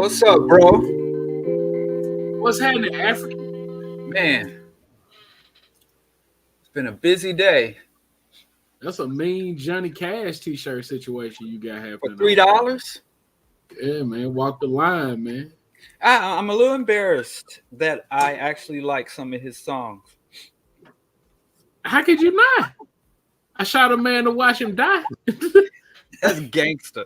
What's up, bro? What's happening, African? Man, it's been a busy day. That's a mean Johnny Cash t-shirt situation you got For happening on. $3? Yeah, man. Walk the line, man. I'm a little embarrassed that I actually like some of his songs. How could you not? I shot a man to watch him die. That's gangster.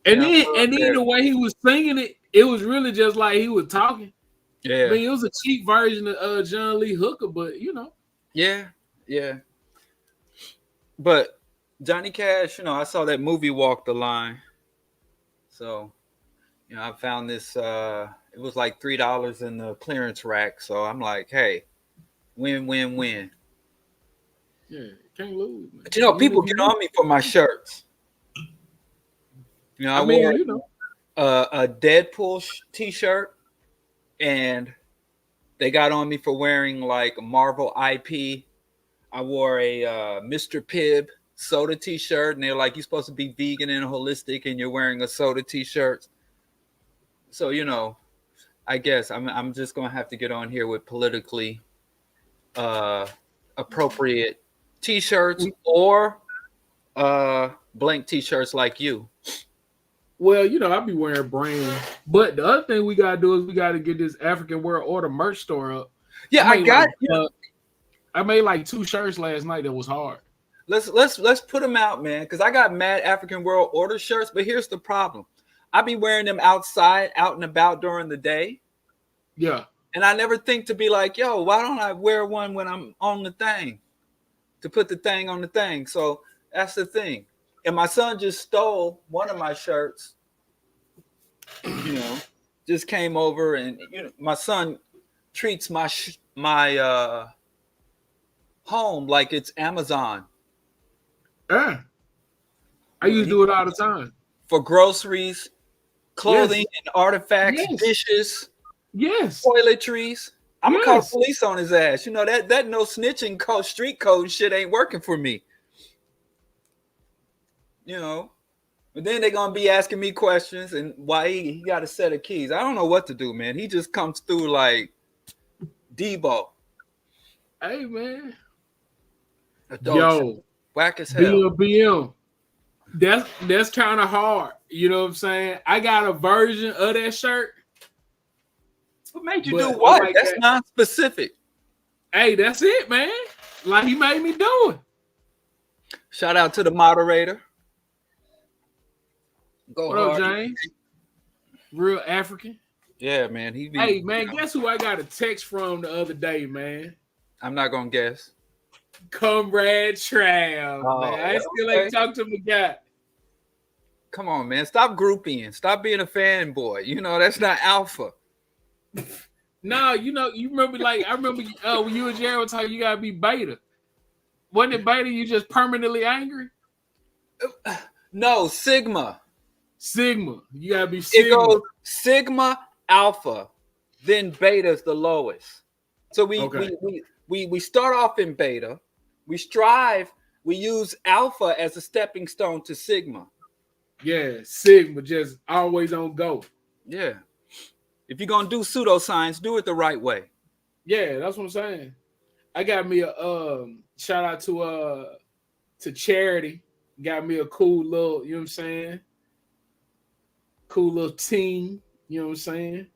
And then the way he was singing it, it was really just like he was talking. Yeah. I mean, it was a cheap version of John Lee Hooker, but you know. Yeah. But Johnny Cash, I saw that movie Walk the Line. So, I found this it was like $3 in the clearance rack. So I'm like, hey, win. Yeah, can't lose. Man. But people get on me for my shirts. I wore a Deadpool t-shirt, and they got on me for wearing like a Marvel IP. I wore a Mr. Pibb soda t-shirt, and they're like, you're supposed to be vegan and holistic, and you're wearing a soda t-shirt. So I guess I'm just gonna have to get on here with politically appropriate t-shirts or blank t-shirts like you. Well, I'll be wearing brand. But the other thing we gotta do is we gotta get this African World Order merch store up. Yeah, I made like 2 shirts last night that was hard. Let's put them out, man, because I got mad African World Order shirts, but here's the problem. I be wearing them outside, out and about during the day. Yeah. And I never think to be like, yo, why don't I wear one when I'm on the thing? To put the thing on the thing. So that's the thing. And my son just stole one of my shirts. Just came over, and my son treats my home like it's Amazon. Yeah. I used to do it all the time. For groceries, clothing, and artifacts, dishes, toiletries. I'm gonna call the police on his ass. That no snitching street code shit ain't working for me. But then they're gonna be asking me questions and why he got a set of keys. I don't know what to do, man. He just comes through like Debo. Hey, man. Yo, whack as hell. BM. That's kind of hard. You know what I'm saying? I got a version of that shirt. What made you do what? Like that's non-specific. Hey, that's it, man. Like he made me do it. Shout out to the moderator. What up, James? Real African. Yeah, man. Hey, man, guess who I got a text from the other day, man? I'm not gonna guess. Comrade Trav, man. I still ain't talked to my guy. Come on, man. Stop grouping. Stop being a fanboy. That's not alpha. No, you remember, I remember when you and Jared were talking, you gotta be beta. Wasn't it beta? You just permanently angry? No, Sigma. Sigma. You gotta be Sigma. It goes Sigma, Alpha, then Beta's the lowest. So we start off in Beta. We strive. We use Alpha as a stepping stone to Sigma. Yeah, Sigma, just always on go. Yeah. If you're gonna do pseudoscience, do it the right way. Yeah, that's what I'm saying. I got me a shout out to Charity. Got me a cool little, you know what I'm saying? Cool little team, you know what I'm saying?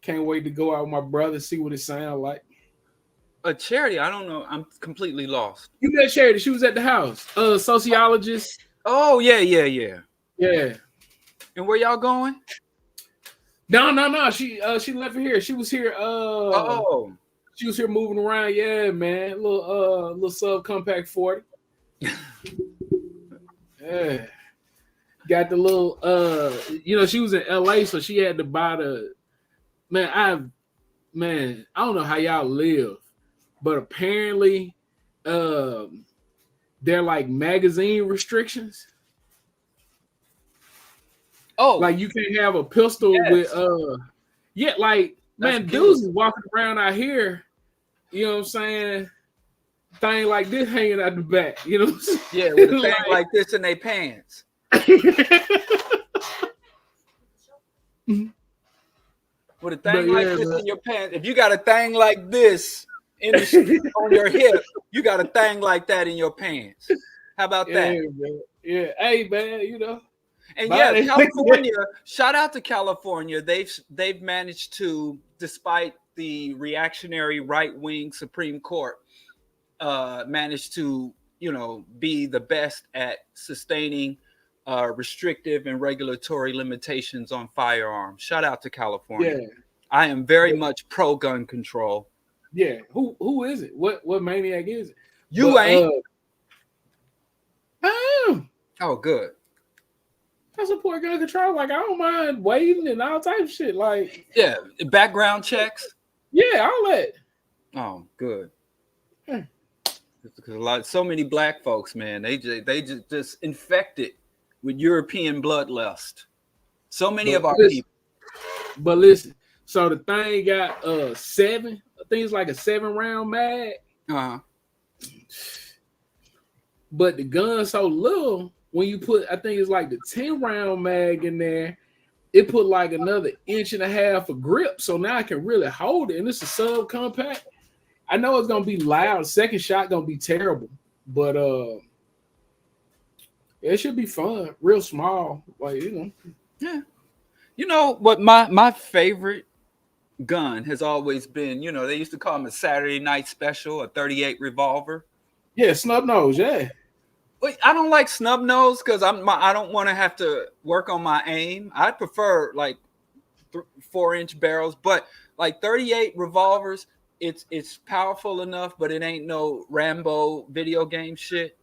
Can't wait to go out with my brother, see what it sounds like. A Charity? I don't know. I'm completely lost. You met Charity. She was at the house. Sociologist. Oh, yeah. Yeah. And where y'all going? No. She left here. She was here. She was here moving around. Yeah, man. Little subcompact 40. Yeah. Got the little she was in LA, so she had to buy the I don't know how y'all live, but apparently they're like magazine restrictions. Oh, like you can't have a pistol with dudes is walking around out here, you know what I'm saying? Thing like this hanging out the back, Yeah, with a thing like this in their pants. With a But thing like yeah, this in your pants, if you got a thing like this in the on your hip, you got a thing like that in your pants. How about yeah, that? man. Yeah. Hey, man, And yeah, body. California, shout out to California. They've managed to, despite the reactionary right wing Supreme Court, managed to, be the best at sustaining restrictive and regulatory limitations on firearms. Shout out to California. Yeah. I am very much pro gun control. Yeah. Who is it? What maniac is it? You But ain't. I am. Oh, good. I support gun control. Like I don't mind waiting and all type of shit. Like Yeah, background checks. yeah, all that. Oh, good. Hmm. Because so many black folks, man, they just infected with European bloodlust. So many of our people. But listen, so the thing got 7. I think it's like a 7-round mag. Uh-huh. But the gun's so little, when you put, I think it's like the 10-round mag in there, it put like another 1.5 inches of grip. So now I can really hold it. And it's a subcompact. I know it's gonna be loud. Second shot gonna be terrible, but it should be fun. Real small, like Yeah. You know what? My favorite gun has always been. They used to call them a Saturday night special, a 38 revolver. Yeah, snub nose. Yeah. But I don't like snub nose because I don't want to have to work on my aim. I prefer like 4-inch barrels, but like 38 revolvers. It's powerful enough, but it ain't no Rambo video game shit.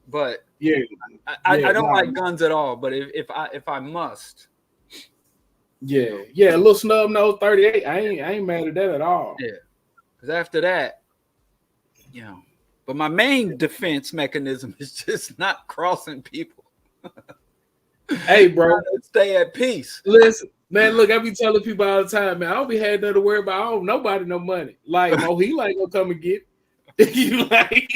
But yeah, I don't like guns at all. But if I must, yeah, a little snub nose 38. I ain't mad at that at all. Yeah, because after that, But my main defense mechanism is just not crossing people. Hey, bro, stay at peace. Listen, man, look, I be telling people all the time, man, I don't be had nothing to worry about. I don't owe nobody no money. Like Mohila ain't gonna come and get you. Like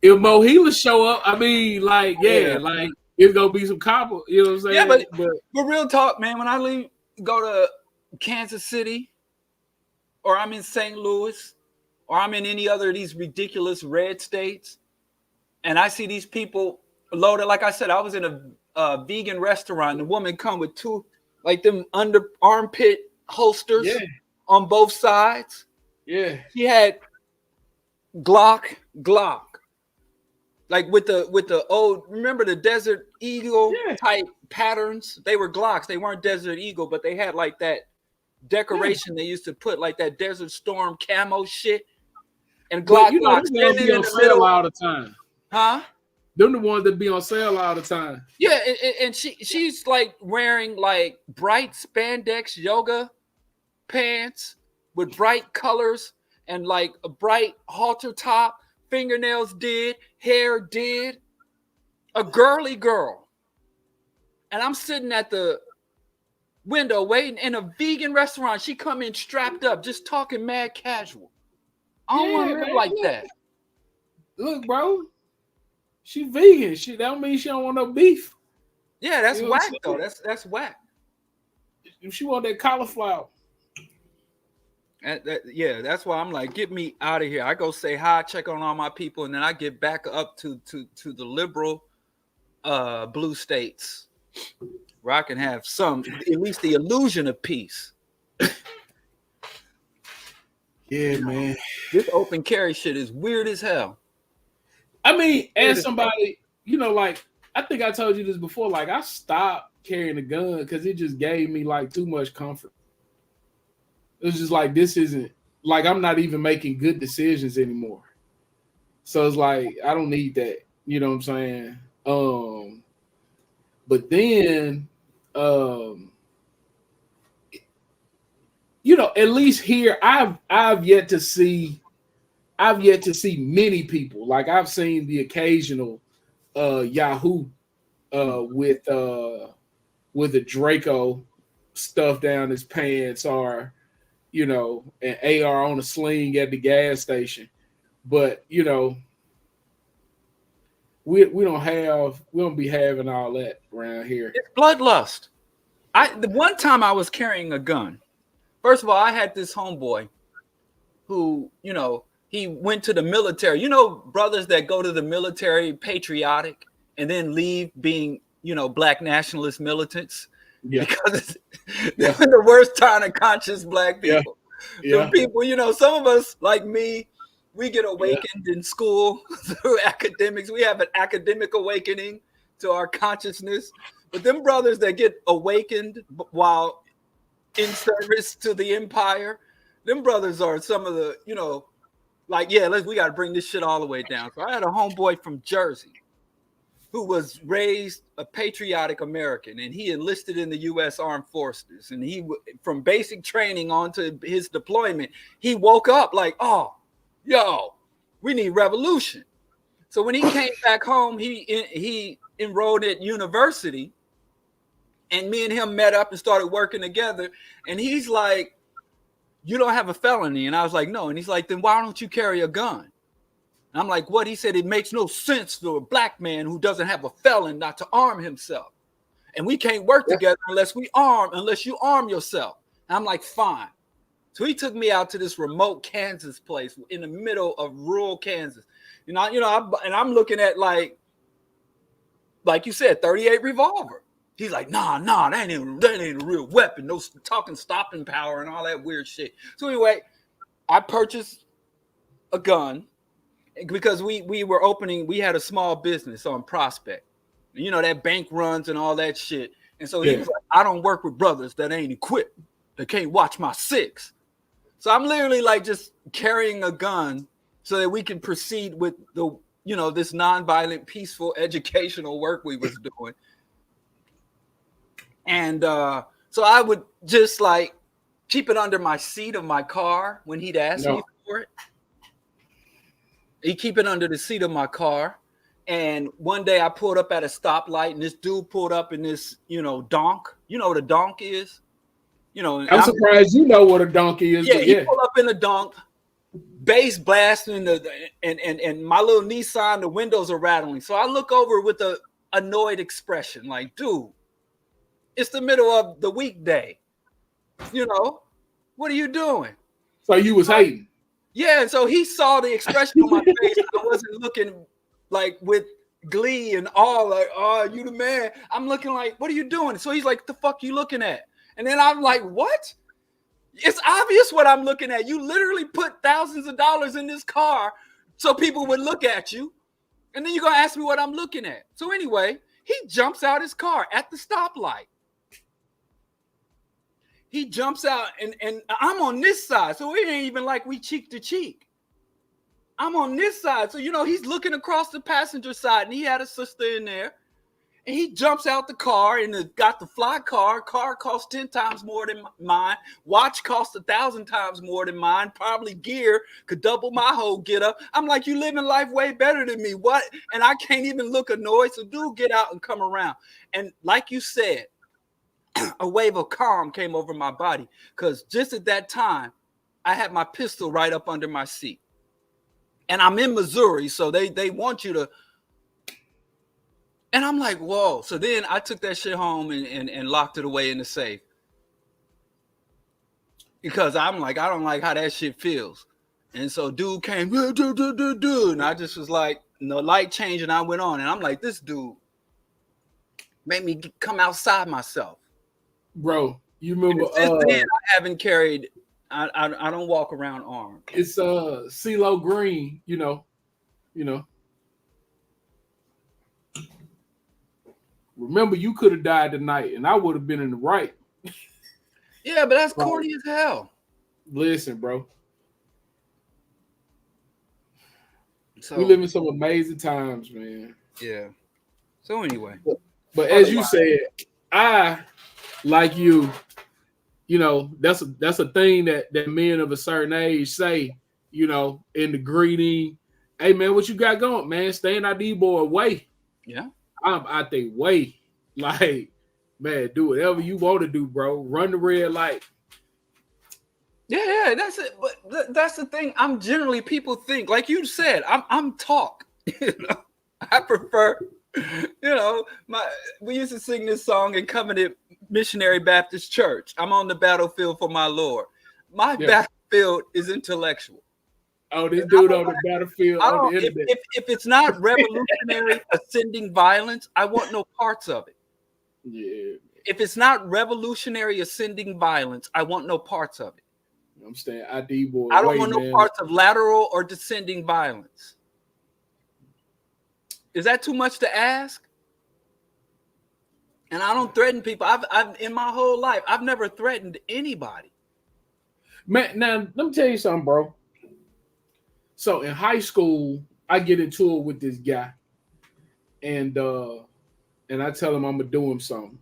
if Mohila show up, I mean, like, like it's gonna be some copper. You know what I'm saying? Yeah, but real talk, man. When I go to Kansas City, or I'm in St. Louis, or I'm in any other of these ridiculous red states, and I see these people loaded. Like I said, I was in a vegan restaurant. And the woman come with 2, like them under armpit holsters on both sides. Yeah, she had Glock, like with the old. Remember the Desert Eagle type patterns? They were Glocks. They weren't Desert Eagle, but they had like that decoration they used to put, like that Desert Storm camo shit. And Glock, be on sale all the time. Huh? Them the ones that be on sale all the time. Yeah, and she's like wearing like bright spandex yoga pants with bright colors and like a bright halter top, fingernails did, hair did, a girly girl. And I'm sitting at the window waiting in a vegan restaurant. She come in strapped up, just talking mad casual. I don't want to live like that. Look, bro, she vegan. That don't mean she don't want no beef. Yeah, that's whack though. That's whack. If she want that cauliflower. That's why I'm like, get me out of here. I go say hi, check on all my people, and then I get back up to the liberal blue states where I can have at least the illusion of peace. Yeah, man. This open carry shit is weird as hell. I mean, as somebody, like, I think I told you this before, like, I stopped carrying a gun because it just gave me, like, too much comfort. It was just like, this isn't, like, I'm not even making good decisions anymore. So it's like, I don't need that. You know what I'm saying? But then, at least here, I've yet to see many people. Like I've seen the occasional Yahoo with a Draco stuffed down his pants, or an AR on a sling at the gas station. But we don't be having all that around here. It's bloodlust. The one time I was carrying a gun. First of all, I had this homeboy who, he went to the military. Brothers that go to the military patriotic and then leave being, black nationalist militants Yeah. because they're the worst kind of conscious black people. Yeah. The people, some of us like me, we get awakened in school through academics. We have an academic awakening to our consciousness. But them brothers that get awakened while in service to the empire, them brothers are some of the, we got to bring this shit all the way down. So I had a homeboy from Jersey who was raised a patriotic American, and he enlisted in the U.S. Armed Forces. And from basic training on to his deployment, he woke up like, oh, yo, we need revolution. So when he came back home, he enrolled at university, and me and him met up and started working together. And he's like, you don't have a felony. And I was like, no. And he's like, then why don't you carry a gun? And I'm like, what? He said, it makes no sense for a black man who doesn't have a felon not to arm himself. And we can't work together unless you arm yourself. And I'm like, fine. So he took me out to this remote Kansas place in the middle of rural Kansas. And I'm looking at like you said, 38 revolver. He's like, nah, that ain't a real weapon. No talking stopping power and all that weird shit. So anyway, I purchased a gun because we had a small business on Prospect. That bank runs and all that shit. And so he was like, I don't work with brothers that ain't equipped. They can't watch my six. So I'm literally like just carrying a gun so that we can proceed with this nonviolent, peaceful, educational work we was doing. And so I would just like keep it under my seat of my car when he'd ask me for it. He'd keep it under the seat of my car. And one day I pulled up at a stoplight, and this dude pulled up in this, donk. You know what a donk is? I'm surprised you know what a donkey is. Yeah, he pulled up in a donk, bass blasting, and my little Nissan, the windows are rattling. So I look over with a annoyed expression, like, dude, it's the middle of the weekday. What are you doing? So you was hating. Yeah, and so he saw the expression on my face. I wasn't looking like with glee and all, like, oh, you the man. I'm looking like, what are you doing? So he's like, the fuck you looking at? And then I'm like, what? It's obvious what I'm looking at. You literally put thousands of dollars in this car so people would look at you. And then you're going to ask me what I'm looking at. So anyway, he jumps out his car at the stoplight. He jumps out, and I'm on this side. So it ain't even like we cheek to cheek. I'm on this side. So, he's looking across the passenger side, and he had a sister in there. And he jumps out the car and got the fly car. Car costs 10 times more than mine. Watch costs 1,000 times more than mine. Probably gear could double my whole get up. I'm like, you living life way better than me. What? And I can't even look annoyed. So dude, get out and come around. And like you said, a wave of calm came over my body, because just at that time, I had my pistol right up under my seat. And I'm in Missouri, so they want you to. And I'm like, whoa. So then I took that shit home and locked it away in the safe. Because I'm like, I don't like how that shit feels. And so dude came, and I just was like, the light changed and I went on. And I'm like, this dude made me come outside myself. Bro, you remember? Since then, I haven't carried. I don't walk around armed. It's CeeLo Green, Remember, you could have died tonight, and I would have been in the right. Yeah, but that's corny as hell. Listen, bro. So, we live in some amazing times, man. Yeah. So anyway, but as you said, I like you. That's a thing that men of a certain age say. In the greeting, hey man, what you got going, man? Stay in our D boy way. Yeah. I'm out there way. Like, man, do whatever you want to do, bro. Run the red light. Yeah, that's it. But that's the thing. I'm generally, people think, like you said, I'm talk. I prefer, we used to sing this song in Covenant Missionary Baptist Church. I'm on the battlefield for my Lord. My battlefield is intellectual. Oh, this dude on the battlefield I on the don't. internet. If it's not revolutionary ascending violence, I want no parts of it. Yeah. If it's not revolutionary ascending violence, I want no parts of it. I'm staying ID boy. I don't want no parts of lateral or descending violence. Is that too much to ask? And I don't threaten people. I've in my whole life, I've never threatened anybody. Man, now let me tell you something, bro. So in high school, I get into it with this guy, and I tell him I'm gonna do him something,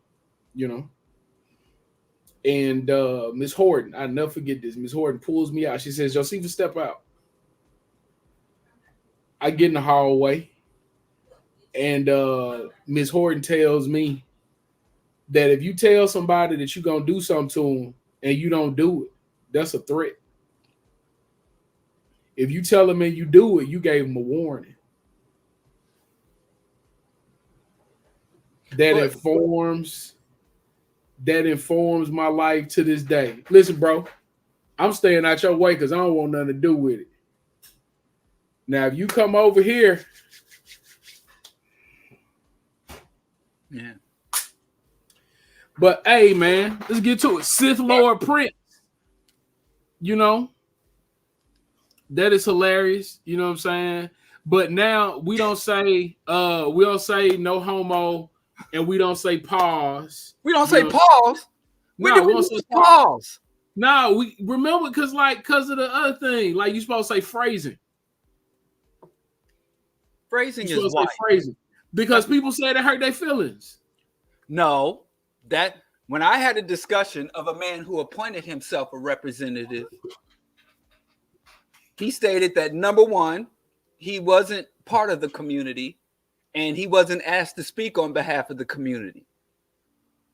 you know. And Miss Horton, I never forget this. Miss Horton pulls me out. She says, "Josephus, step out." I get in the hallway, and Miss Horton tells me that if you tell somebody that you're gonna do something to them and you don't do it, that's a threat. If you tell them and you do it, you gave them a warning. That informs my life to this day. Listen, bro, I'm staying out your way because I don't want nothing to do with it. Now, if you come over here, yeah. But hey, man, let's get to it. Sith Lord Prince, you know, that is hilarious. You know what I'm saying? But now we don't say no homo, and we don't say pause. We don't say pause. No, we don't say pause. No, we remember because of the other thing. Like you supposed to say phrasing. Phrasing is why. Phrasing. Because people say that hurt their feelings. No, that when I had a discussion of a man who appointed himself a representative, he stated that number one, he wasn't part of the community and he wasn't asked to speak on behalf of the community.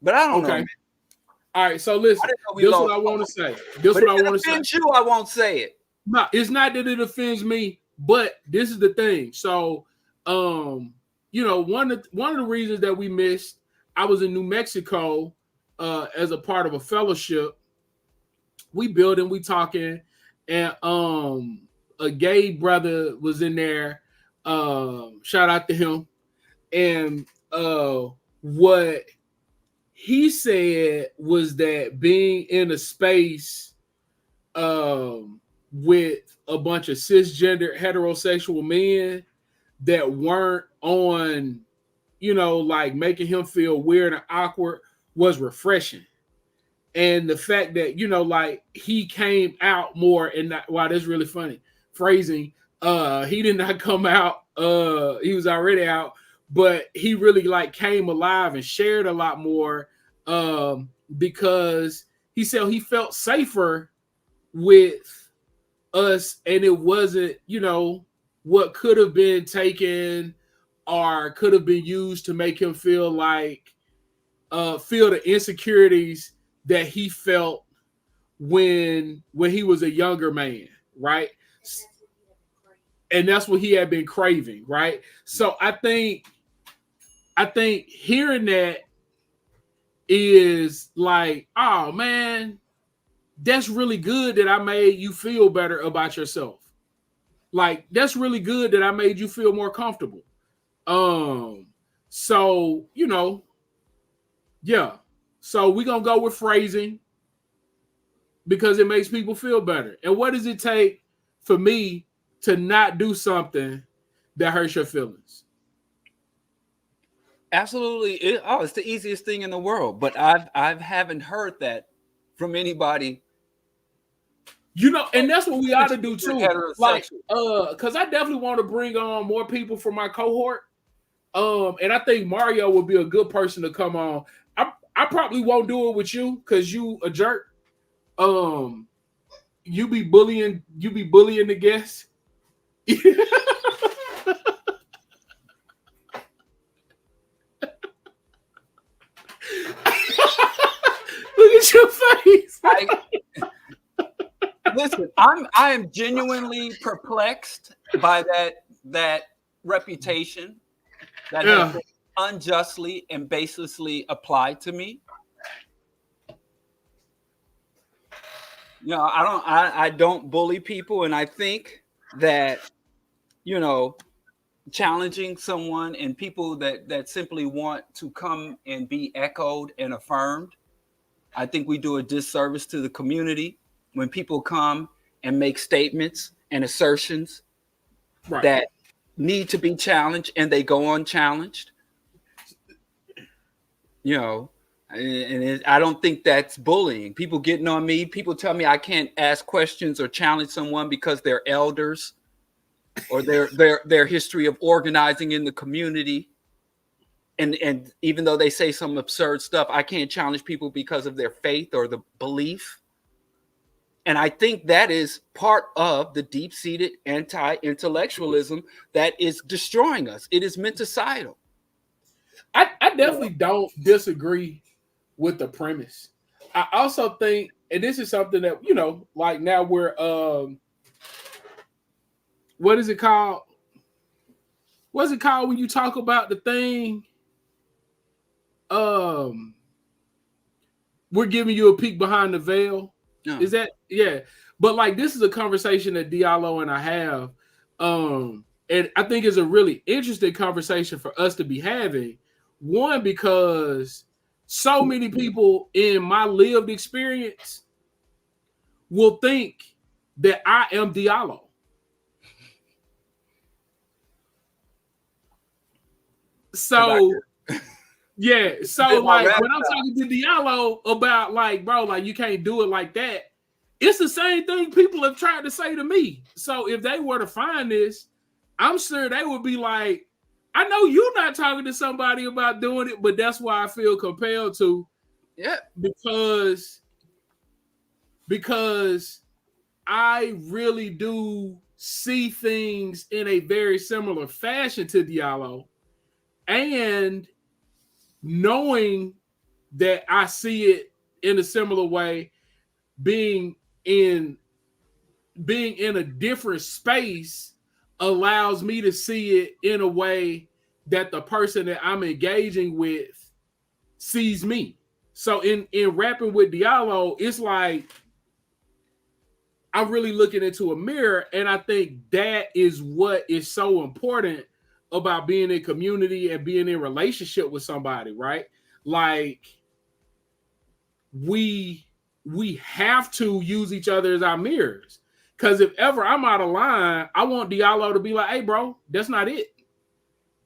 But I don't know. Man. All right, so listen, this is what I want to say. This is what I want to say. If it offends you, I won't say it. No, it's not that it offends me, but this is the thing. So, you know, one of the reasons that we missed, I was in New Mexico as a part of a fellowship. We building, we talking, and a gay brother was in there. Shout out to him. And what he said was that being in a space with a bunch of cisgender heterosexual men that weren't on, you know, like making him feel weird and awkward was refreshing. And the fact that, you know, like he came out more and not, wow, that's really funny. Phrasing, he did not come out, he was already out, but he really like came alive and shared a lot more because he said he felt safer with us, and it wasn't, you know, what could have been taken or could have been used to make him feel like feel the insecurities that he felt when he was a younger man, right? And that's what he had been craving, right? So I think hearing that is like, oh man, that's really good that I made you feel better about yourself. Like, that's really good that I made you feel more comfortable. So, you know, yeah. So we're going to go with phrasing because it makes people feel better. And what does it take for me to not do something that hurts your feelings? Absolutely. It's the easiest thing in the world. But I haven't heard that from anybody. You know, and that's what we ought to do too. Like, because I definitely want to bring on more people from my cohort. And I think Mario would be a good person to come on. I probably won't do it with you because you a jerk. You be bullying the guests. Look at your face. Listen, I am genuinely perplexed by that reputation that has been unjustly and baselessly applied to me. I don't bully people, and I think that, you know, challenging someone and people that simply want to come and be echoed and affirmed, I think we do a disservice to the community when people come and make statements and assertions Right. that need to be challenged and they go unchallenged. You know, I don't think that's bullying. People getting on me, people tell me I can't ask questions or challenge someone because they're elders or their history of organizing in the community. And even though they say some absurd stuff, I can't challenge people because of their faith or the belief. And I think that is part of the deep-seated anti-intellectualism that is destroying us. It is menticidal. I definitely don't disagree with the premise. I also think, and this is something that, like now we're what is it called? What's it called when you talk about the thing? Um, we're giving you a peek behind the veil. No. Is that, yeah? But like, this is a conversation that Diallo and I have, and I think it's a really interesting conversation for us to be having. One, because so many people in my lived experience will think that I am Diallo. So yeah, so like when I'm talking to Diallo about like, bro, like you can't do it like that, it's the same thing people have tried to say to me. So if they were to find this, I'm sure they would be like, I know you're not talking to somebody about doing it, but that's why I feel compelled to. Yeah. Because I really do see things in a very similar fashion to Diallo. And knowing that I see it in a similar way, being in a different space allows me to see it in a way that the person that I'm engaging with sees me. So in rapping with Diallo, it's like I'm really looking into a mirror, and I think that is what is so important about being in community and being in relationship with somebody, right? Like we have to use each other as our mirrors. Because if ever I'm out of line, I want Diallo to be like, hey, bro, that's not it.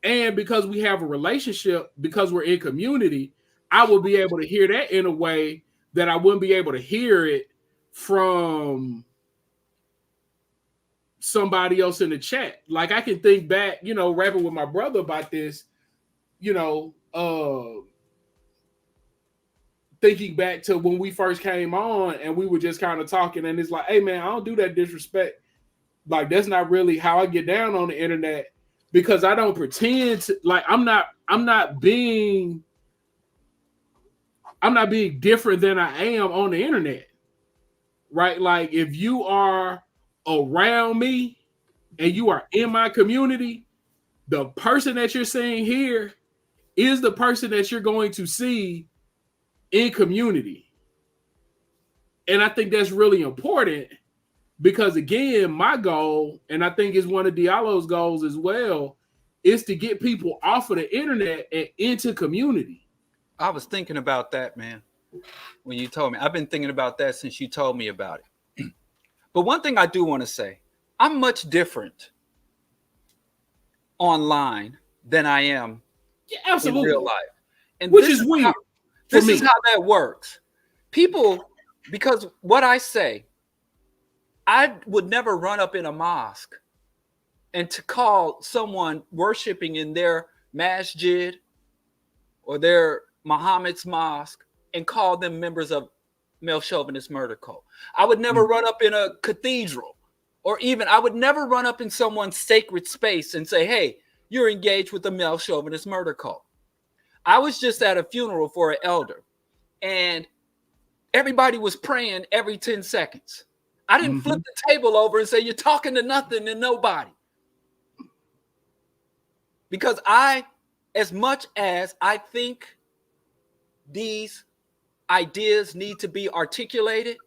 And because we have a relationship, because we're in community, I will be able to hear that in a way that I wouldn't be able to hear it from somebody else in the chat. Like I can think back, rapping with my brother about this, thinking back to when we first came on and we were just kind of talking, and it's like, hey man, I don't do that disrespect. Like that's not really how I get down on the internet, because I don't pretend to, like I'm not being different than I am on the internet. Right? Like if you are around me and you are in my community, the person that you're seeing here is the person that you're going to see in community. And I think that's really important because, again, my goal, and I think it's one of Diallo's goals as well, is to get people off of the internet and into community. I was thinking about that, man, when you told me. I've been thinking about that since you told me about it. But one thing I do want to say, I'm much different online than I am in real life. And which is weird. This is how that works. People, because what I say, I would never run up in a mosque and to call someone worshiping in their masjid or their Muhammad's mosque and call them members of male chauvinist murder cult. I would never run up in a cathedral, or even I would never run up in someone's sacred space and say, hey, you're engaged with the male chauvinist murder cult. I was just at a funeral for an elder, and everybody was praying every 10 seconds. I didn't flip the table over and say, you're talking to nothing and nobody. Because as much as I think these ideas need to be articulated,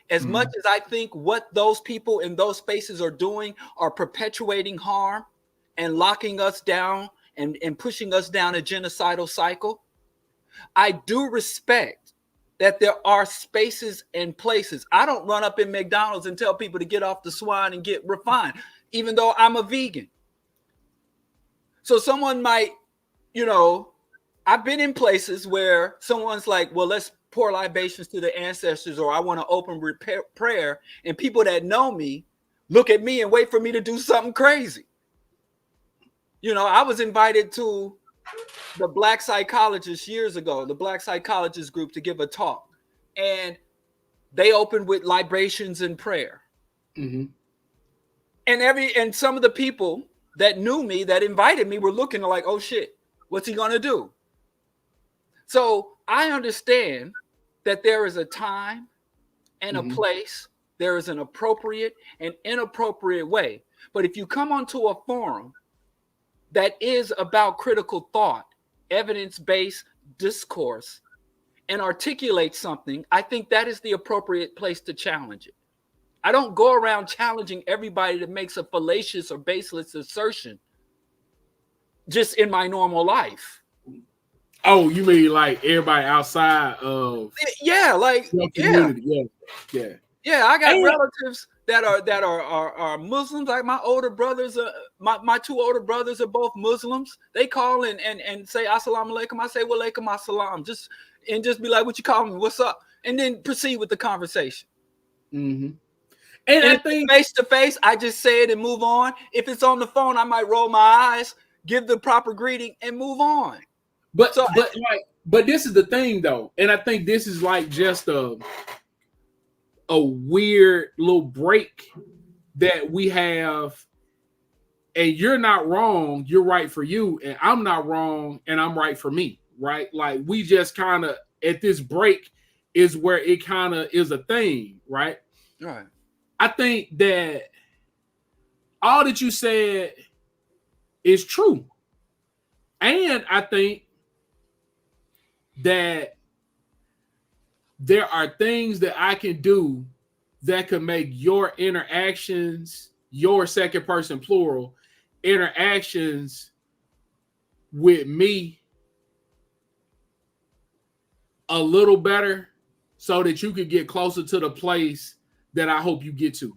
As much as I think what those people in those spaces are doing are perpetuating harm and locking us down and pushing us down a genocidal cycle, I do respect that there are spaces and places. I don't run up in McDonald's and tell people to get off the swine and get refined, even though I'm a vegan. So someone might, I've been in places where someone's like, well, let's pour libations to the ancestors, or I want to open prayer. And people that know me look at me and wait for me to do something crazy. I was invited to the Black psychologists years ago, the Black psychologist group, to give a talk. And they opened with libations and prayer. Mm-hmm. And some of the people that knew me, that invited me, were looking like, oh shit, what's he gonna do? So I understand that there is a time and a place, there is an appropriate and inappropriate way. But if you come onto a forum that is about critical thought, evidence-based discourse, and articulate something, I think that is the appropriate place to challenge it. I don't go around challenging everybody that makes a fallacious or baseless assertion just in my normal life. Oh, you mean like everybody outside of your community? Yeah. I got relatives that are Muslims. Like my older brothers, my two older brothers are both Muslims. They call and say assalamu alaikum. I say wa alaikum assalam. Just be like, what you call me? What's up? And then proceed with the conversation. Mm-hmm. And I think face to face, I just say it and move on. If it's on the phone, I might roll my eyes, give the proper greeting, and move on. But this is the thing though, and I think this is like just a weird little break that we have. And you're not wrong, you're right for you, and I'm not wrong, and I'm right for me, right? Like we just kind of at this break is where it kind of is a thing, right? Right. I think that all that you said is true. And I think that there are things that I can do that could make your interactions, your second person plural, interactions with me a little better so that you could get closer to the place that I hope you get to.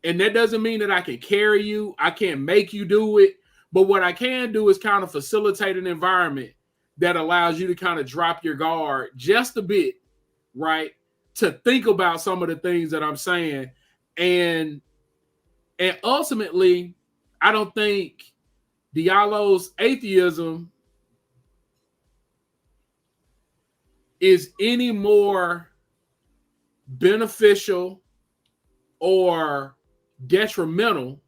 And that doesn't mean that I can carry you. I can't make you do it. But what I can do is kind of facilitate an environment that allows you to kind of drop your guard just a bit, right? To think about some of the things that I'm saying. And ultimately, I don't think Diallo's atheism is any more beneficial or detrimental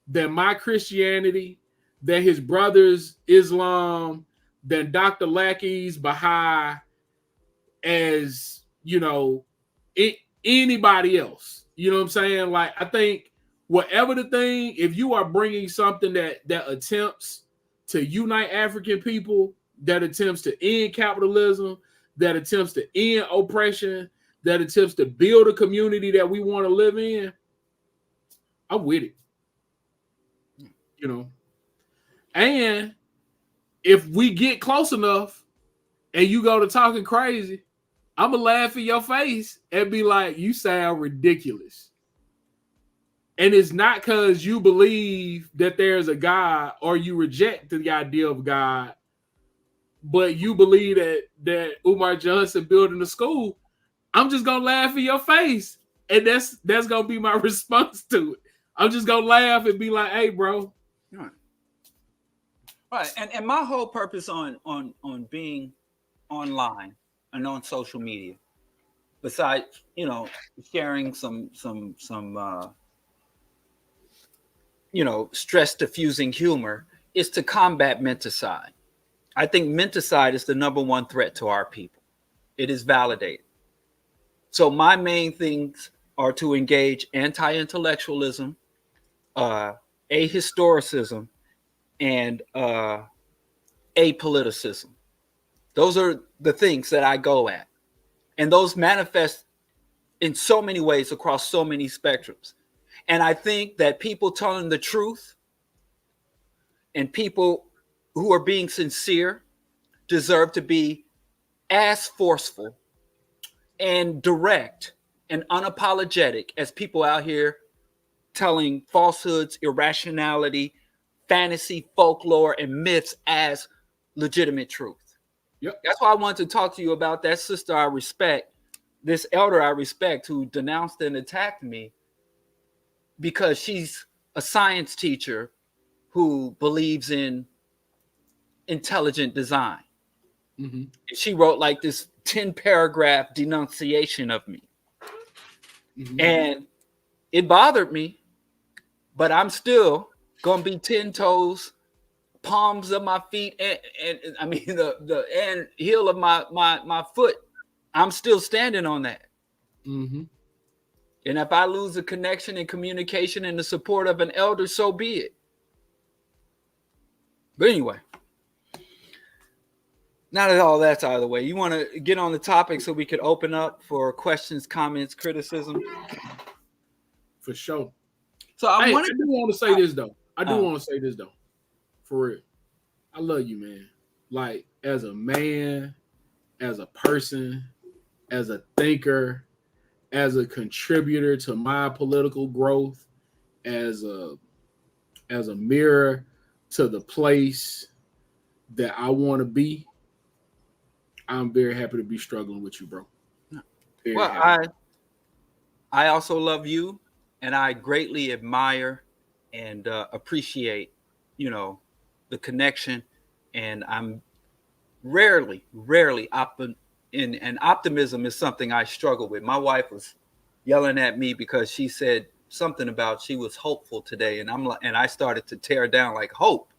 than my Christianity, than his brother's Islam, than Dr. Lackey's Baha'i, as anybody else. You know what I'm saying? Like, I think whatever the thing, if you are bringing something that attempts to unite African people, that attempts to end capitalism, that attempts to end oppression, that attempts to build a community that we want to live in, I'm with it. And if we get close enough and you go to talking crazy, I'm going to laugh in your face and be like, you sound ridiculous. And it's not because you believe that there's a God or you reject the idea of God, but you believe that Umar Johnson building a school. I'm just going to laugh in your face. And that's going to be my response to it. I'm just going to laugh and be like, hey, bro. Right. And my whole purpose on being online and on social media, besides, sharing some stress diffusing humor, is to combat menticide. I think menticide is the number one threat to our people. It is validated. So my main things are to engage anti-intellectualism, ahistoricism, and apoliticism. Those are the things that I go at. And those manifest in so many ways across so many spectrums. And I think that people telling the truth and people who are being sincere deserve to be as forceful and direct and unapologetic as people out here telling falsehoods, irrationality, fantasy, folklore, and myths as legitimate truth. Yep. That's why I wanted to talk to you about that sister I respect, this elder I respect who denounced and attacked me because she's a science teacher who believes in intelligent design. Mm-hmm. And she wrote like this 10-paragraph denunciation of me. Mm-hmm. And it bothered me, but I'm still gonna be 10 toes, palms of my feet, and I mean the and heel of my foot. I'm still standing on that. Mm-hmm. And if I lose the connection and communication and the support of an elder, so be it. But anyway, now that all that's out of the way, you want to get on the topic so we could open up for questions, comments, criticism? For sure. So I do wanted want to say this though. I do want to say this though. For real. I love you, man. Like, as a man, as a person, as a thinker, as a contributor to my political growth, as a mirror to the place that I want to be, I'm very happy to be struggling with you, bro. Very well, happy. I also love you, and I greatly admire and appreciate, the connection. And I'm rarely and optimism is something I struggle with. My wife was yelling at me because she said something about she was hopeful today, and I started to tear down like, hope.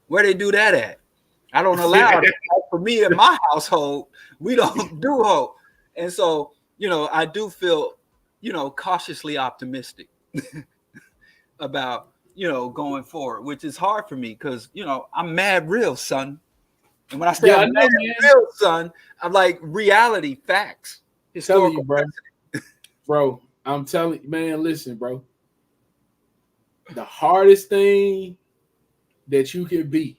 Where they do that at? I don't allow it. For me in my household, we don't do hope. And so, I do feel, cautiously optimistic about, going forward, which is hard for me because, I'm mad real, son. And when I say I'm mad real, son, I'm like reality, facts. Telling you, bro. Bro, I'm telling you, man, listen, bro. The hardest thing that you can be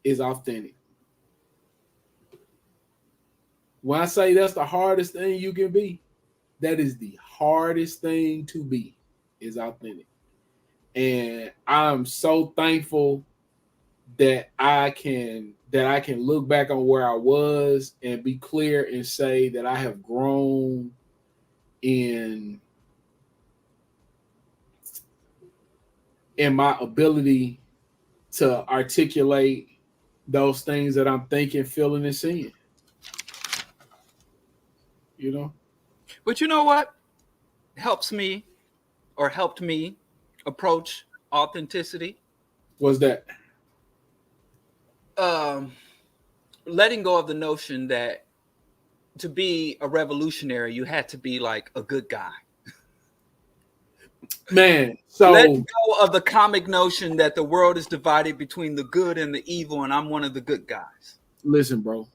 is authentic. When I say that's the hardest thing you can be, that is the hardest thing to be, is authentic. And I'm so thankful that I can look back on where I was and be clear and say that I have grown in my ability to articulate those things that I'm thinking, feeling, and seeing. But you know what helped me approach authenticity? What's that? Letting go of the notion that to be a revolutionary, you had to be like a good guy. Man, so letting go of the comic notion that the world is divided between the good and the evil, and I'm one of the good guys. Listen, bro.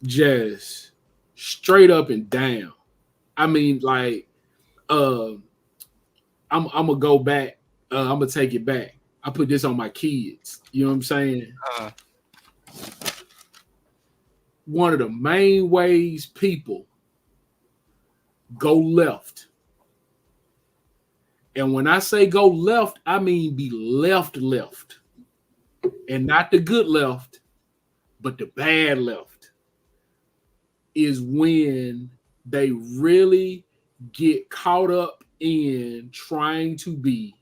Just straight up and down. I mean, like, I'm gonna go back. I'm gonna take it back. I put this on my kids. You know what I'm saying? One of the main ways people go left, and when I say go left, I mean be left, and not the good left, but the bad left, is when they really get caught up in trying to be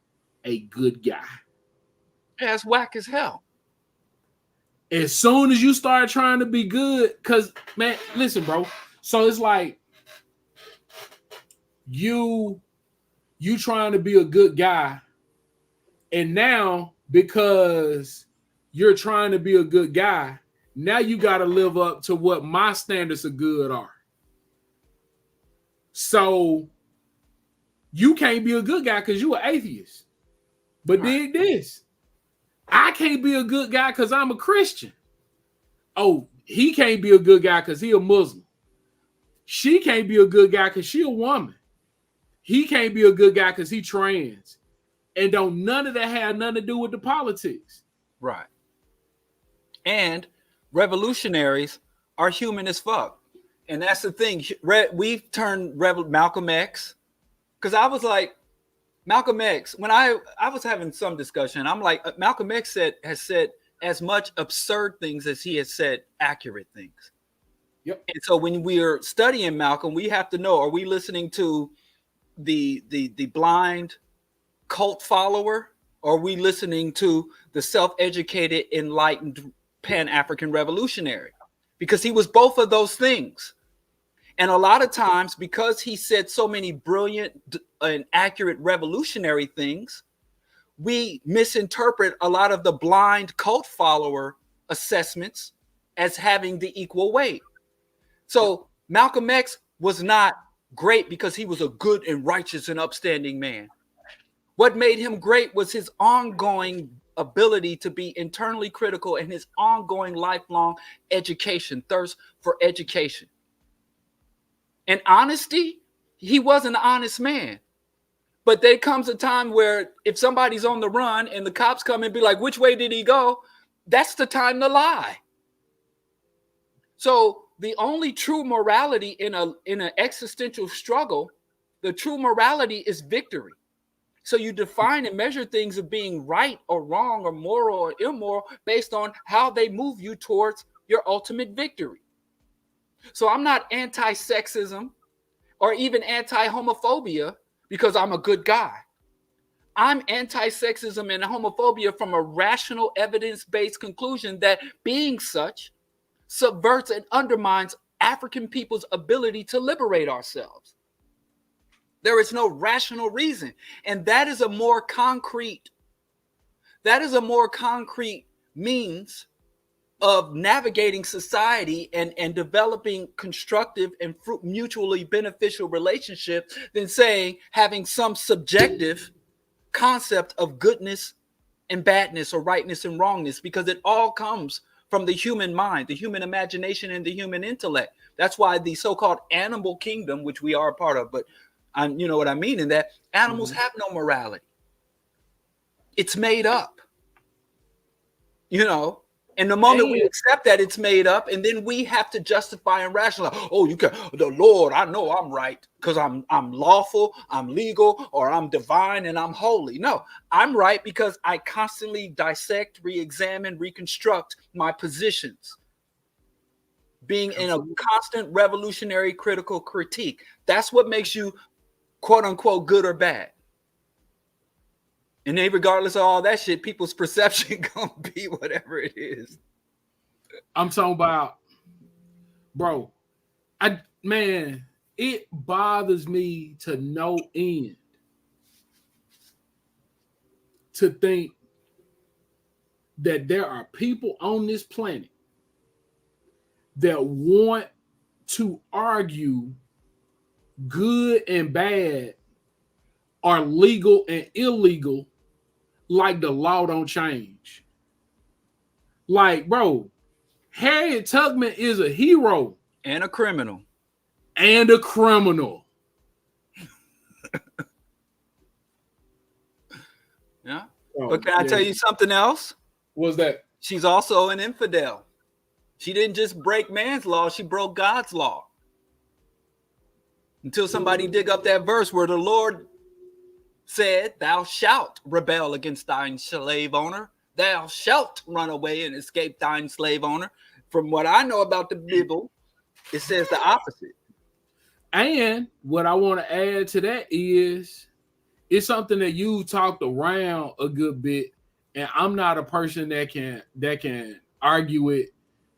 a good guy. That's whack as hell. As soon as you start trying to be good, because, man, listen, bro. So it's like you trying to be a good guy, and now because you're trying to be a good guy, now you got to live up to what my standards of good are. So you can't be a good guy because you're an atheist. But dig this. I can't be a good guy because I'm a Christian. Oh, he can't be a good guy because he a Muslim. She can't be a good guy because she a woman. He can't be a good guy because he trans. And don't none of that have nothing to do with the politics. Right. And revolutionaries are human as fuck. And that's the thing. We've turned Malcolm X, because I was like, Malcolm X, when I was having some discussion, I'm like, Malcolm X has said as much absurd things as he has said accurate things. Yep. And so when we are studying Malcolm, we have to know, are we listening to the blind cult follower, or are we listening to the self-educated, enlightened Pan-African revolutionary? Because he was both of those things. And a lot of times, because he said so many brilliant and accurate revolutionary things, we misinterpret a lot of the blind cult follower assessments as having the equal weight. So Malcolm X was not great because he was a good and righteous and upstanding man. What made him great was his ongoing ability to be internally critical and his ongoing lifelong education, thirst for education. And honesty, he was an honest man. But there comes a time where if somebody's on the run and the cops come and be like, which way did he go? That's the time to lie. So the only true morality in an existential struggle, the true morality is victory. So you define and measure things of being right or wrong or moral or immoral based on how they move you towards your ultimate victory. So I'm not anti-sexism or even anti-homophobia because I'm a good guy. I'm anti-sexism and homophobia from a rational, evidence-based conclusion that being such subverts and undermines African people's ability to liberate ourselves. There is no rational reason. And that is a more concrete means of navigating society and developing constructive and mutually beneficial relationships than saying having some subjective concept of goodness and badness or rightness and wrongness, because it all comes from the human mind, the human imagination, and the human intellect. That's why the so-called animal kingdom, which we are a part of, but you know what I mean in that animals have no morality. It's made up. You know, and the moment we accept that it's made up, and then we have to justify and rationalize. Oh, you can, the Lord, I know I'm right because I'm lawful, I'm legal, or I'm divine and I'm holy. No, I'm right because I constantly dissect, re-examine, reconstruct my positions, being in a constant revolutionary critical critique. That's what makes you quote unquote good or bad. And then regardless of all that shit, people's perception gonna be whatever it is. I'm talking about, bro, it bothers me to no end to think that there are people on this planet that want to argue good and bad are legal and illegal like the law don't change. Like, bro, Harriet Tubman is a hero. And a criminal. And a criminal. Yeah. But can I tell you something else? What's that? She's also an infidel. She didn't just break man's law, she broke God's law. Until somebody dig up that verse where the Lord said, thou shalt rebel against thine slave owner. Thou shalt run away and escape thine slave owner. From what I know about the Bible, it says the opposite. And what I want to add to that is it's something that you talked around a good bit, and I'm not a person that can argue it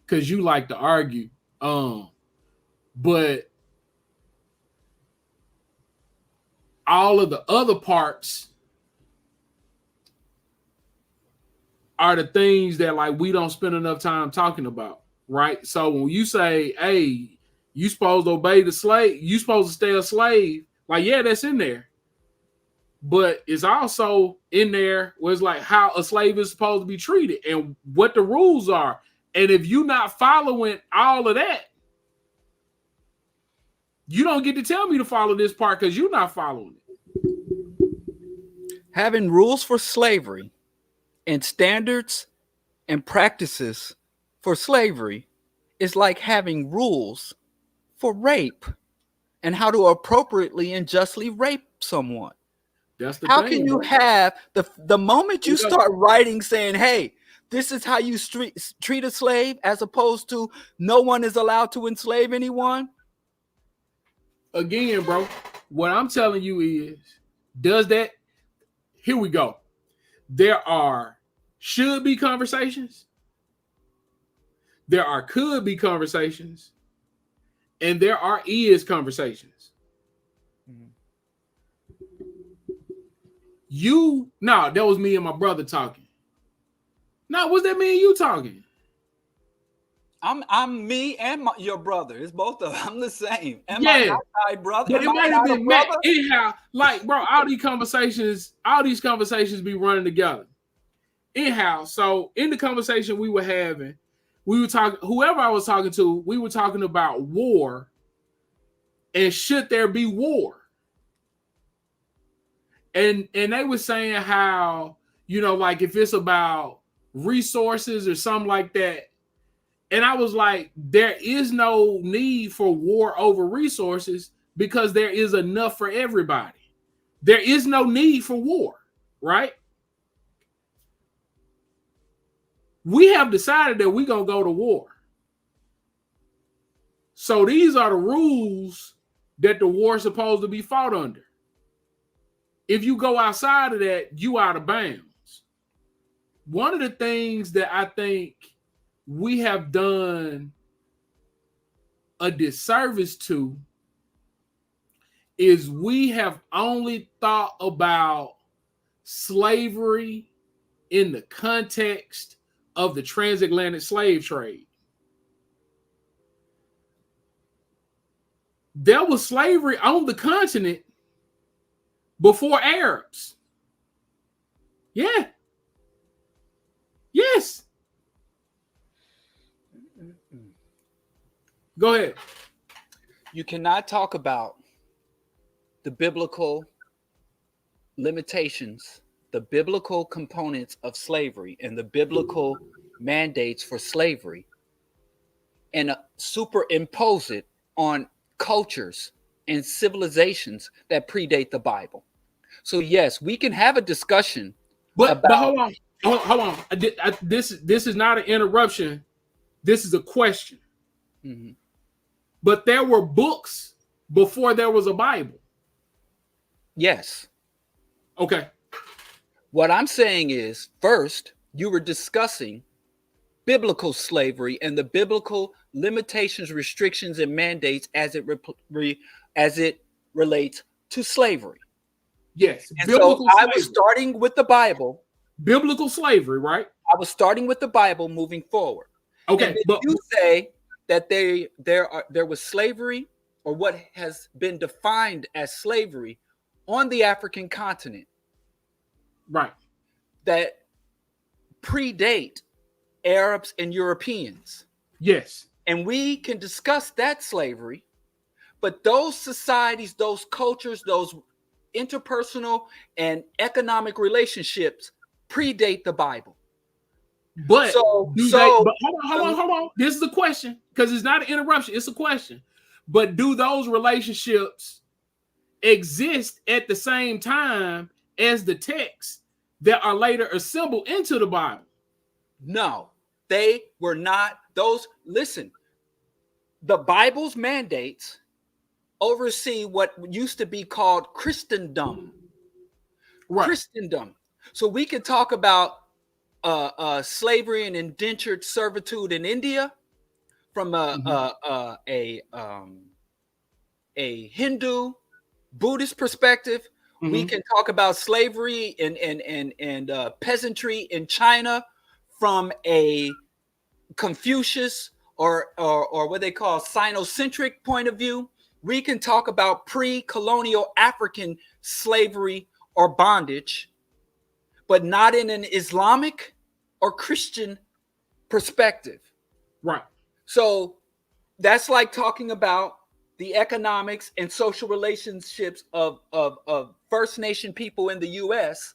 because you like to argue. But all of the other parts are the things that like we don't spend enough time talking about, right? So when you say, hey, you supposed to obey the slave, you supposed to stay a slave, like, yeah, that's in there. But it's also in there where it's like how a slave is supposed to be treated and what the rules are. And if you're not following all of that, You don't get to tell me to follow this part because you're not following it. Having rules for slavery and standards and practices for slavery is like having rules for rape and how to appropriately and justly rape someone. That's the How thing. can you Bro. have the moment you start writing saying, hey, this is how you treat a slave, as opposed to no one is allowed to enslave anyone? Again, bro, what I'm telling you is, does that? Here we go. There are should be conversations. There are could be conversations. And there are is conversations. No, that was me and my brother talking. No, what's that me and you talking? I'm me and your brother. It's both of them. I'm the same. Am Yeah. I not my brother? But Am it might I have not a been Matt. brother? Anyhow, like, bro, all these conversations be running together. Anyhow, so in the conversation we were having, we were talking, whoever I was talking to, we were talking about war and should there be war? And they were saying how, like if it's about resources or something like that. And I was like, there is no need for war over resources because there is enough for everybody. There is no need for war, right? We have decided that we're going to go to war. So these are the rules that the war is supposed to be fought under. If you go outside of that, you out of bounds. One of the things that I think we have done a disservice to is we have only thought about slavery in the context of the transatlantic slave trade. There was slavery on the continent before Arabs. Yeah. Yes. Go ahead. You cannot talk about the biblical limitations, the biblical components of slavery and the biblical mandates for slavery and superimpose it on cultures and civilizations that predate the Bible. So yes, we can have a discussion. But hold on. This is not an interruption. This is a question. Mm-hmm. But there were books before there was a Bible. Yes. Okay. What I'm saying is, first, you were discussing biblical slavery and the biblical limitations, restrictions, and mandates as it relates to slavery. Yes. And so I was starting with the Bible. Biblical slavery, right? I was starting with the Bible, moving forward. Okay, but you say that there was slavery, or what has been defined as slavery on the African continent, right? That predate Arabs and Europeans. Yes. And we can discuss that slavery, but those societies, those cultures, those interpersonal and economic relationships predate the Bible. But hold on. This is a question, because it's not an interruption. It's a question. But do those relationships exist at the same time as the texts that are later assembled into the Bible? No, they were not. Listen, the Bible's mandates oversee what used to be called Christendom. Right. Christendom. So we could talk about slavery and indentured servitude in India from a Hindu Buddhist perspective. Mm-hmm. We can talk about slavery and peasantry in China from a Confucius or what they call Sinocentric point of view. We can talk about pre-colonial African slavery or bondage, but not in an Islamic or Christian perspective. Right. So that's like talking about the economics and social relationships of First Nation people in the U.S.,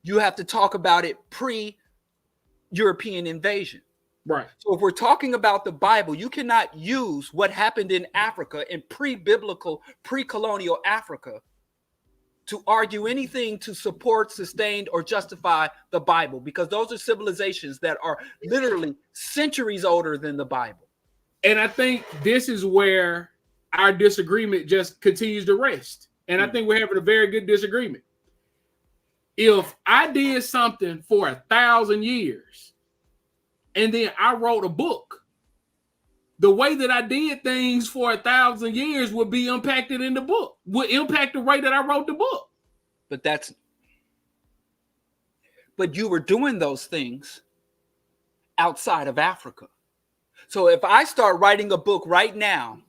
you have to talk about it pre-European invasion. Right. So if we're talking about the Bible, you cannot use what happened in Africa, in pre-biblical, pre-colonial Africa, to argue anything to support, sustain, or justify the Bible, because those are civilizations that are literally centuries older than the Bible. And I think this is where our disagreement just continues to rest. And I think we're having a very good disagreement. If I did something for 1,000 years and then I wrote a book, the way that I did things for 1,000 years would be impacted in the book, would impact the way that I wrote the book. But you were doing those things outside of Africa. So if I start writing a book right now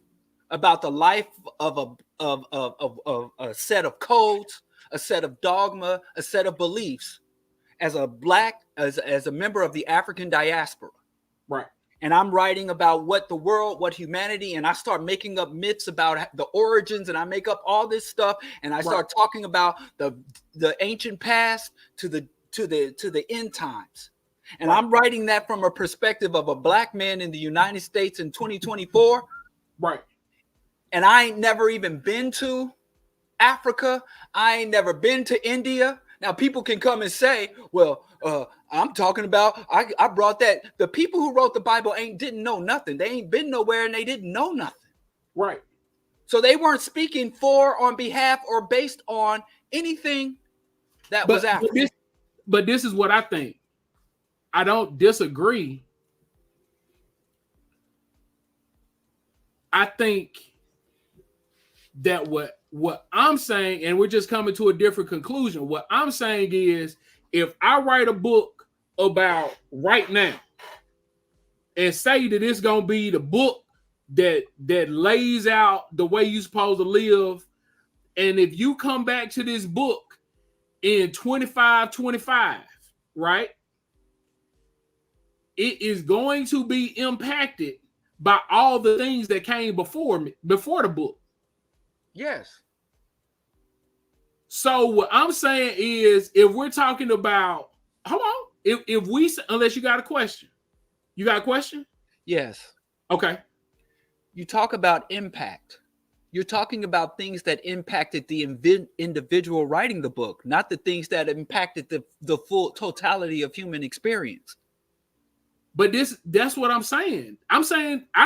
about the life of a set of codes, a set of dogma, a set of beliefs, as a member of the African diaspora, right? And I'm writing about what the world, what humanity, and I start making up myths about the origins, and I make up all this stuff, and I start talking about the ancient past to the end times. And I'm writing that from a perspective of a black man in the United States in 2024. Right. And I ain't never even been to Africa. I ain't never been to India. Now people can come and say, well, I'm talking about, I brought that. The people who wrote the Bible didn't know nothing. They ain't been nowhere and they didn't know nothing. Right. So they weren't speaking for, on behalf, or based on anything that was African. But this is what I think. I don't disagree. I think that what I'm saying, and we're just coming to a different conclusion. What I'm saying is, if I write a book about right now and say that it's gonna be the book that lays out the way you're supposed to live, and if you come back to this book in 25, right, it is going to be impacted by all the things that came before the book. Yes. So what I'm saying is, if we're talking about, hold on, if we, unless you got a question, you got a question? Yes. Okay. You talk about impact. You're talking about things that impacted the individual writing the book, not the things that impacted the full totality of human experience. But that's what I'm saying. I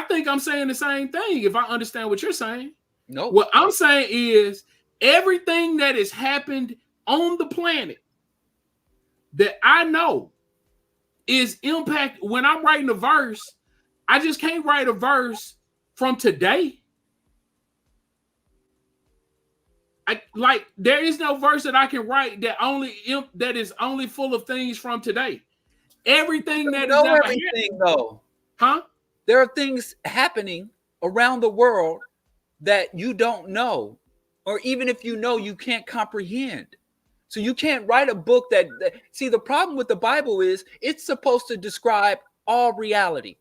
think I'm saying the same thing if I understand what you're saying. No. What I'm saying is, everything that has happened on the planet that I know is impact. When I'm writing a verse, I just can't write a verse from today. There is no verse that I can write that is only full of things from today. Everything that is everything though. Huh? There are things happening around the world that you don't know, or even if you know, you can't comprehend. So you can't write a book that see, the problem with the Bible is it's supposed to describe all reality,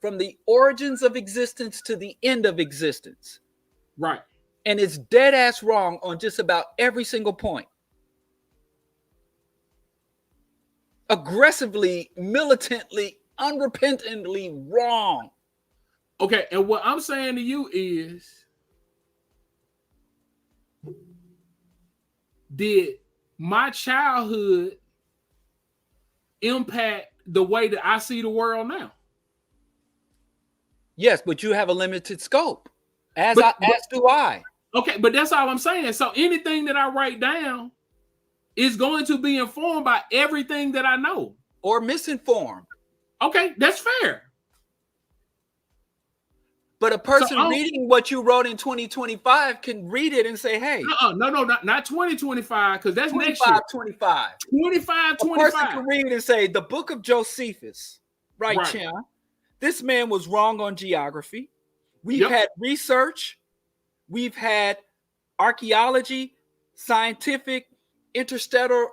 from the origins of existence to the end of existence. Right. And it's dead ass wrong on just about every single point. Aggressively, militantly, unrepentantly wrong. Okay, and what I'm saying to you is, did my childhood impact the way that I see the world now? Yes, but you have a limited scope, as do I. Okay, but that's all I'm saying. So anything that I write down is going to be informed by everything that I know. Or misinformed. Okay, that's fair. But a person reading what you wrote in 2025 can read it and say, hey. No, not 2025, because that's next year. 25. 25. A person can read and say, the book of Josephus, right, Chan, this man was wrong on geography. We've had research. We've had archaeology, scientific, interstellar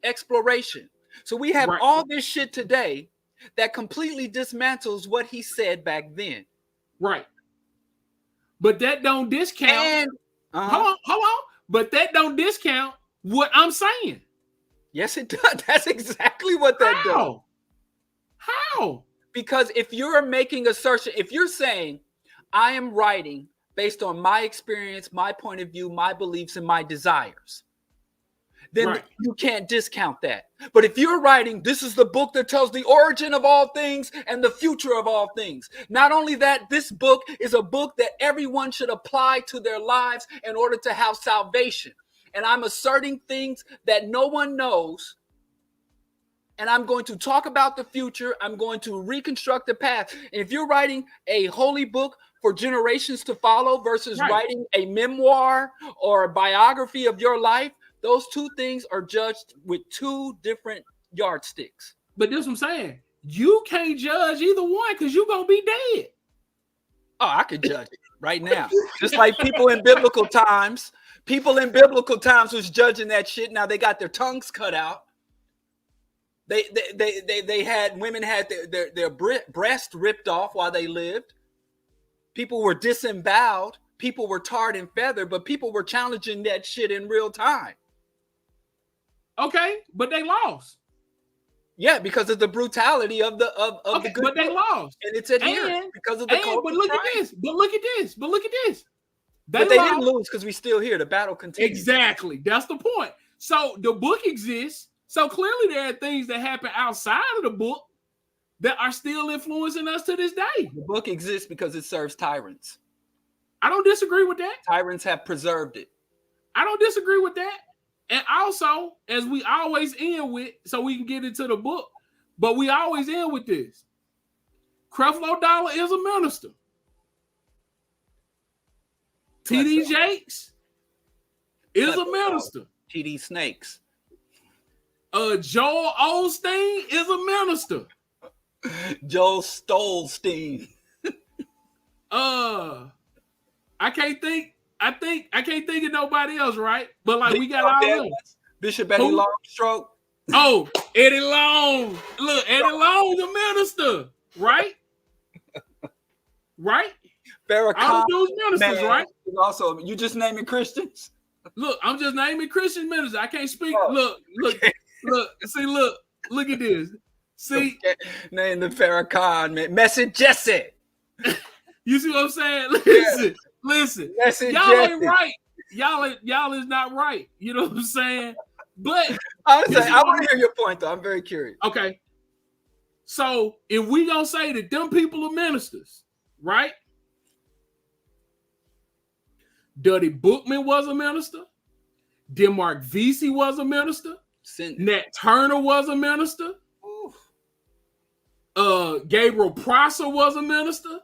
exploration. So we have all this shit today that completely dismantles what he said back then. Right. But that don't discount. And hold on. But that don't discount what I'm saying. Yes, it does. That's exactly what that does. How? Because if you're making assertion, if you're saying, I am writing based on my experience, my point of view, my beliefs, and my desires, then you can't discount that. But if you're writing, this is the book that tells the origin of all things and the future of all things. Not only that, this book is a book that everyone should apply to their lives in order to have salvation. And I'm asserting things that no one knows. And I'm going to talk about the future. I'm going to reconstruct the past. And if you're writing a holy book for generations to follow versus writing a memoir or a biography of your life, those two things are judged with two different yardsticks. But this is what I'm saying. You can't judge either one because you're going to be dead. Oh, I could judge it right now. Just like people in biblical times. People in biblical times was judging that shit. Now they got their tongues cut out. They had women had their breast ripped off while they lived. People were disemboweled. People were tarred and feathered, but people were challenging that shit in real time. Okay, but they lost. Yeah, because of the brutality of the the good. But they lost, and it's adherent because of the. But look at this. But look at this. But they didn't lose because we're still here. The battle continues. Exactly. That's the point. So the book exists. So clearly there are things that happen outside of the book that are still influencing us to this day. The book exists because it serves tyrants. I don't disagree with that. Tyrants have preserved it. I don't disagree with that. And also, as we always end with, so we can get into the book, but we always end with this. Creflo Dollar is a minister. T.D. Jakes is a minister. T.D. Snakes. Joel Osteen is a minister. Joel Stolstein. I can't think of nobody else, right? But like we got all of them. Bishop Eddie Longstroke. Oh, Eddie Long. Look, Eddie Long's a minister, right? Right? Farrakhan. All those ministers, right? Also, you just naming Christians? Look, I'm just naming Christian ministers. I can't speak. Oh, Look, look at this. See, name the Farrakhan man. Message Jesse. You see what I'm saying? Listen. Message y'all Jesse. ain't right. Y'all is not right. You know what I'm saying? But I want to hear your point though. I'm very curious. Okay. So if we gonna say that them people are ministers, right? Duddy Bookman was a minister. Denmark Vesey was a minister. Nat Turner was a minister. Gabriel Prosser was a minister.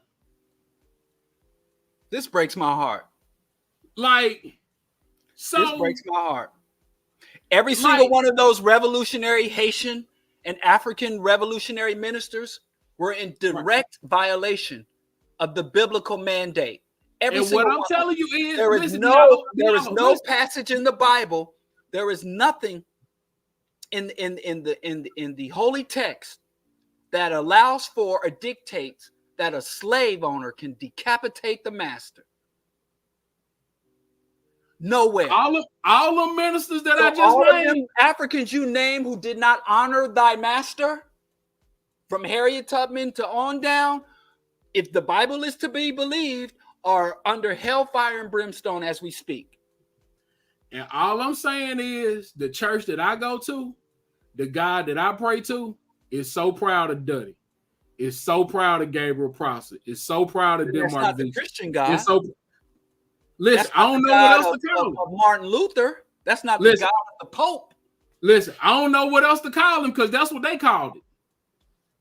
This breaks my heart. This breaks my heart. Every single one of those revolutionary Haitian and African revolutionary ministers were in direct violation of the biblical mandate. And what I'm telling you is, there is no passage in the Bible. There is nothing in the holy text that allows for or dictates that a slave owner can decapitate the master. Nowhere. All the ministers that I just named, Africans you name who did not honor thy master, from Harriet Tubman to on down, if the Bible is to be believed, are under hellfire and brimstone as we speak. And all I'm saying is the church that I go to, the God that I pray to, is so proud of Duddy. Is so proud of Gabriel Prosser. Is so proud of Denmark. That's not the Christian God. Listen, I don't know what else to call him. Martin Luther. That's not the God of the Pope. Listen, I don't know what else to call him because that's what they called it.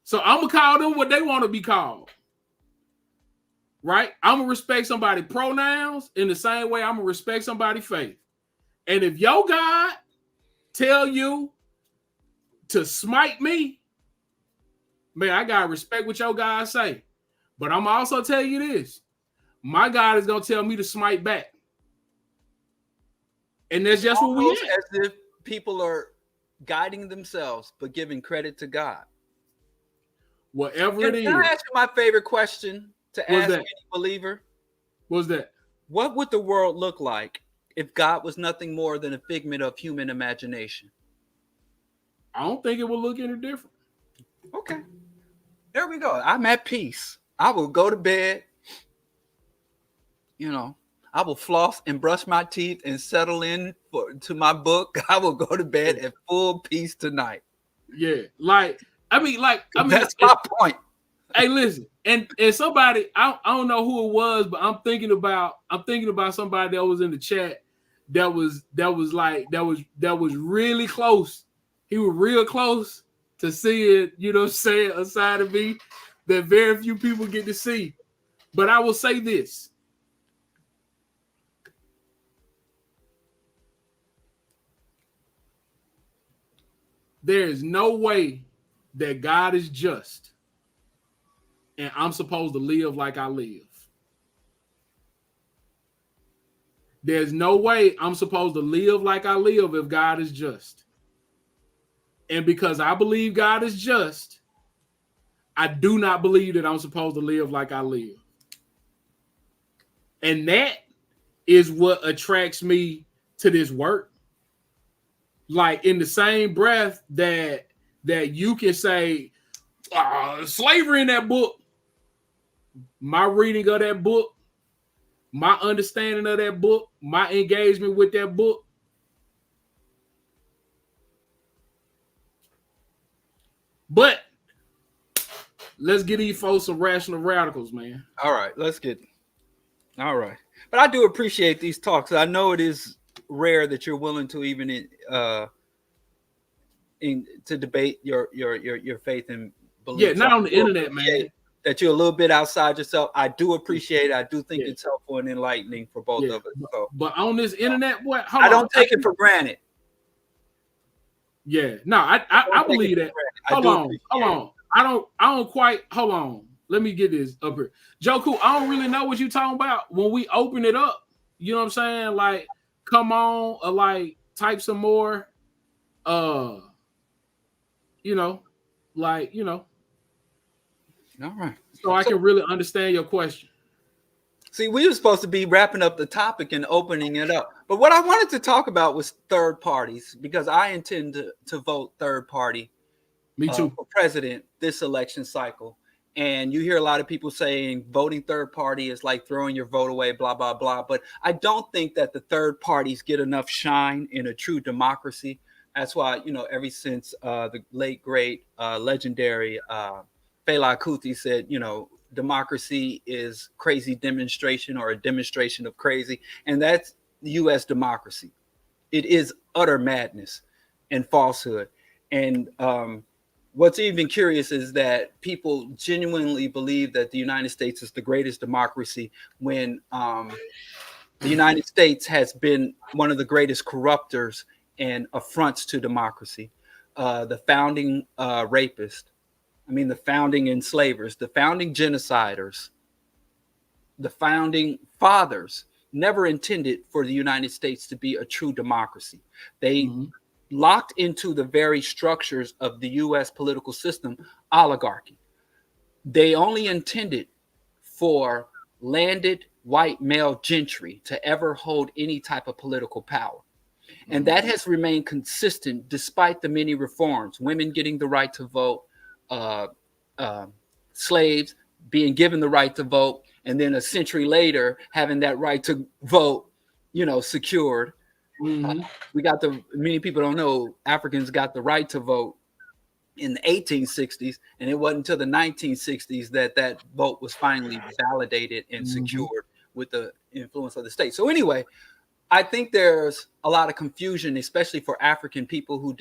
So I'm gonna call them what they want to be called. Right? I'm gonna respect somebody's pronouns in the same way I'm gonna respect somebody's faith. And if your God tell you to smite me, man, I gotta respect what your God say. But I'm also tell you this: my God is gonna tell me to smite back, and that's just what we. As if people are guiding themselves, but giving credit to God. Whatever it is. Can I ask you my favorite question to What's ask that? any believer, What's that? what would the world look like if God was nothing more than a figment of human imagination? I don't think it will look any different. Okay, there we go. I'm at peace. I will go to bed. You know, I will floss and brush my teeth and settle in to my book. I will go to bed at full peace tonight. Yeah, like That's my point. hey, listen, and somebody I don't know who it was, but I'm thinking about somebody that was in the chat that was really close. He was real close to seeing, say a side of me that very few people get to see. But I will say this. There is no way that God is just and I'm supposed to live like I live. There's no way I'm supposed to live like I live if God is just. And because I believe God is just, I do not believe that I'm supposed to live like I live. And that is what attracts me to this work. Like in the same breath that you can say slavery in that book, my reading of that book, my understanding of that book, my engagement with that book. But let's get these folks some rational radicals, man. All right, let's get. All right, but I do appreciate these talks. I know it is rare that you're willing to even to debate your faith and Yeah, beliefs. not on the internet, man. That you're a little bit outside yourself. I do appreciate it. I do think Yeah. it's helpful and enlightening for both of us. So, but on this internet, boy, I don't take it for granted. Yeah, no, I believe that. Hold on. I don't quite. Hold on. Let me get this up here. Joku, I don't really know what you're talking about when we open it up. You know what I'm saying? Like, come on, or like type some more. You know, like, All right. So I can really understand your question. See, we were supposed to be wrapping up the topic and opening it up. But what I wanted to talk about was third parties, because I intend to vote third party. Me too. For president this election cycle. And you hear a lot of people saying voting third party is like throwing your vote away, blah, blah, blah. But I don't think that the third parties get enough shine in a true democracy. That's why, ever since the late, great, legendary Fela Kuti said, democracy is crazy demonstration or a demonstration of crazy. And that's the U.S. democracy. It is utter madness and falsehood. And what's even curious is that people genuinely believe that the United States is the greatest democracy when the United States has been one of the greatest corruptors and affronts to democracy. The founding rapists, the founding enslavers, the founding genociders, the founding fathers never intended for the United States to be a true democracy. They locked into the very structures of the U.S. political system, oligarchy. They only intended for landed white male gentry to ever hold any type of political power. And that has remained consistent despite the many reforms, women getting the right to vote, slaves being given the right to vote, and then a century later having that right to vote, secured. We got many people don't know Africans got the right to vote in the 1860s, and it wasn't until the 1960s that vote was finally validated and secured with the influence of the state. So anyway, I think there's a lot of confusion, especially for African people who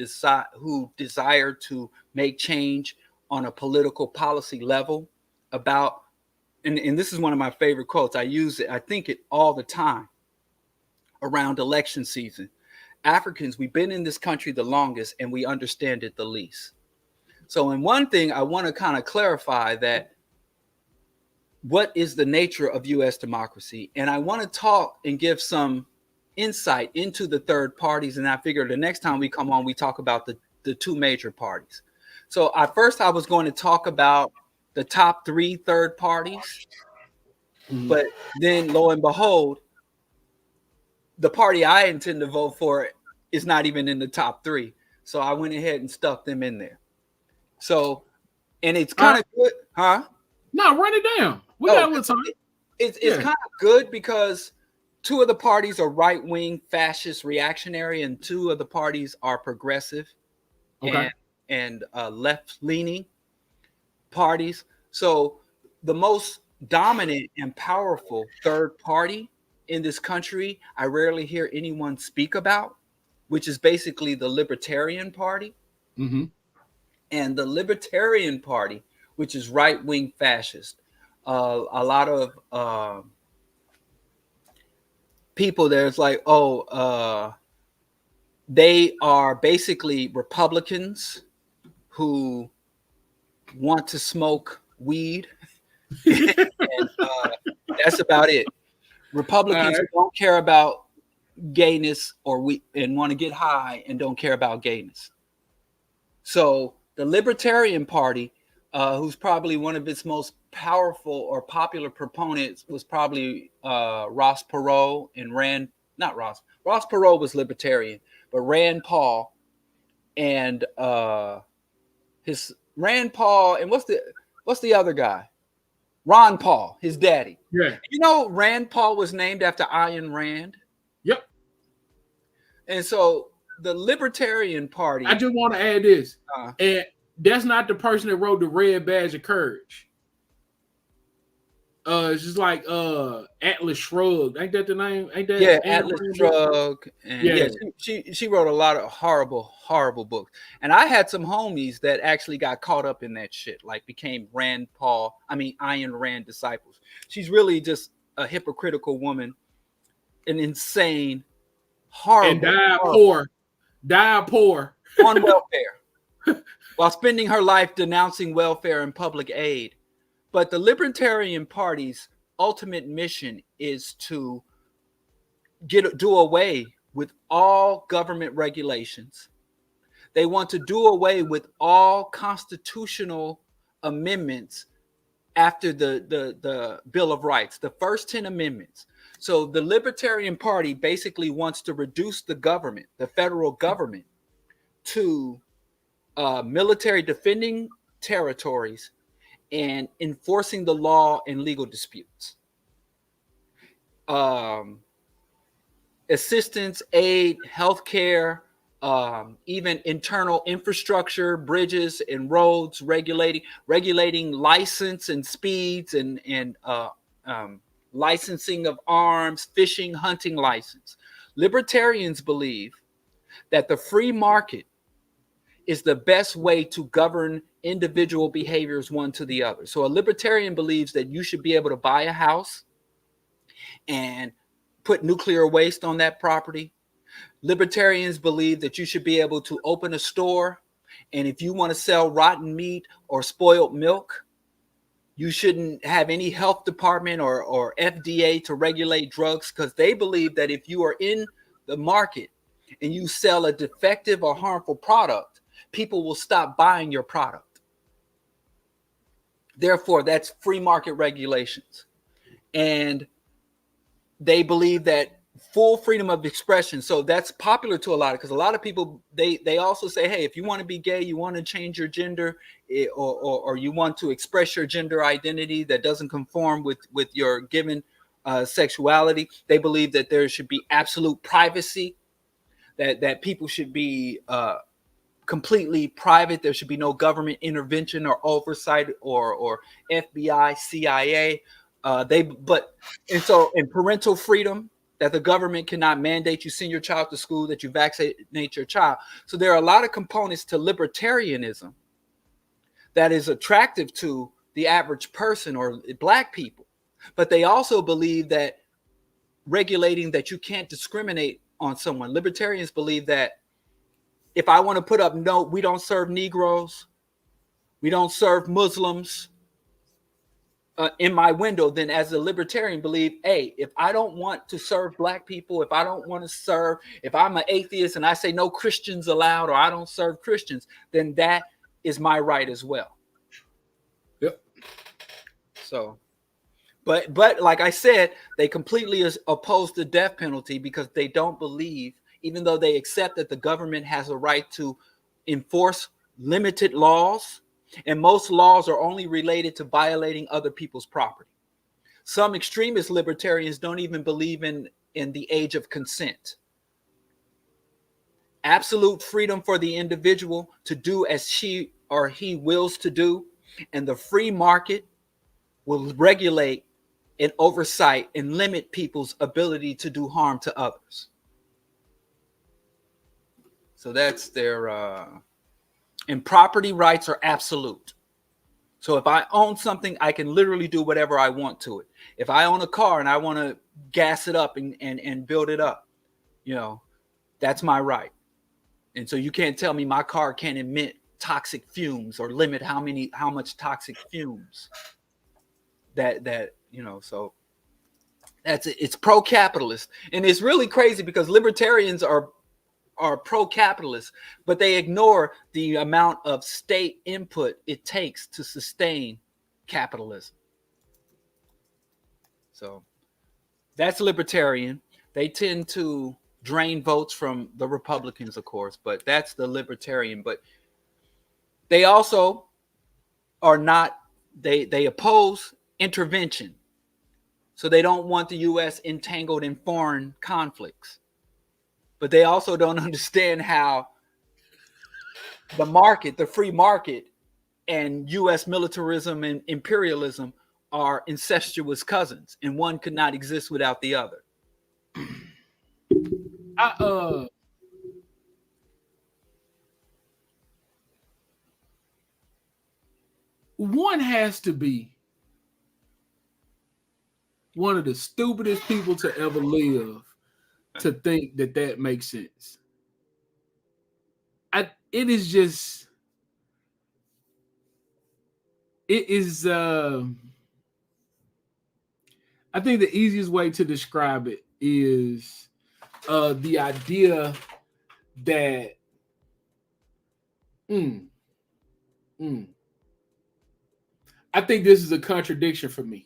desire to make change on a political policy level about, and this is one of my favorite quotes. I use it, I think it all the time around election season. Africans, we've been in this country the longest and we understand it the least. So in one thing, I want to kind of clarify that what is the nature of U.S. democracy? And I want to talk and give some insight into the third parties. And I figure the next time we come on, we talk about the two major parties. So at first I was going to talk about the top three third parties. But then, lo and behold, the party I intend to vote for is not even in the top 3. So I went ahead and stuck them in there. So, and it's All kind right. of good, huh? No, run it down. We Oh, got a little time. it's Yeah. kind of good because 2 of the parties are right wing, fascist, reactionary, and 2 of the parties are progressive Okay. and left leaning parties. So the most dominant and powerful third party in this country, I rarely hear anyone speak about, which is basically the Libertarian Party. Mm-hmm. And the Libertarian Party, which is right wing fascist. A lot of people there's like, oh, they are basically Republicans who want to smoke weed, and that's about it. All Republicans right. who don't care about gayness or we and want to get high and don't care about gayness. So the Libertarian Party, who's probably one of its most powerful or popular proponents, was probably Ross Perot and Rand. Not Ross. Ross Perot was Libertarian, but Rand Paul and his Rand Paul and what's the other guy? Ron Paul, his daddy. Yeah. You know, Rand Paul was named after Ayn Rand, Yep. and so the Libertarian I Party. just want to add this. Uh, And that's not the person that wrote the Red Badge of Courage. It's just like Atlas Shrugged. Ain't that the name? Ain't that Yeah, Ayn Atlas Rand book? Shrugged, and Yeah. yeah, she wrote a lot of horrible books. And I had some homies that actually got caught up in that shit, like became Ayn Rand disciples. She's really just a hypocritical woman, an insane, And horrible, died horrible poor. Died poor. on welfare while spending her life denouncing welfare and public aid. But the Libertarian Party's ultimate mission is to do away with all government regulations. They want to do away with all constitutional amendments after the Bill of Rights, the first 10 amendments. So the Libertarian Party basically wants to reduce the government, the federal government, to military defending territories and enforcing the law in legal disputes. Um, Assistance, aid, healthcare, even internal infrastructure, bridges and roads, regulating license and speeds and licensing of arms, fishing, hunting license. Libertarians believe that the free market is the best way to govern individual behaviors one to the other. So a libertarian believes that you should be able to buy a house and put nuclear waste on that property. Libertarians believe that you should be able to open a store, and if you want to sell rotten meat or spoiled milk, you shouldn't have any health department or FDA to regulate drugs, because they believe that if you are in the market and you sell a defective or harmful product, people will stop buying your product. Therefore, that's free market regulations. And they believe that full freedom of expression. So that's popular to a lot, because a lot of people, they also say, hey, if you want to be gay, you want to change your gender, or you want to express your gender identity that doesn't conform with your given sexuality, they believe that there should be absolute privacy, that people should be completely private. There should be no government intervention or oversight or FBI, CIA. And parental freedom, that the government cannot mandate you send your child to school, that you vaccinate your child. So there are a lot of components to libertarianism that is attractive to the average person or black people. But they also believe that regulating that you can't discriminate on someone. Libertarians believe that if I want to put up, no, we don't serve Negroes, we don't serve Muslims in my window, then as a libertarian believe, hey, if I don't want to serve black people, if I don't want to serve, if I'm an atheist and I say no Christians allowed, or I don't serve Christians, then that is my right as well. Yep. So, But like I said, they completely oppose the death penalty because they don't believe, even though they accept that the government has a right to enforce limited laws, and most laws are only related to violating other people's property. Some extremist libertarians don't even believe in the age of consent. Absolute freedom for the individual to do as she or he wills to do, and the free market will regulate and oversight and limit people's ability to do harm to others. So that's their and property rights are absolute. So if I own something, I can literally do whatever I want to it. If I own a car and I want to gas it up and build it up, that's my right. And so you can't tell me my car can't emit toxic fumes or limit how much toxic fumes so it's pro-capitalist. And it's really crazy because libertarians are pro-capitalist, but they ignore the amount of state input it takes to sustain capitalism. So that's libertarian. They tend to drain votes from the Republicans, of course, but that's the libertarian. But they also are not, they oppose intervention. So they don't want the U.S. entangled in foreign conflicts. But they also don't understand how the market, the free market, and U.S. militarism and imperialism are incestuous cousins, and one could not exist without the other. One has to be one of the stupidest people to ever live to think that makes sense. It is I think the easiest way to describe it is the idea that I think this is a contradiction for me.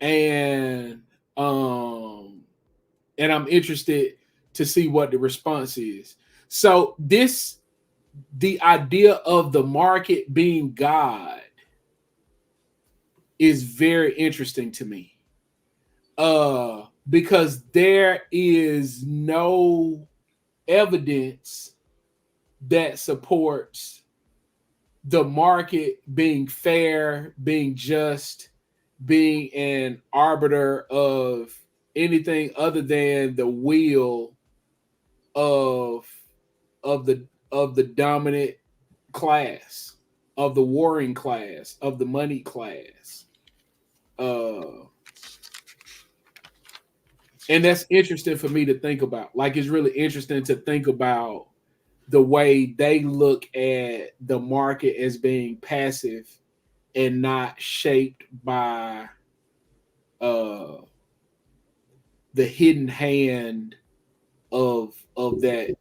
And I'm interested to see what the response is. So the idea of the market being God is very interesting to me. Because there is no evidence that supports the market being fair, being just, being an arbiter of anything other than the will of the dominant class, of the warring class, of the money class. And that's interesting for me to think about. Like, it's really interesting to think about the way they look at the market as being passive and not shaped by the hidden hand of that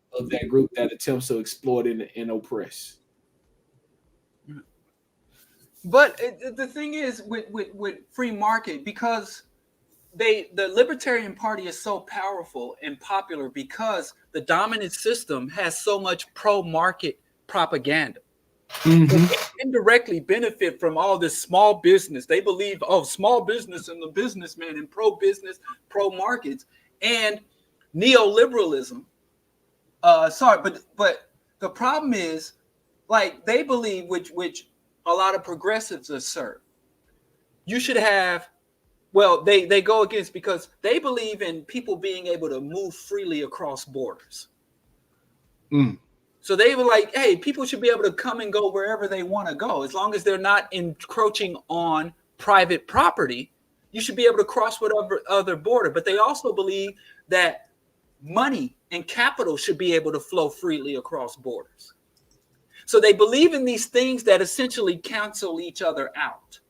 group that attempts to exploit and oppress. But the thing is with free market, because the Libertarian Party is so powerful and popular because the dominant system has so much pro-market propaganda. Mm-hmm. So they indirectly benefit from all this small business. They believe, small business and the businessman and pro-business, pro-markets, and neoliberalism. But the problem is, like, they believe, which a lot of progressives assert, you should have. Well, they go against, because they believe in people being able to move freely across borders. So they were like, hey, people should be able to come and go wherever they want to go. As long as they're not encroaching on private property, you should be able to cross whatever other border. But they also believe that money and capital should be able to flow freely across borders. So they believe in these things that essentially cancel each other out.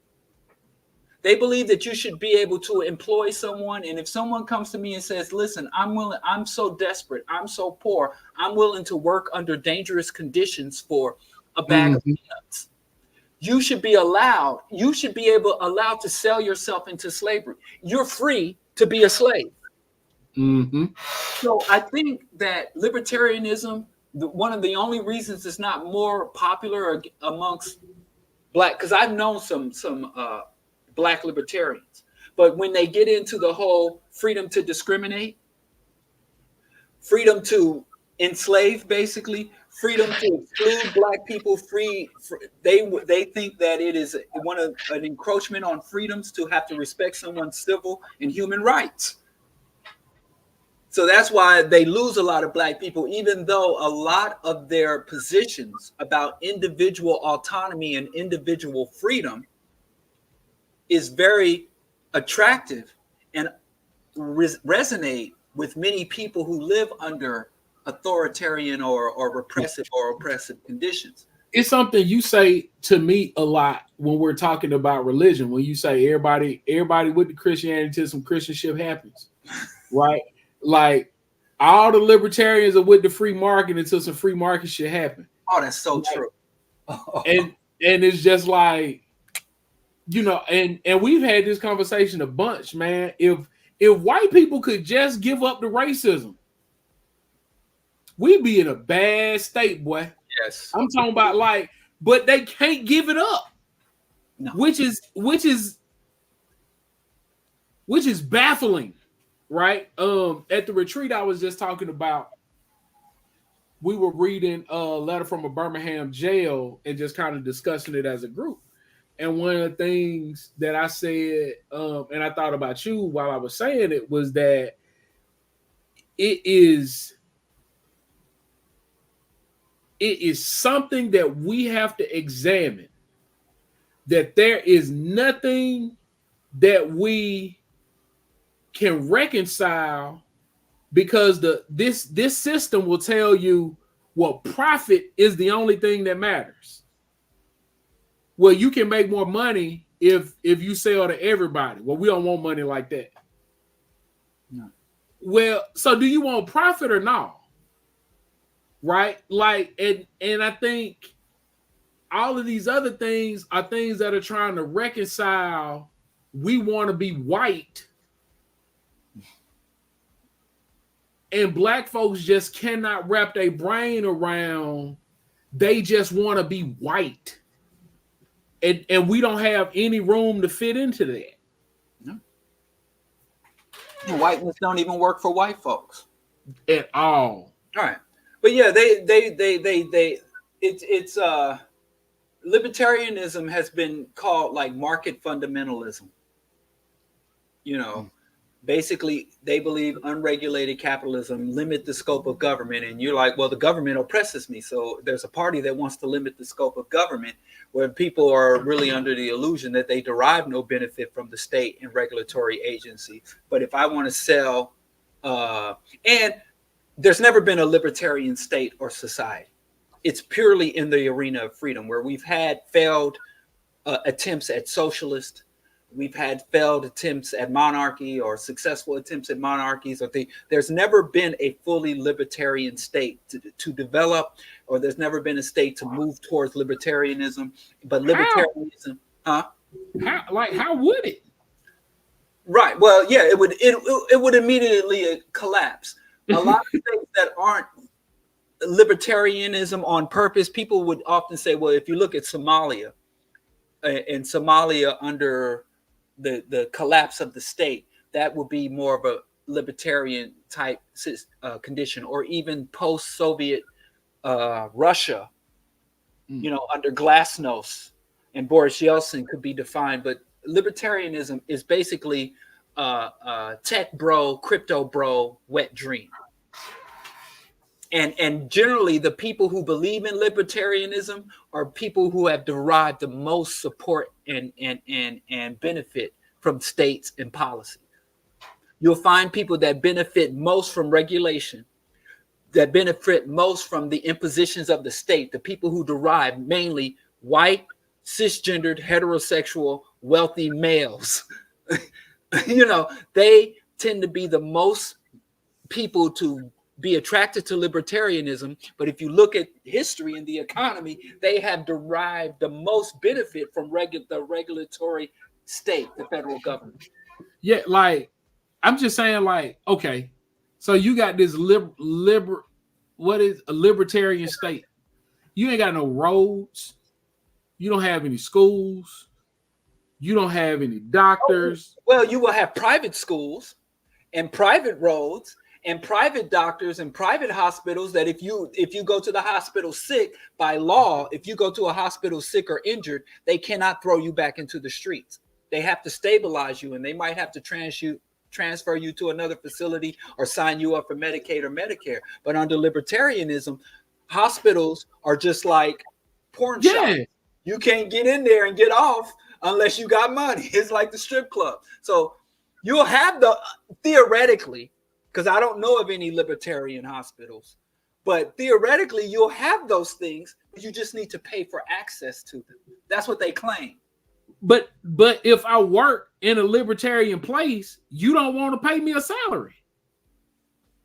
They believe that you should be able to employ someone. And if someone comes to me and says, listen, I'm so desperate, I'm so poor, I'm willing to work under dangerous conditions for a bag of peanuts, you should be allowed, you should be allowed to sell yourself into slavery. You're free to be a slave. Mm-hmm. So I think that libertarianism, one of the only reasons it's not more popular amongst black, because I've known some black libertarians, but when they get into the whole freedom to discriminate, freedom to enslave, basically freedom to exclude black people, they think that it is an encroachment on freedoms to have to respect someone's civil and human rights. So that's why they lose a lot of black people, even though a lot of their positions about individual autonomy and individual freedom is very attractive and resonate with many people who live under authoritarian or repressive or oppressive conditions. It's something you say to me a lot when we're talking about religion. When you say everybody with the Christianity until some Christian shit happens, right? Like all the libertarians are with the free market until some free market shit happen. Oh, that's so true. And it's just like, you know, and we've had this conversation a bunch, man. If white people could just give up the racism, we'd be in a bad state, boy. Yes. I'm talking about like, but they can't give it up. No. Which is baffling, right? At the retreat I was just talking about, we were reading a letter from a Birmingham jail and just kind of discussing it as a group. And one of the things that I said, and I thought about you while I was saying it, was that it is something that we have to examine, that there is nothing that we can reconcile, because this system will tell you, well, profit is the only thing that matters. Well, you can make more money if you sell to everybody. Well, we don't want money like that. No. Well, so do you want profit or not? Right? Like, and I think all of these other things are things that are trying to reconcile. We want to be white, and black folks just cannot wrap their brain around. They just want to be white, and we don't have any room to fit into that. No. Whiteness don't even work for white folks at all. All right. But yeah, it's libertarianism has been called like market fundamentalism. You know, basically they believe unregulated capitalism limit the scope of government, and you're like, well, the government oppresses me, so there's a party that wants to limit the scope of government, where people are really under the illusion that they derive no benefit from the state and regulatory agency. But if I want to sell, and there's never been a libertarian state or society. It's purely in the arena of freedom, where we've had failed attempts at socialist. We've had failed attempts at monarchy or successful attempts at monarchies. There's never been a fully libertarian state to develop, or there's never been a state to move towards libertarianism. But libertarianism, How would it? Right. Well, yeah, it would immediately collapse. A lot of things that aren't libertarianism on purpose, people would often say, well, if you look at Somalia, and Somalia under the collapse of the state, that would be more of a libertarian type condition, or even post-Soviet Russia, you know, under Glasnost and Boris Yeltsin could be defined. But libertarianism is basically tech bro, crypto bro, wet dream. And generally the people who believe in libertarianism are people who have derived the most support and benefit from states and policy. You'll find people that benefit most from regulation, that benefit most from the impositions of the state, the people who derive mainly white, cisgendered, heterosexual, wealthy males. You know, they tend to be the most people to be attracted to libertarianism, but if you look at history and the economy, they have derived the most benefit from the regulatory state, the federal government. Yeah, like I'm just saying, like, okay, so you got this what is a libertarian state? You ain't got no roads, you don't have any schools, you don't have any doctors. Well, you will have private schools and private roads and private doctors and private hospitals that if you go to the hospital sick, by law, if you go to a hospital sick or injured, they cannot throw you back into the streets. They have to stabilize you, and they might have to transfer you to another facility or sign you up for Medicaid or Medicare. But under libertarianism, hospitals are just like porn shops. You can't get in there and get off unless you got money. It's like the strip club. So you'll have theoretically, because I don't know of any libertarian hospitals, but theoretically you'll have those things. You just need to pay for access to them. That's what they claim. But if I work in a libertarian place, you don't want to pay me a salary.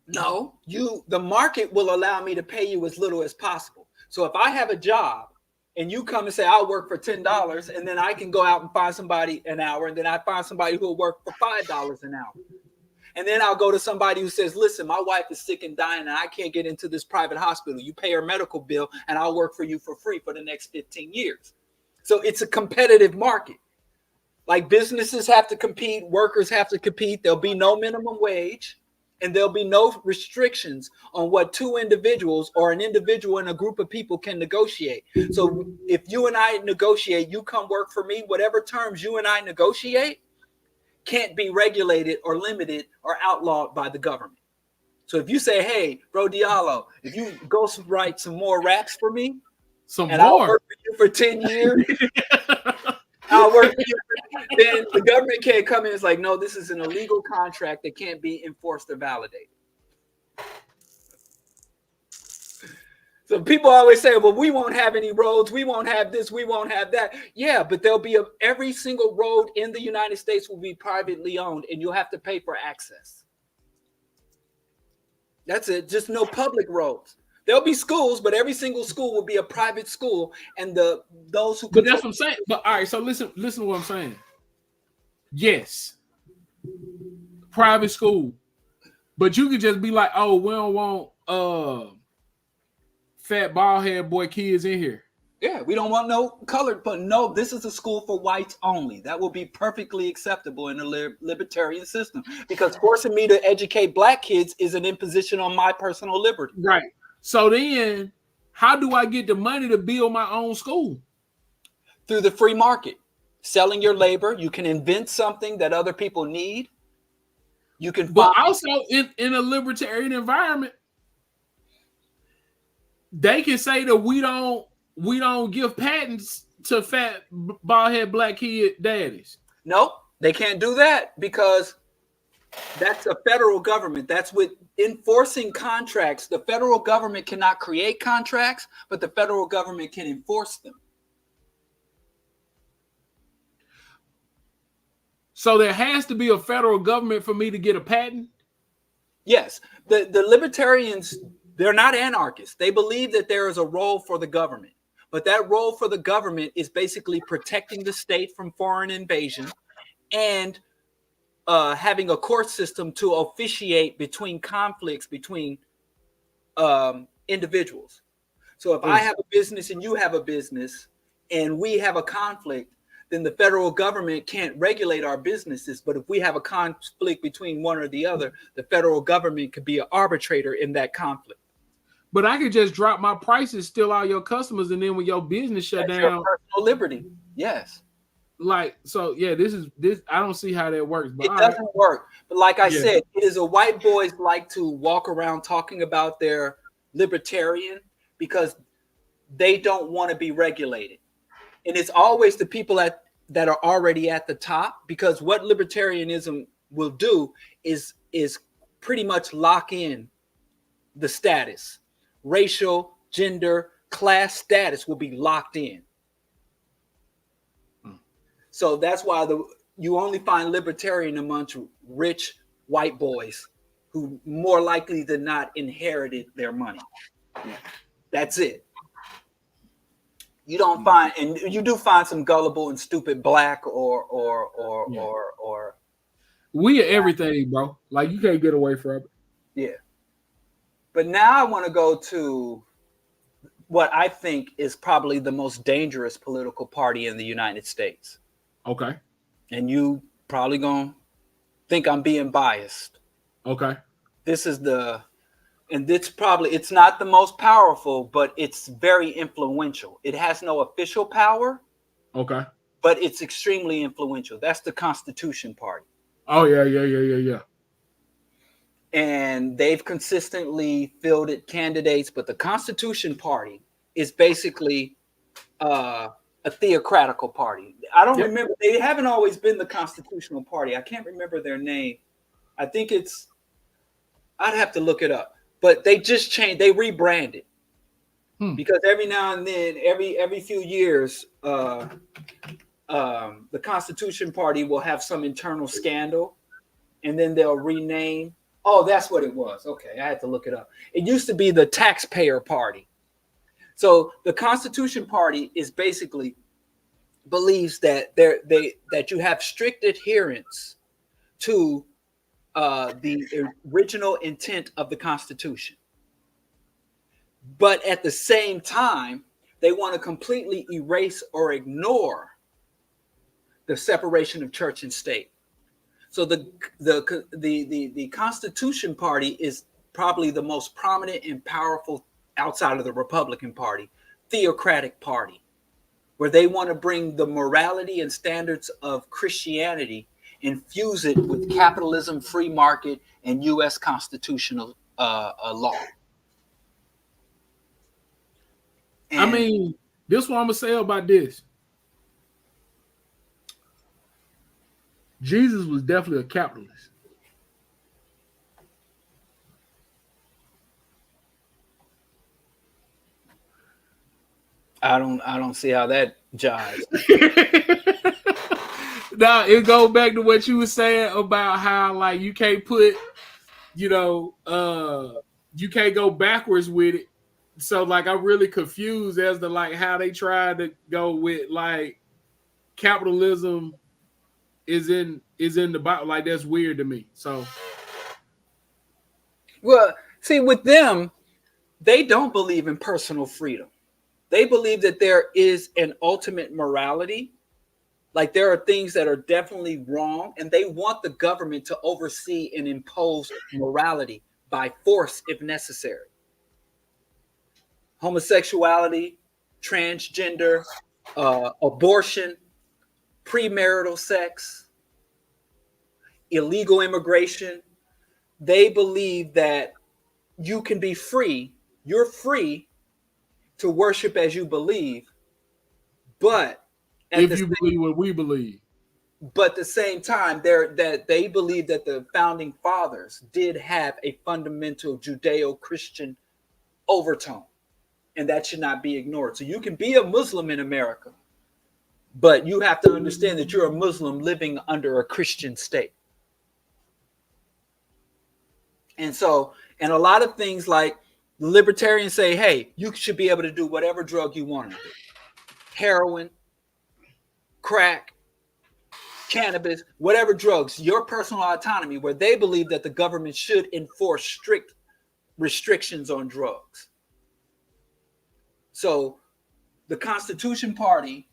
No, the market will allow me to pay you as little as possible. So if I have a job and you come and say, I'll work for $10, and then I can go out and find somebody an hour, and then I find somebody who will work for $5 an hour. And then I'll go to somebody who says, listen, my wife is sick and dying and I can't get into this private hospital. You pay her medical bill and I'll work for you for free for the next 15 years. So it's a competitive market. Like businesses have to compete, workers have to compete. There'll be no minimum wage and there'll be no restrictions on what two individuals or an individual and a group of people can negotiate. So if you and I negotiate, you come work for me, whatever terms you and I negotiate can't be regulated or limited or outlawed by the government. So if you say, hey, Bro Diallo, if you go write some more raps for me, I'll work for you for 10 years, I'll work for you. Then the government can't come in. It's like, no, this is an illegal contract that can't be enforced or validated. So people always say, well, we won't have any roads. We won't have this. We won't have that. Yeah, but there'll be every single road in the United States will be privately owned and you'll have to pay for access. That's it. Just no public roads. There'll be schools, but every single school will be a private school. And those who. But that's what I'm saying. But all right, so listen to what I'm saying. Yes, private school, but you could just be like, oh, we don't want fat bald head boy kids in here. Yeah, we don't want no colored, but no, this is a school for whites only. That will be perfectly acceptable in a libertarian system because forcing me to educate black kids is an imposition on my personal liberty. Right. So then how do I get the money to build my own school? Through the free market. Selling your labor. You can invent something that other people need. You can But also in a libertarian environment, they can say that we don't give patents to fat bald head black kid daddies. Nope, they can't do that because that's a federal government. That's with enforcing contracts. The federal government cannot create contracts, but the federal government can enforce them. So there has to be a federal government for me to get a patent? Yes. The libertarians, they're not anarchists. They believe that there is a role for the government. But that role for the government is basically protecting the state from foreign invasion and having a court system to officiate between conflicts between individuals. So if I have a business and you have a business and we have a conflict, then the federal government can't regulate our businesses. But if we have a conflict between one or the other, the federal government could be an arbitrator in that conflict. But I could just drop my prices, steal all your customers, and then when your business shut down, your personal liberty. Yes. Like, so yeah, this. I don't see how that works. But it doesn't work. But like I said, it is a white boys like to walk around talking about their libertarian because they don't want to be regulated. And it's always the people that are already at the top, because what libertarianism will do is pretty much lock in the status. Racial, gender, class status will be locked in. So that's why you only find libertarian amongst rich white boys who more likely than not inherited their money. That's it. You don't find, and you do find some gullible and stupid black Yeah. or We are everything, bro. Like you can't get away from it. yeah. But now I want to go to what I think is probably the most dangerous political party in the United States. Okay. And you probably gonna think I'm being biased. Okay. This is and it's not the most powerful, but it's very influential. It has no official power, Okay. but it's extremely influential. That's the Constitution Party. Oh yeah. And they've consistently fielded candidates, but the Constitution Party is basically a theocratical party. I don't remember. They haven't always been the Constitutional Party. I can't remember their name. I think I'd have to look it up. But they just changed. They rebranded because every now and then, every few years, the Constitution Party will have some internal scandal, and then they'll rename. Oh, that's what it was. Okay, I had to look it up. It used to be the Taxpayer Party. So the Constitution Party is basically believes that that you have strict adherence to the original intent of the Constitution. But at the same time, they want to completely erase or ignore the separation of church and state. So the Constitution Party is probably the most prominent and powerful outside of the Republican Party, theocratic party, where they want to bring the morality and standards of Christianity, infuse it with capitalism, free market, and U.S. constitutional law. And I mean, this is what I'm gonna say about this. Jesus was definitely a capitalist. I don't see how that jives. Now it goes back to what you were saying about how like you can't put, you can't go backwards with it. So like I'm really confused as to like how they tried to go with like capitalism is in the Bible. Like that's weird to me. So well, see, with them, they don't believe in personal freedom. They believe that there is an ultimate morality. Like there are things that are definitely wrong, and they want the government to oversee and impose morality by force if necessary. Homosexuality, transgender, abortion, premarital sex, illegal immigration. They believe that you can be free. You're free to worship as you believe, but if you believe what we believe. But at the same time, they believe that the founding fathers did have a fundamental Judeo-Christian overtone, and that should not be ignored. So you can be a Muslim in America, but you have to understand that you're a Muslim living under a Christian state. And so, and a lot of things like the libertarians say, hey, you should be able to do whatever drug you want to do. Heroin, crack, cannabis, whatever drugs, your personal autonomy, where they believe that the government should enforce strict restrictions on drugs. So the Constitution Party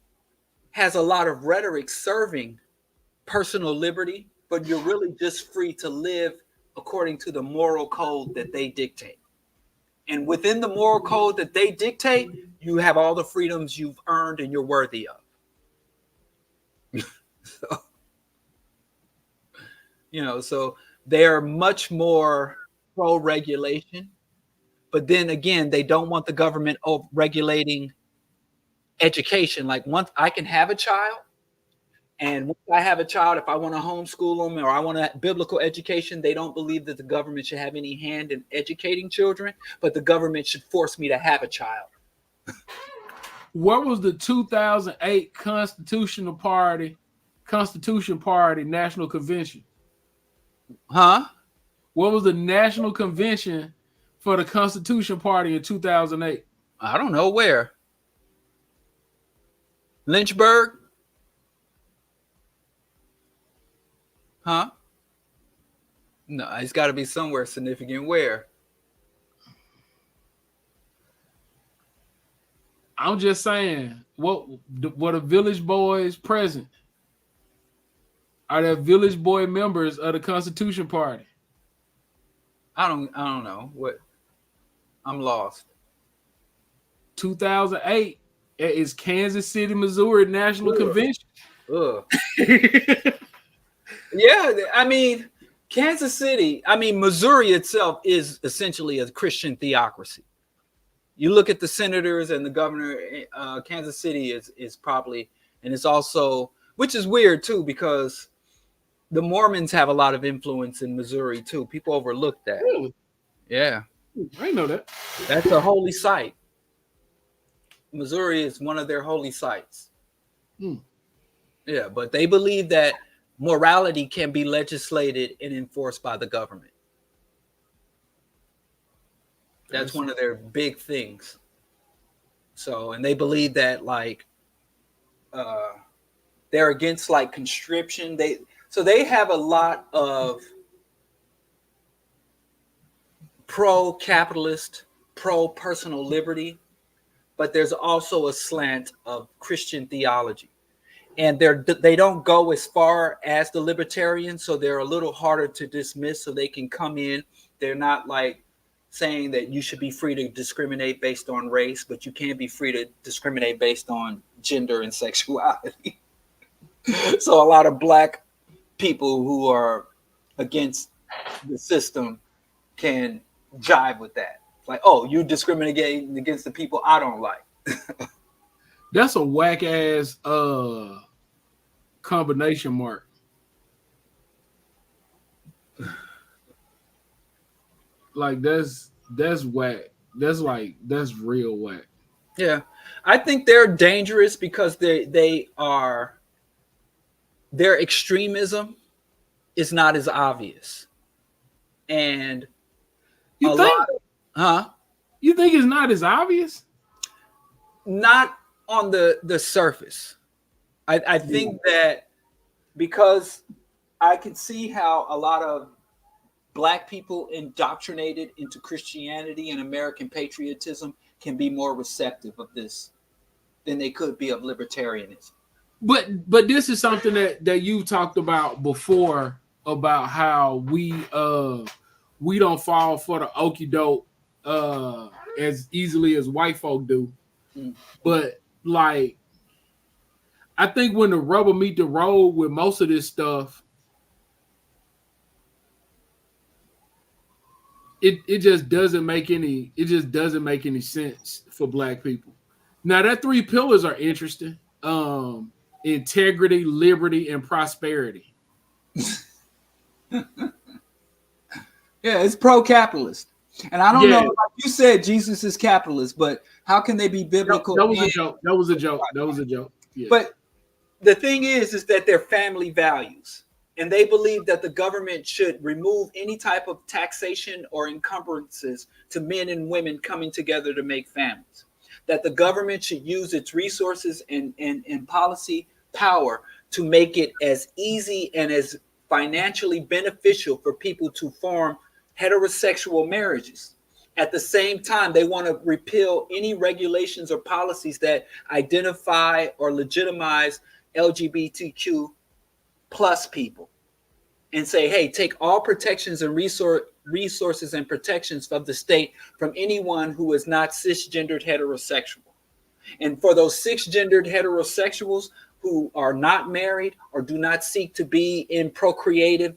has a lot of rhetoric serving personal liberty, but you're really just free to live according to the moral code that they dictate. And within the moral code that they dictate, you have all the freedoms you've earned and you're worthy of. So they are much more pro-regulation, but then again, they don't want the government regulating education. Like once I can have a child, and once I have a child, if I want to homeschool them or I want a biblical education, they don't believe that the government should have any hand in educating children, but the government should force me to have a child. What was the 2008 Constitution Party National Convention? Huh? What was the national convention for the Constitution Party in 2008? I don't know where. Lynchburg? Huh? No, it's got to be somewhere significant. Where? I'm just saying, what the Village Boys present? Are there Village Boy members of the Constitution Party? I don't know. What? I'm lost. 2008 is Kansas City, Missouri National Convention. Ugh. Yeah, I mean, Kansas City, I mean, Missouri itself is essentially a Christian theocracy. You look at the senators and the governor, Kansas City is probably, and it's also, which is weird too, because the Mormons have a lot of influence in Missouri too. People overlook that. Really? Yeah. I know that. That's a holy site. Missouri is one of their holy sites. Yeah, but they believe that morality can be legislated and enforced by the government. That's one of their big things. So, and they believe that like they're against like conscription. They have a lot of pro-capitalist, pro-personal liberty, but there's also a slant of Christian theology. And they don't go as far as the libertarians, so they're a little harder to dismiss, so they can come in. They're not like saying that you should be free to discriminate based on race, but you can't be free to discriminate based on gender and sexuality. So a lot of black people who are against the system can jive with that. Like, oh, you discriminating against the people I don't like. That's a whack ass combination mark. Like that's whack. That's real whack. Yeah, I think they're dangerous because their extremism is not as obvious, and you think? You think it's not as obvious? Not on the surface. I think that because I can see how a lot of black people indoctrinated into Christianity and American patriotism can be more receptive of this than they could be of libertarianism. But this is something that you talked about before about how we don't fall for the okie doke as easily as white folk do. But like, I think when the rubber meet the road with most of this stuff, it just doesn't make any sense for black people. Now that 3 pillars are interesting. Integrity, liberty, and prosperity. Yeah, it's pro-capitalist. And I don't know, like you said, Jesus is capitalist, but how can they be biblical? That was a joke. Yeah. But the thing is that they're family values, and they believe that the government should remove any type of taxation or encumbrances to men and women coming together to make families. That the government should use its resources and policy power to make it as easy and as financially beneficial for people to form heterosexual marriages. At the same time, they want to repeal any regulations or policies that identify or legitimize LGBTQ plus people and say, hey, take all protections and resources and protections of the state from anyone who is not cisgendered heterosexual. And for those cisgendered heterosexuals who are not married or do not seek to be in procreative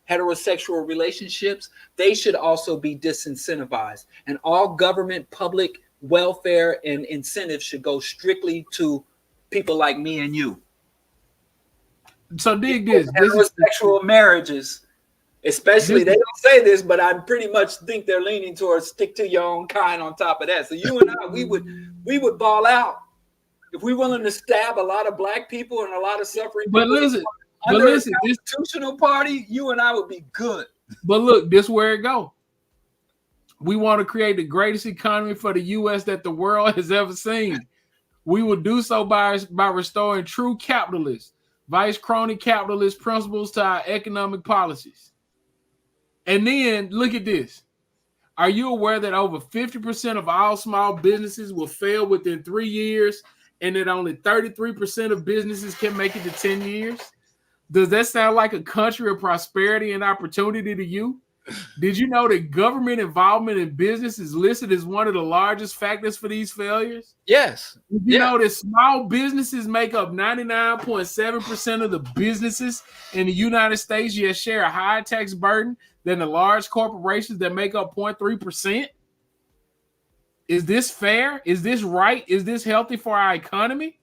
heterosexual relationships, they should also be disincentivized. And all government, public welfare and incentives should go strictly to people like me and you. So dig this. Heterosexual marriages, especially, they don't say this, but I pretty much think they're leaning towards stick to your own kind on top of that. So you and I, we would ball out. If we're willing to stab a lot of black people and a lot of suffering people, listen, under a constitutional party, you and I would be good. But look, this where it go. We want to create the greatest economy for the U.S. that the world has ever seen. We will do so by restoring true capitalist, vice crony capitalist principles to our economic policies. And then look at this. Are you aware that over 50% of all small businesses will fail within 3 years and that only 33% of businesses can make it to 10 years? Does that sound like a country of prosperity and opportunity to you? Did you know that government involvement in business is listed as one of the largest factors for these failures? Yes. Did you know that small businesses make up 99.7% of the businesses in the United States, yet share a higher tax burden than the large corporations that make up 0.3%? Is this fair? Is this right? Is this healthy for our economy?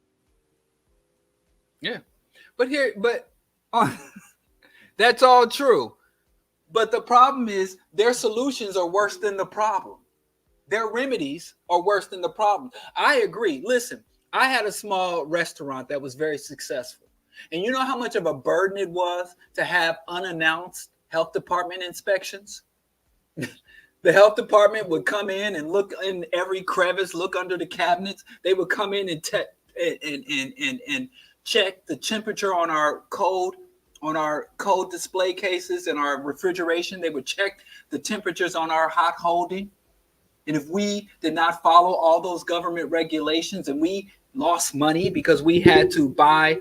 Yeah. But that's all true. But the problem is their solutions are worse than the problem. Their remedies are worse than the problem. I agree. Listen, I had a small restaurant that was very successful. And you know how much of a burden it was to have unannounced health department inspections? The health department would come in and look in every crevice, look under the cabinets. They would come in and check the temperature on our cold display cases and our refrigeration. They would check the temperatures on our hot holding. And if we did not follow all those government regulations and we lost money because we had to buy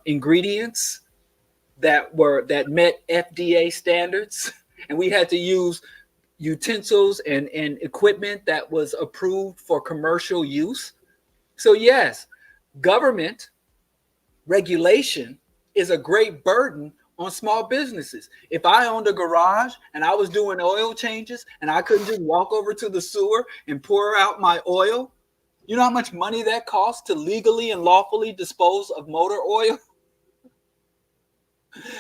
ingredients that met FDA standards, and we had to use utensils and equipment that was approved for commercial use. So yes, government regulation is a great burden on small businesses. If I owned a garage and I was doing oil changes and I couldn't just walk over to the sewer and pour out my oil, you know how much money that costs to legally and lawfully dispose of motor oil?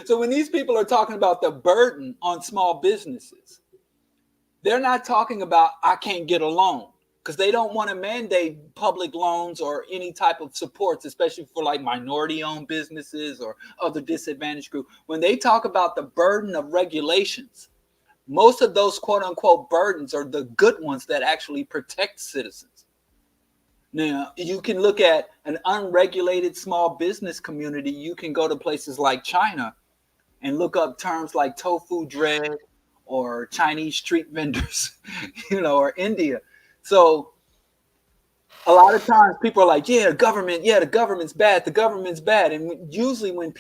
So when these people are talking about the burden on small businesses, they're not talking about I can't get a loan, because they don't want to mandate public loans or any type of supports, especially for like minority-owned businesses or other disadvantaged groups. When they talk about the burden of regulations, most of those quote-unquote burdens are the good ones that actually protect citizens. Now, you can look at an unregulated small business community. You can go to places like China and look up terms like tofu dread or Chinese street vendors, or India. So a lot of times people are like, the government's bad. The government's bad. And usually when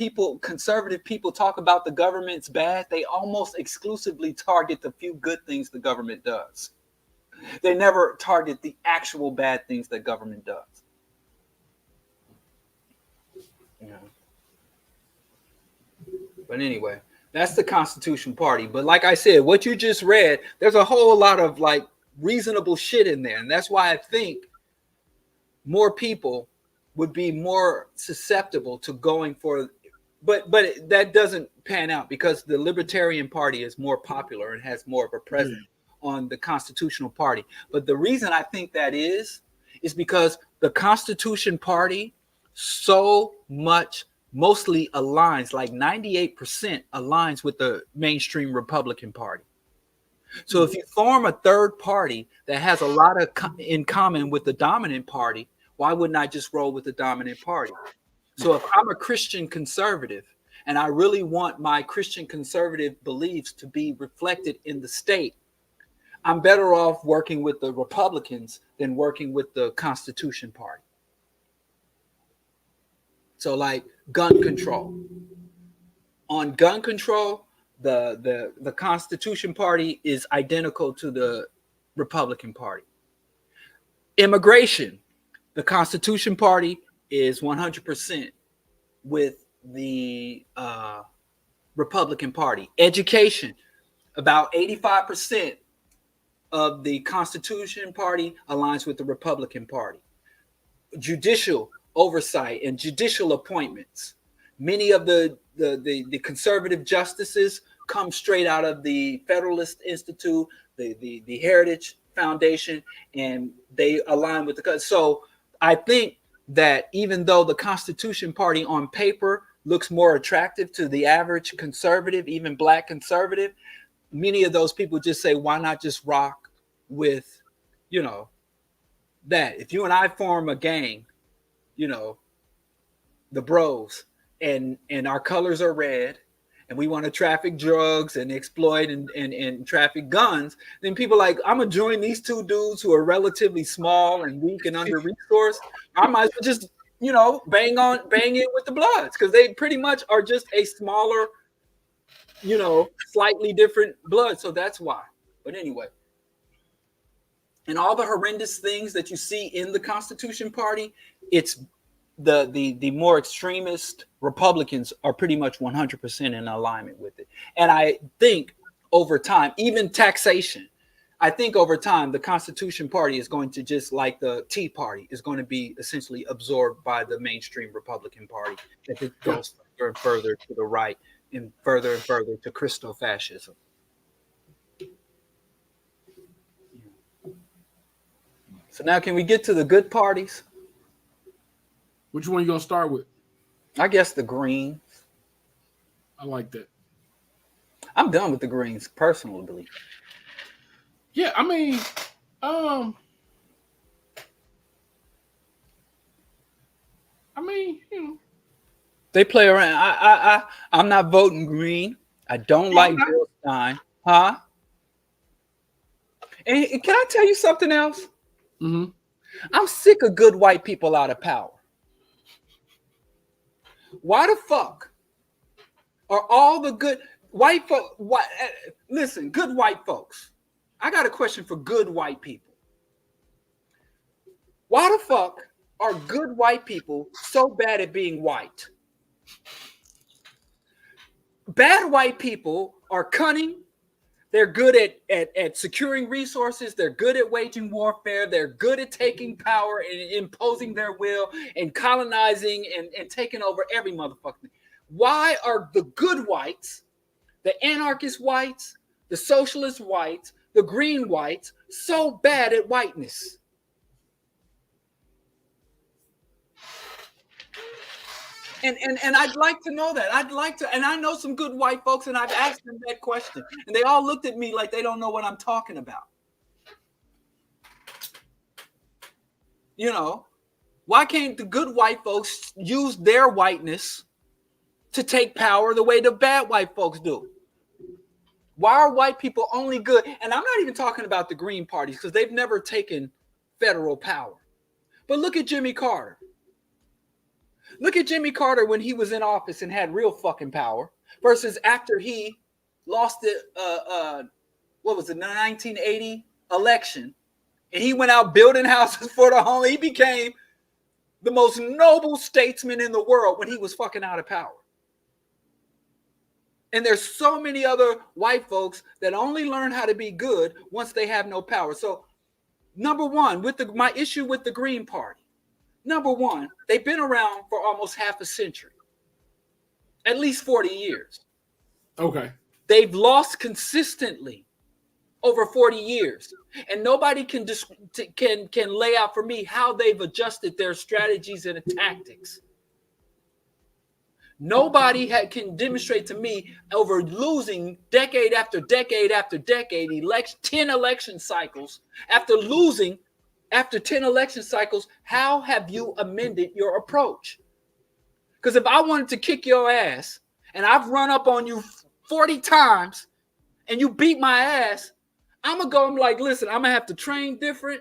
conservative people talk about the government's bad, they almost exclusively target the few good things the government does. They never target the actual bad things that government does. But anyway, that's the Constitution Party. But like I said, what you just read, there's a whole lot of like reasonable shit in there. And that's why I think more people would be more susceptible to going for, but that doesn't pan out because the Libertarian Party is more popular and has more of a presence on the Constitutional Party. But the reason I think that is because the Constitution Party mostly aligns, like 98% aligns with the mainstream Republican Party. So if you form a third party that has a lot in common with the dominant party, why wouldn't I just roll with the dominant party? So if I'm a Christian conservative and I really want my Christian conservative beliefs to be reflected in the state, I'm better off working with the Republicans than working with the Constitution Party. So like gun control. On gun control, the Constitution Party is identical to the Republican Party. Immigration, the Constitution Party is 100% with the Republican Party. Education, about 85% of the Constitution Party aligns with the Republican Party. Judicial oversight and judicial appointments. Many of the conservative justices come straight out of the Federalist Institute, the Heritage Foundation, and they align with the. So I think that even though the Constitution Party on paper looks more attractive to the average conservative, even black conservative, many of those people just say, why not just rock with, you know, that? If you and I form a gang, you know, the bros, and our colors are red, and we want to traffic drugs and exploit and traffic guns, then people like, I'm gonna join these two dudes who are relatively small and weak and under resourced. I might as well just, you know, bang it with the Bloods, because they pretty much are just a smaller, you know, slightly different blood. So that's why. But anyway, and all the horrendous things that you see in the Constitution Party, it's the more extremist Republicans are pretty much 100% in alignment with it. And I think over time, even taxation, I think over time the Constitution Party is going to, just like the Tea Party, is going to be essentially absorbed by the mainstream Republican Party, that it goes further and further to the right and further to Christo-fascism. So now, can we get to the good parties? Which one you gonna start with? I guess the Greens. I like that. I'm done with the Greens personally. Yeah, I mean, you know, they play around. I'm not voting Green. I don't like Bill Stein, huh? And can I tell you something else? Mm-hmm. I'm sick of good white people out of power. Why the fuck are all the good white folks? Listen, good white folks. I got a question for good white people. Why the fuck are good white people so bad at being white? Bad white people are cunning. They're good at securing resources. They're good at waging warfare. They're good at taking power and imposing their will and colonizing and taking over every motherfucking thing. Why are the good whites, the anarchist whites, the socialist whites, the green whites so bad at whiteness? And I'd like to know that. And I know some good white folks, and I've asked them that question, and they all looked at me like they don't know what I'm talking about. You know, why can't the good white folks use their whiteness to take power the way the bad white folks do? Why are white people only good? And I'm not even talking about the Green parties, because they've never taken federal power. But look at Jimmy Carter. Look at Jimmy Carter when he was in office and had real fucking power, versus after he lost the what was it, the 1980 election, and he went out building houses for the home. He became the most noble statesman in the world when he was fucking out of power. And there's so many other white folks that only learn how to be good once they have no power. So, number one, with my issue with the Green Party. Number one, they've been around for almost half a century, at least 40 years. Okay. They've lost consistently over 40 years, and nobody can lay out for me how they've adjusted their strategies and tactics. Nobody can demonstrate to me, over losing decade after decade after decade, 10 election cycles, after 10 election cycles, how have you amended your approach? Because if I wanted to kick your ass and I've run up on you 40 times and you beat my ass, I'm like, listen, I'm going to have to train different.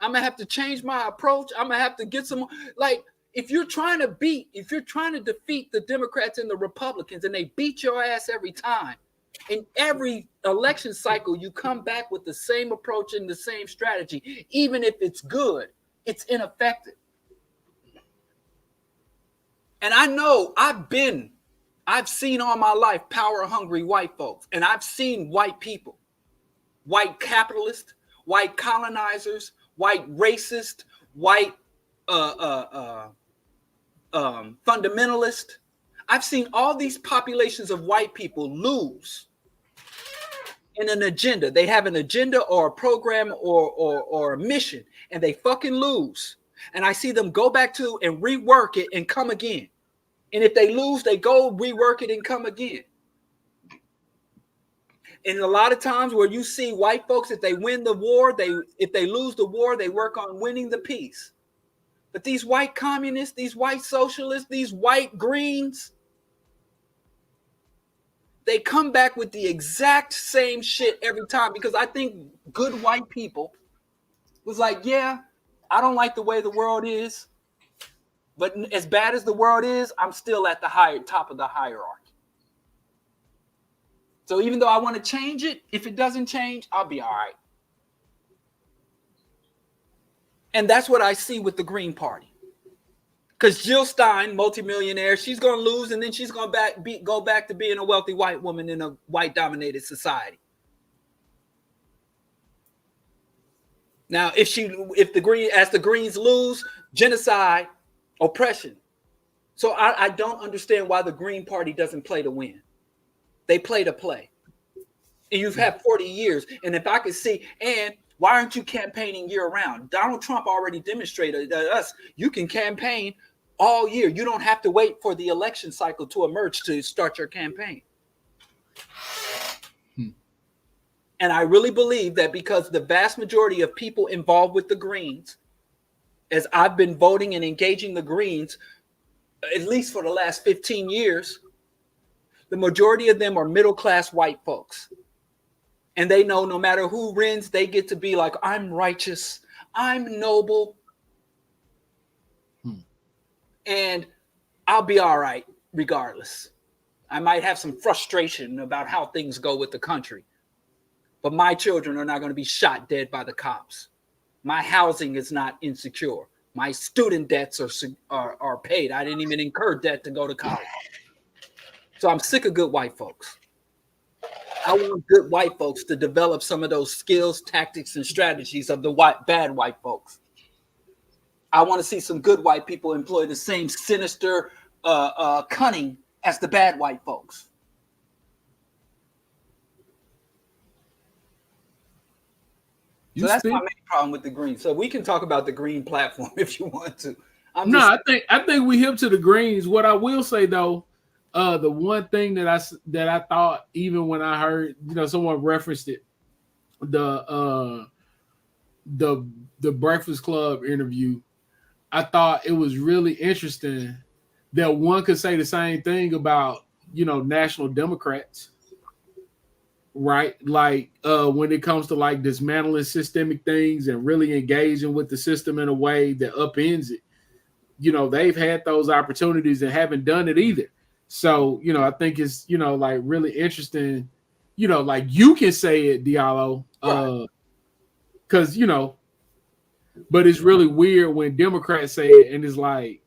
I'm going to have to change my approach. I'm going to have to get some, like, if you're trying to defeat the Democrats and the Republicans and they beat your ass every time, in every election cycle, you come back with the same approach and the same strategy. Even if it's good, it's ineffective. And I know I've seen all my life power-hungry white folks, and I've seen white people, white capitalists, white colonizers, white racists, white fundamentalist. I've seen all these populations of white people lose in an agenda. They have an agenda or a program or a mission, and they fucking lose. And I see them go back to and rework it and come again. And if they lose, they go rework it and come again. And a lot of times where you see white folks, if they win the war, if they lose the war, they work on winning the peace. But these white communists, these white socialists, these white greens, they come back with the exact same shit every time, because I think good white people was like, yeah, I don't like the way the world is, but as bad as the world is, I'm still at the top of the hierarchy. So even though I want to change it, if it doesn't change, I'll be all right. And that's what I see with the Green Party. Because Jill Stein, multimillionaire, she's going to lose, and then she's going to go back to being a wealthy white woman in a white-dominated society. Now, as the Greens lose, genocide, oppression. So I don't understand why the Green Party doesn't play to win. They play to play. And you've had 40 years. And if I could see, and why aren't you campaigning year round? Donald Trump already demonstrated to us, you can campaign all year. You don't have to wait for the election cycle to emerge to start your campaign. And I really believe that because the vast majority of people involved with the Greens, as I've been voting and engaging the Greens, at least for the last 15 years, the majority of them are middle-class white folks. And they know no matter who wins, they get to be like, I'm righteous, I'm noble, and I'll be all right regardless. I might have some frustration about how things go with the country, but my children are not going to be shot dead by the cops. My housing is not insecure. My student debts are paid. I didn't even incur debt to go to college. So I'm sick of good white folks. I want good white folks to develop some of those skills, tactics, and strategies of the bad white folks. I want to see some good white people employ the same sinister cunning as the bad white folks. So that's my main problem with the Greens. So we can talk about the Green platform if you want to. I think we hip to the Greens. What I will say though, the one thing that I thought, even when I heard, someone referenced it, the Breakfast Club interview, I thought it was really interesting that one could say the same thing about, national Democrats, right? Like when it comes to like dismantling systemic things and really engaging with the system in a way that upends it. They've had those opportunities and haven't done it either. So, I think it's, like really interesting, like you can say it, Diallo, because, but it's really weird when Democrats say it and it's like,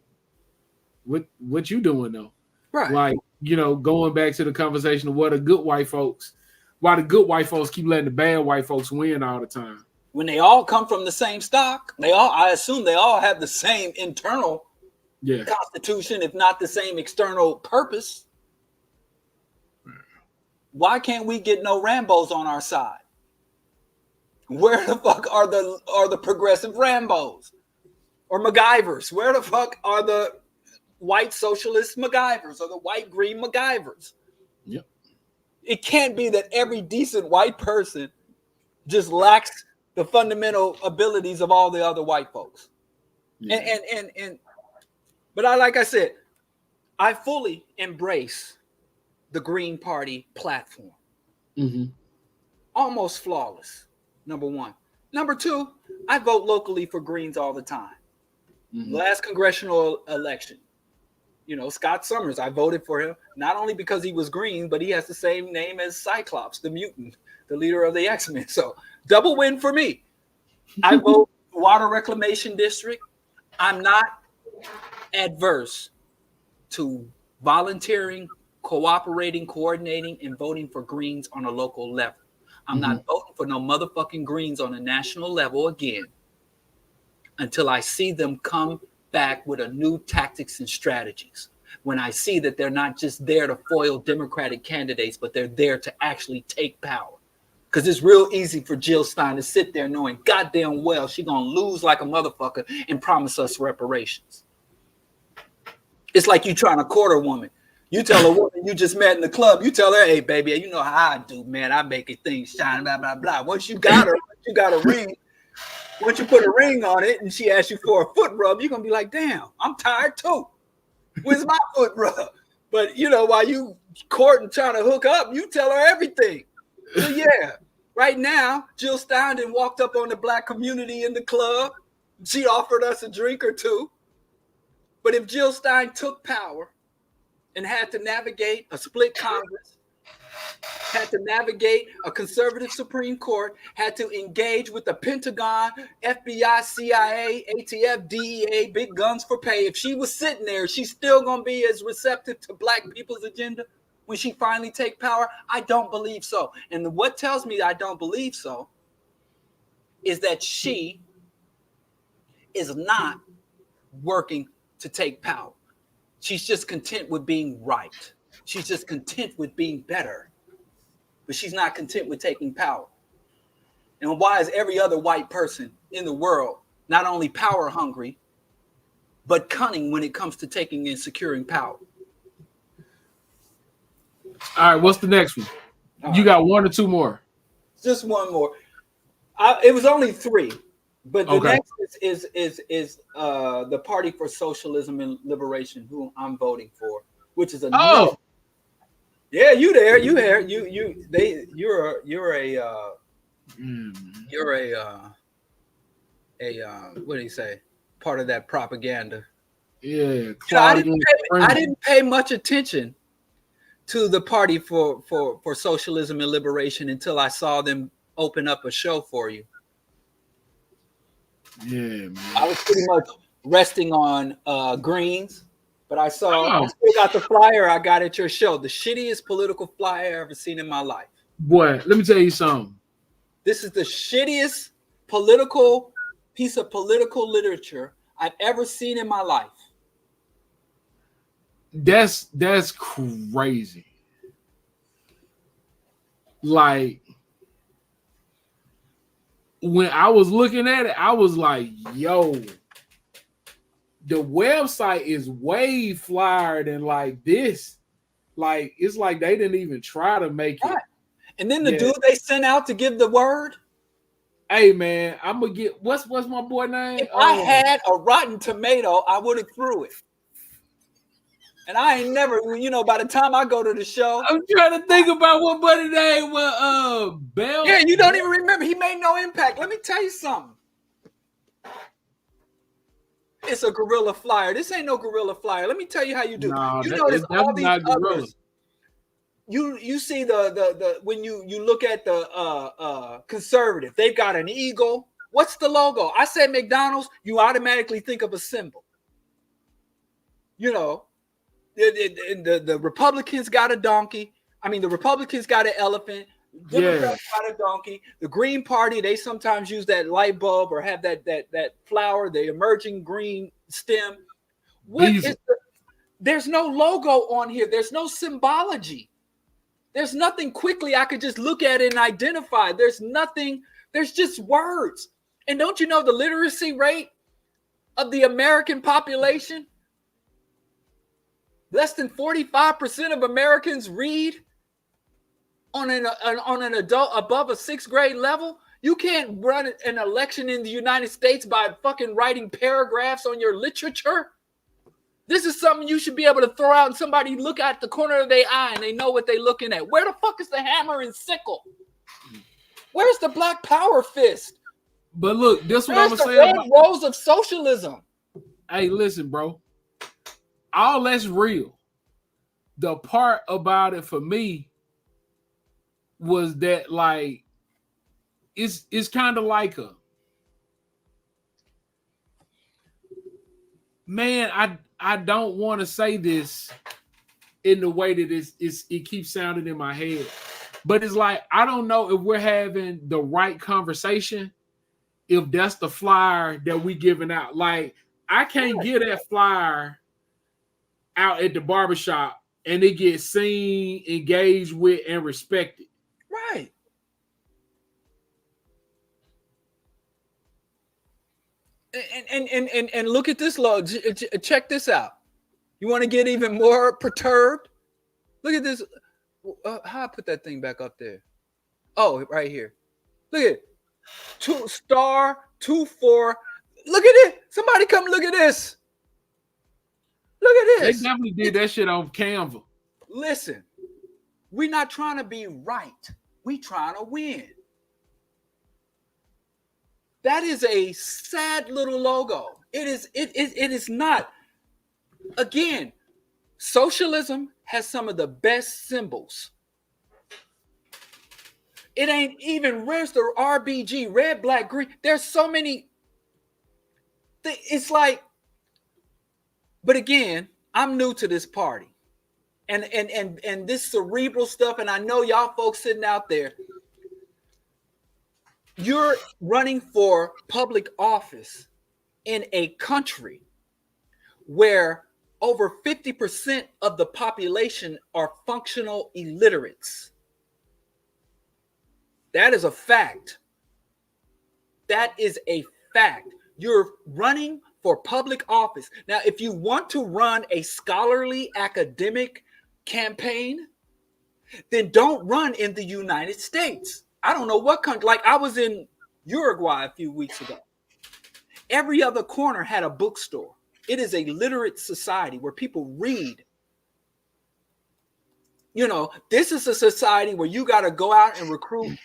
what you doing though? Right. Like, going back to the conversation of why the good white folks keep letting the bad white folks win all the time. When they all come from the same stock, I assume they all have the same internal constitution, if not the same external purpose. Why can't we get no Rambos on our side? Where the fuck are the progressive Rambos or MacGyvers? Where the fuck are the white socialist MacGyvers or the white green MacGyvers? Yep. It can't be that every decent white person just lacks the fundamental abilities of all the other white folks. Yeah. But like I said, I fully embrace the Green Party platform. Mm-hmm. Almost flawless, number one. Number two, I vote locally for Greens all the time. Mm-hmm. Last congressional election, Scott Summers, I voted for him, not only because he was green, but he has the same name as Cyclops, the mutant, the leader of the X-Men. So double win for me. I vote Water Reclamation District. I'm not adverse to volunteering, cooperating, coordinating, and voting for Greens on a local level. I'm not voting for no motherfucking Greens on a national level again until I see them come back with a new tactics and strategies. When I see that they're not just there to foil Democratic candidates, but they're there to actually take power. Because it's real easy for Jill Stein to sit there knowing goddamn well she's going to lose like a motherfucker and promise us reparations. It's like you trying to court a woman. You tell a woman you just met in the club, you tell her, hey, baby, you know how I do, man. I make it things shine, blah, blah, blah. Once you got her, once you got a ring, once you put a ring on it and she asks you for a foot rub, you're going to be like, damn, I'm tired too. Where's my foot rub? But, you know, while you courting, trying to hook up, you tell her everything. So, yeah, right now, Jill Stein walked up on the black community in the club. She offered us a drink or two. But if Jill Stein took power and had to navigate a split Congress, had to navigate a conservative Supreme Court, had to engage with the Pentagon, FBI, CIA, ATF, DEA, big guns for pay. If she was sitting there, she's still going to be as receptive to black people's agenda when she finally take power? I don't believe so. And what tells me I don't believe so is that she is not working to take power. She's just content with being right. She's just content with being better. But she's not content with taking power. And why is every other white person in the world not only power hungry, but cunning when it comes to taking and securing power? All right, what's the next one? You got one or two more? Just one more. It was only three. But the next is the Party for Socialism and Liberation, who I'm voting for, which is a yeah, you there, you here, you're what do you say? Part of that propaganda. Yeah, I didn't pay much attention to the Party for Socialism and Liberation until I saw them open up a show for you. Yeah, man. I was pretty much resting on greens, but I still got the flyer I got at your show. The shittiest political flyer I ever seen in my life. Boy, let me tell you something. This is the shittiest piece of political literature I've ever seen in my life. That's crazy. Like, when I was looking at it, I was like, yo, the website is way flyer than like this. Like, it's like they didn't even try to make it. And then the dude they sent out to give the word. Hey man, I'm gonna get what's my boy name? If I had a rotten tomato, I would have threw it. And I ain't never, by the time I go to the show, I'm trying to think about what buddy name was. Bell. Yeah, you don't even remember. He made no impact. Let me tell you something. It's a guerrilla flyer. This ain't no guerrilla flyer. Let me tell you how you do. No, you notice all these others. You see the when you look at the conservative, they've got an eagle. What's the logo? I say McDonald's, you automatically think of a symbol. The Republicans got a donkey. I mean, the Republicans got an elephant. Democrats got a donkey. The Green Party, they sometimes use that light bulb or have that flower, the emerging green stem. There's no logo on here. There's no symbology. There's nothing quickly I could just look at it and identify. There's nothing. There's just words. And don't you know the literacy rate of the American population? Less than 45% of Americans read on an adult above a 6th grade level. You can't run an election in the United States by fucking writing paragraphs on your literature. This is something you should be able to throw out and somebody look at the corner of their eye and they know what they're looking at. Where the fuck is the hammer and sickle? Where's the black power fist? But look, this what I'm gonna say about rose of socialism. Hey, listen, bro. All that's real. The part about it for me was that, like, it's kind of like I don't want to say this in the way that it keeps sounding in my head, but it's like I don't know if we're having the right conversation, if that's the flyer that we giving out. Like, I can't get that flyer out at the barbershop and it gets seen, engaged with, and respected. Right. And look at this logo. Check this out. You want to get even more perturbed? Look at this. How I put that thing back up there? Oh, right here. Look at it. 2*24. Look at it. Somebody come look at this. Look at They this. definitely did that shit on Canva. Listen, we're not trying to be right. We trying to win. That is a sad little logo. It is not. Again, socialism has some of the best symbols. It ain't even, where's the RBG, red, black, green? There's so many. It's like, but again, I'm new to this party. And this cerebral stuff, and I know y'all folks sitting out there, you're running for public office in a country where over 50% of the population are functional illiterates. That is a fact. That is a fact. You're running for public office. Now, if you want to run a scholarly academic campaign, then don't run in the United States. I don't know what country. Like, I was in Uruguay a few weeks ago. Every other corner had a bookstore. It is a literate society where people read. You know, this is a society where you got to go out and recruit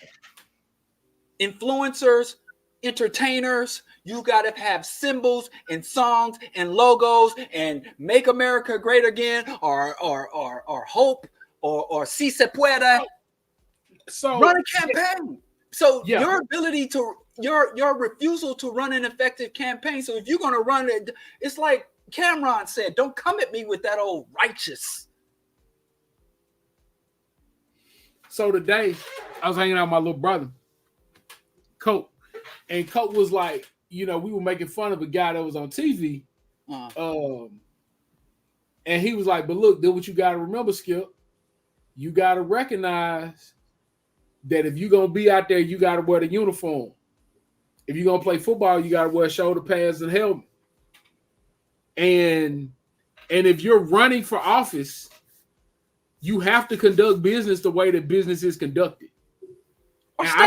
influencers, entertainers. You got to have symbols and songs and logos and make America great again, or hope, or si se puede. So Run a campaign. So yeah. your ability to your refusal to run an effective campaign. So if you're going to run it, it's like Cameron said, don't come at me with that old righteous. So today I was hanging out with my little brother, Coke, and Coke was like, you know, we were making fun of a guy that was on TV. And he was like, but look, then what you got to remember, Skip, you got to recognize that if you're going to be out there, you got to wear the uniform. If you're going to play football, you got to wear shoulder pads and helmet. And if you're running for office, you have to conduct business the way that business is conducted. And I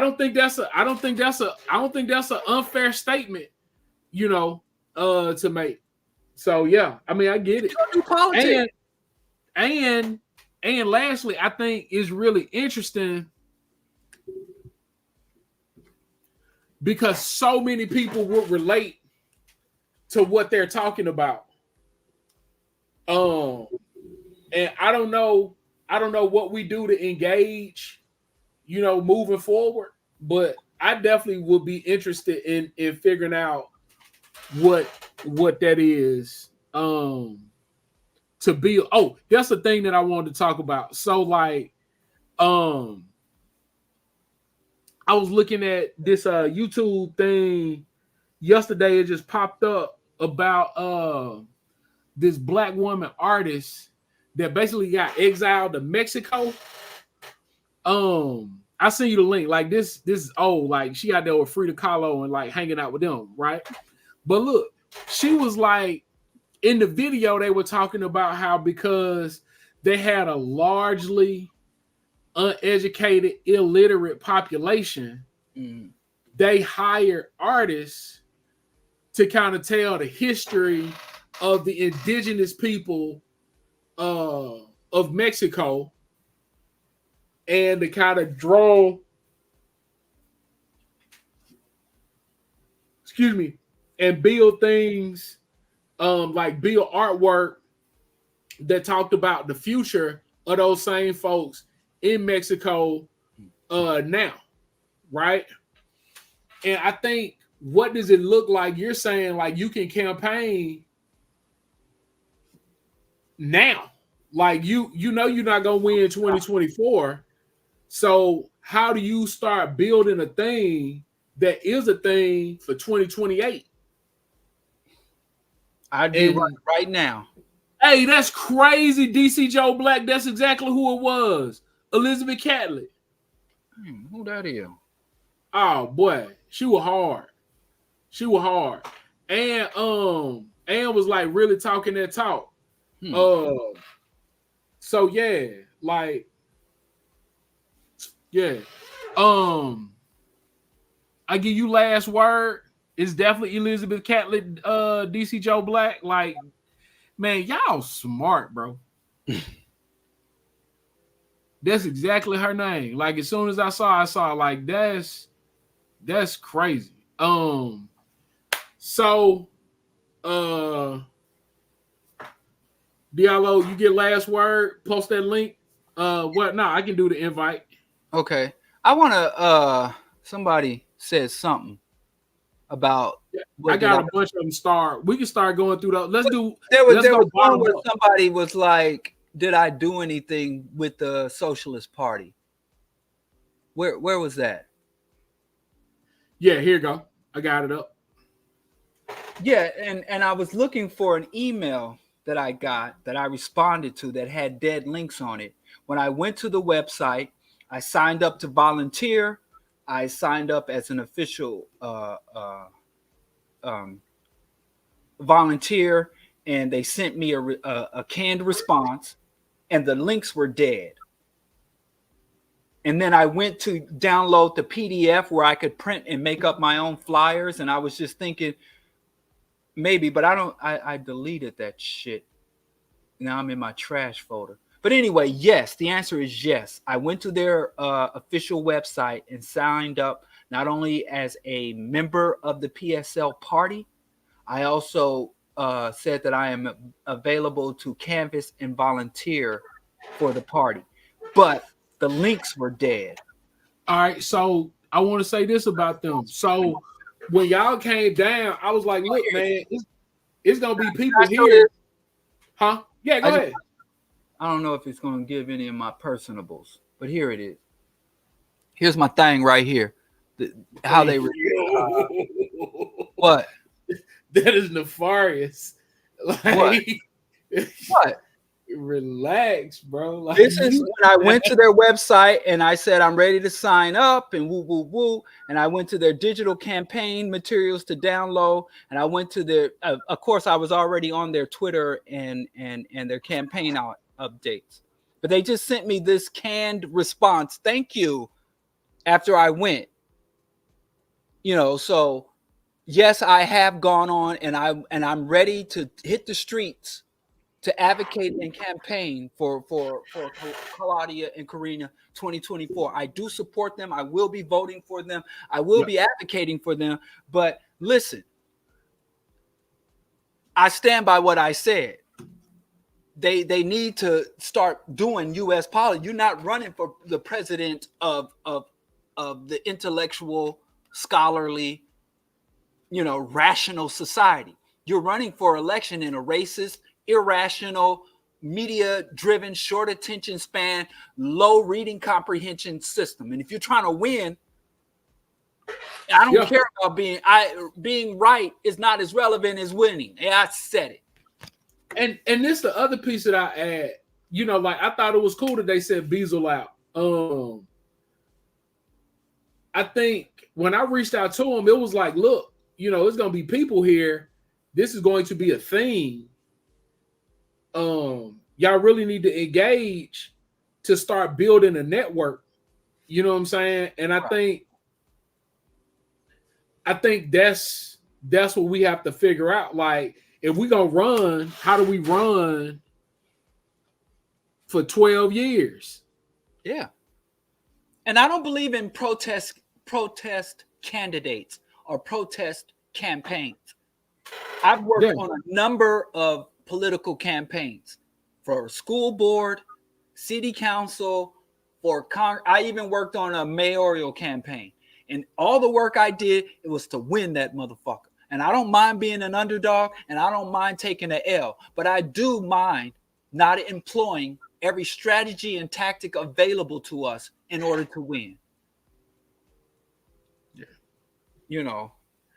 don't think that's an unfair statement, you know, to make. So yeah, I mean, I get it. Do politics. And lastly, I think it's really interesting because so many people would relate to what they're talking about. And I don't know what we do to engage, you know, moving forward, but I definitely would be interested in figuring out what that is. To build. Oh, that's the thing that I wanted to talk about. So, like, I was looking at this YouTube thing yesterday. It just popped up about this black woman artist that basically got exiled to Mexico. I sent you the link. Like this is old. Like she out there with Frida Kahlo and like hanging out with them, right? But look, she was like, in the video, they were talking about how because they had a largely uneducated, illiterate population, they hired artists to kind of tell the history of the indigenous people of Mexico and to kind of draw, and build things, like build artwork that talked about the future of those same folks in Mexico now, right? And I think, what does it look like? You're saying like you can campaign now, like you know you're not gonna win 2024. So how do you start building a thing that is a thing for 2028? I'd be right now. Hey, that's crazy, DC Joe Black. That's exactly who it was. Elizabeth Catlett. Who that is? Oh boy, she was hard. And and was like really talking that talk. Hmm. So yeah, like yeah. Um, I give you last word. It's definitely Elizabeth Catlett, DC Joe Black. Like, man, y'all smart, bro. That's exactly her name. Like, as soon as I saw like that's crazy. So Diallo, you get last word, post that link. What no, I can do the invite. Okay. I want to somebody said something about I what did I got a bunch of them start. We can start going through those. there was Let's there go was one bottom where up. somebody was like, did I do anything with the Socialist Party? Where was that? Yeah, here you go. I got it up. Yeah, and I was looking for an email that I got that I responded to that had dead links on it. When I went to the website, I signed up to volunteer. I signed up as an official um, volunteer, and they sent me a canned response, and the links were dead. And then I went to download the PDF where I could print and make up my own flyers, and I was just thinking maybe, but I don't. I deleted that shit. Now I'm in my trash folder. But anyway, yes, the answer is yes. I went to their official website and signed up not only as a member of the PSL party, I also said that I am available to canvass and volunteer for the party. But the links were dead. All right, so I want to say this about them. So when y'all came down, I was like, look, man, it's gonna be Can I people show this? here. Huh? Yeah, I go just ahead. I don't know if it's going to give any of my personables, but here it is. Here's my thing right here. How Hey, they yo. what That is nefarious. what Like, what relax, bro. Like this is you. when I went to their website and I said I'm ready to sign up and woo woo woo, and I went to their digital campaign materials to download, and I went to their of course I was already on their Twitter and their campaign updates, but they just sent me this canned response, thank you, after I went, so yes, I have gone on and I'm ready to hit the streets to advocate and campaign for Claudia and Karina 2024. I do support them. I will be voting for them. I will Yep. be advocating for them. But listen, I stand by what I said. They need to start doing U.S. politics. You're not running for the president of the intellectual, scholarly, rational society. You're running for election in a racist, irrational, media driven, short attention span, low reading comprehension system. And if you're trying to win, I don't Yeah. care about being right is not as relevant as winning. And I said it. And this the other piece that I add. Like I thought it was cool that they said Beazle out. I think when I reached out to him, it was like, look, it's gonna be people here. This is going to be a thing. Y'all really need to engage to start building a network. You know what I'm saying? And I Right. think that's what we have to figure out. Like, if we gonna run, how do we run for 12 years? Yeah. And I don't believe in protest candidates or protest campaigns. I've Yeah, worked on a number of political campaigns for school board, city council, I even worked on a mayoral campaign. And all the work I did, it was to win that motherfucker. And I don't mind being an underdog and I don't mind taking an L, but I do mind not employing every strategy and tactic available to us in order to win. yeah. You know,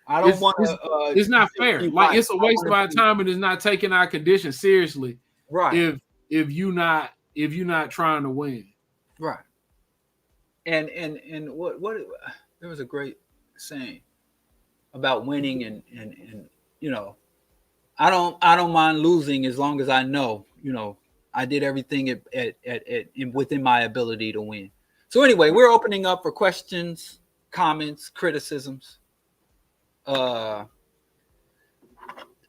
I don't It's want it's to it's not fair. be Like, right. it's a I waste of want our to be time, and it's not taking our condition seriously. right. If you not trying to win. Right. And what there was a great saying about winning and you know I don't mind losing as long as I know, I did everything within my ability to win. So anyway, we're opening up for questions, comments, criticisms. Uh,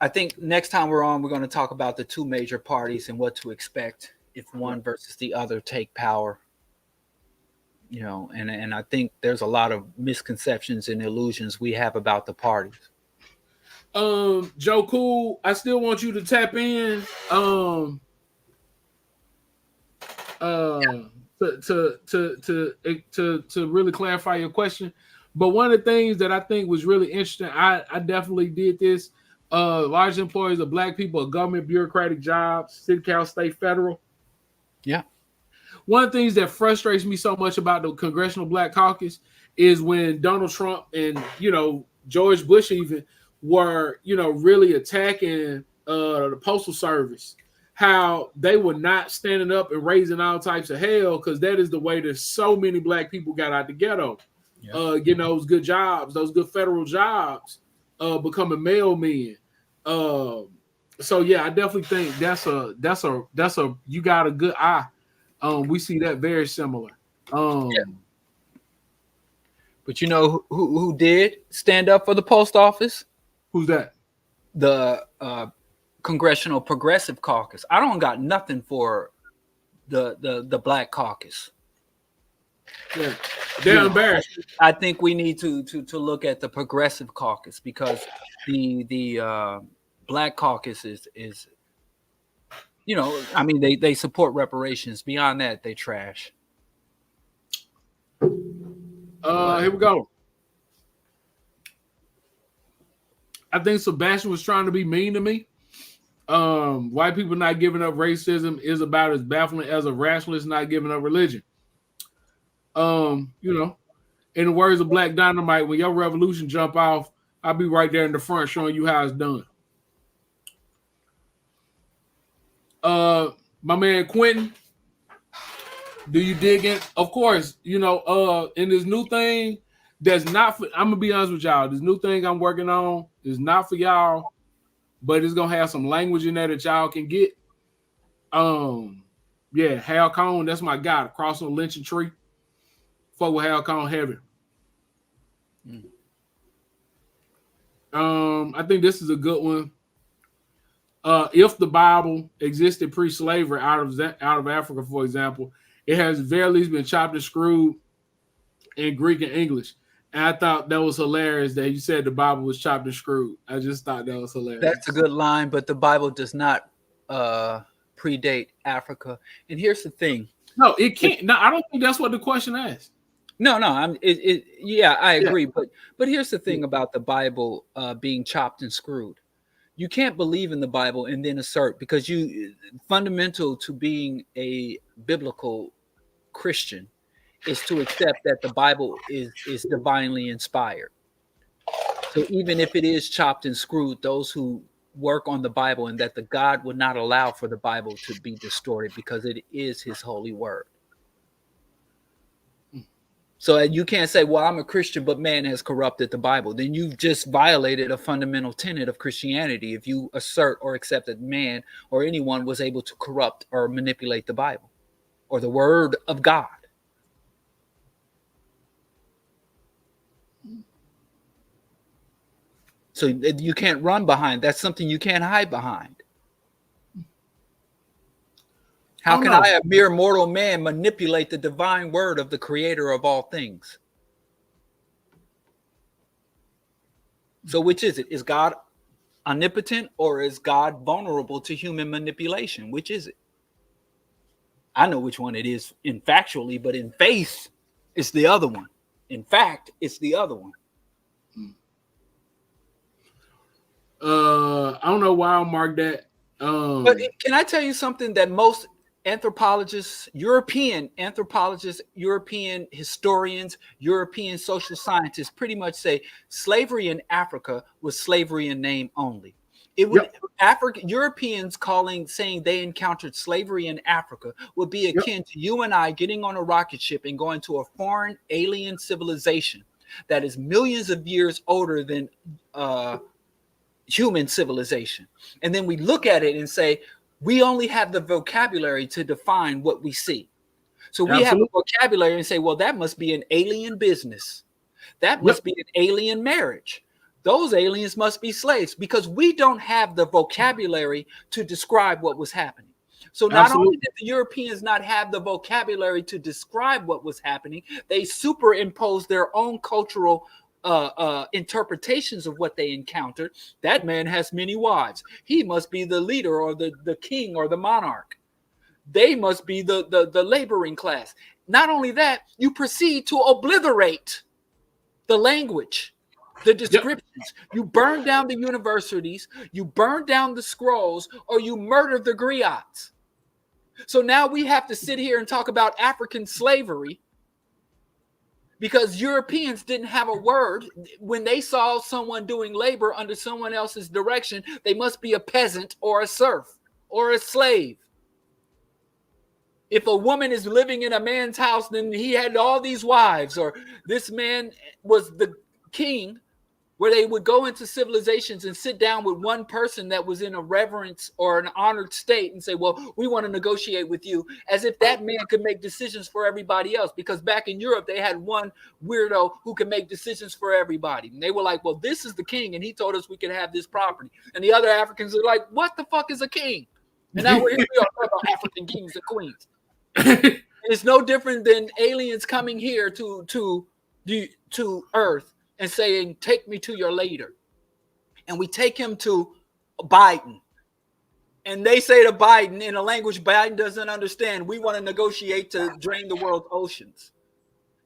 I think next time we're on, we're going to talk about the two major parties and what to expect if one versus the other take power. And I think there's a lot of misconceptions and illusions we have about the parties. Joe Cool, I still want you to tap in. To really clarify your question. But one of the things that I think was really interesting, I definitely did this. Large employers of black people, of government, bureaucratic jobs, city, council, state, federal. Yeah. One of the things that frustrates me so much about the Congressional Black Caucus is when Donald Trump and George Bush even were really attacking the Postal Service, how they were not standing up and raising all types of hell, because that is the way that so many black people got out the ghetto, getting those good jobs, those good federal jobs, becoming mailmen. So yeah, I definitely think that's a you got a good eye. We see that very similar. But you know who did stand up for the post office? Who's that? The Congressional Progressive Caucus. I don't got nothing for the Black Caucus. Yeah. They're embarrassed. I think we need to look at the Progressive Caucus, because the Black Caucus is they support reparations. Beyond that, they trash. Here we go. I think Sebastian was trying to be mean to me. White people not giving up racism is about as baffling as a rationalist not giving up religion. In the words of Black Dynamite, when your revolution jump off, I'll be right there in the front showing you how it's done. My man Quentin, do you dig in? Of course, in this new thing that's not for, I'm gonna be honest with y'all, this new thing I'm working on is not for y'all, but it's gonna have some language in there that y'all can get. Hal Cone, that's my guy, crossing the lynching tree. Fuck with Hal Cone heavy. I think this is a good one. If the Bible existed pre-slavery out of Africa, for example, it has very least been chopped and screwed in Greek and English. And I thought that was hilarious that you said the Bible was chopped and screwed. I just thought that was hilarious. That's a good line, but the Bible does not predate Africa. And here's the thing. No, it can't. No, I don't think that's what the question asked. No, I agree. Yeah. But here's the thing about the Bible being chopped and screwed. You can't believe in the Bible and then assert, because fundamental to being a biblical Christian is to accept that the Bible is divinely inspired. So even if it is chopped and screwed, those who work on the Bible, and that the God would not allow for the Bible to be distorted, because it is his holy word. So you can't say, well, I'm a Christian, but man has corrupted the Bible. Then you've just violated a fundamental tenet of Christianity if you assert or accept that man or anyone was able to corrupt or manipulate the Bible or the word of God. So you can't run behind. That's something you can't hide behind. How can I, a mere mortal man, manipulate the divine word of the creator of all things? So which is it? Is God omnipotent, or is God vulnerable to human manipulation? Which is it? I know which one it is factually, but in faith, it's the other one. In fact, it's the other one. I don't know why I'll mark that. But can I tell you something that most anthropologists, European anthropologists, European historians, European social scientists pretty much say slavery in Africa was slavery in name only. It would Europeans saying they encountered slavery in Africa would be akin to you and I getting on a rocket ship and going to a foreign alien civilization that is millions of years older than human civilization. And then we look at it and say, we only have the vocabulary to define what we see. So we have a vocabulary and say, well, that must be an alien business. That must be an alien marriage. Those aliens must be slaves, because we don't have the vocabulary to describe what was happening. So not only did the Europeans not have the vocabulary to describe what was happening, they superimposed their own cultural interpretations of what they encountered. That man has many wives. He must be the leader or the king or the monarch. They must be the laboring class. Not only that, you proceed to obliterate the language, the descriptions. You burn down the universities, you burn down the scrolls, or you murder the griots. So now we have to sit here and talk about African slavery because Europeans didn't have a word. When they saw someone doing labor under someone else's direction, they must be a peasant or a serf or a slave. If a woman is living in a man's house, then he had all these wives, or this man was the king, where they would go into civilizations and sit down with one person that was in a reverence or an honored state and say, well, we want to negotiate with you, as if that man could make decisions for everybody else. Because back in Europe, they had one weirdo who could make decisions for everybody. And they were like, well, this is the king, and he told us we could have this property. And the other Africans are like, what the fuck is a king? And now we are talking about African kings and queens. It's no different than aliens coming here to Earth and saying, take me to your leader. And we take him to Biden. And they say to Biden in a language Biden doesn't understand, we want to negotiate to drain the world's oceans.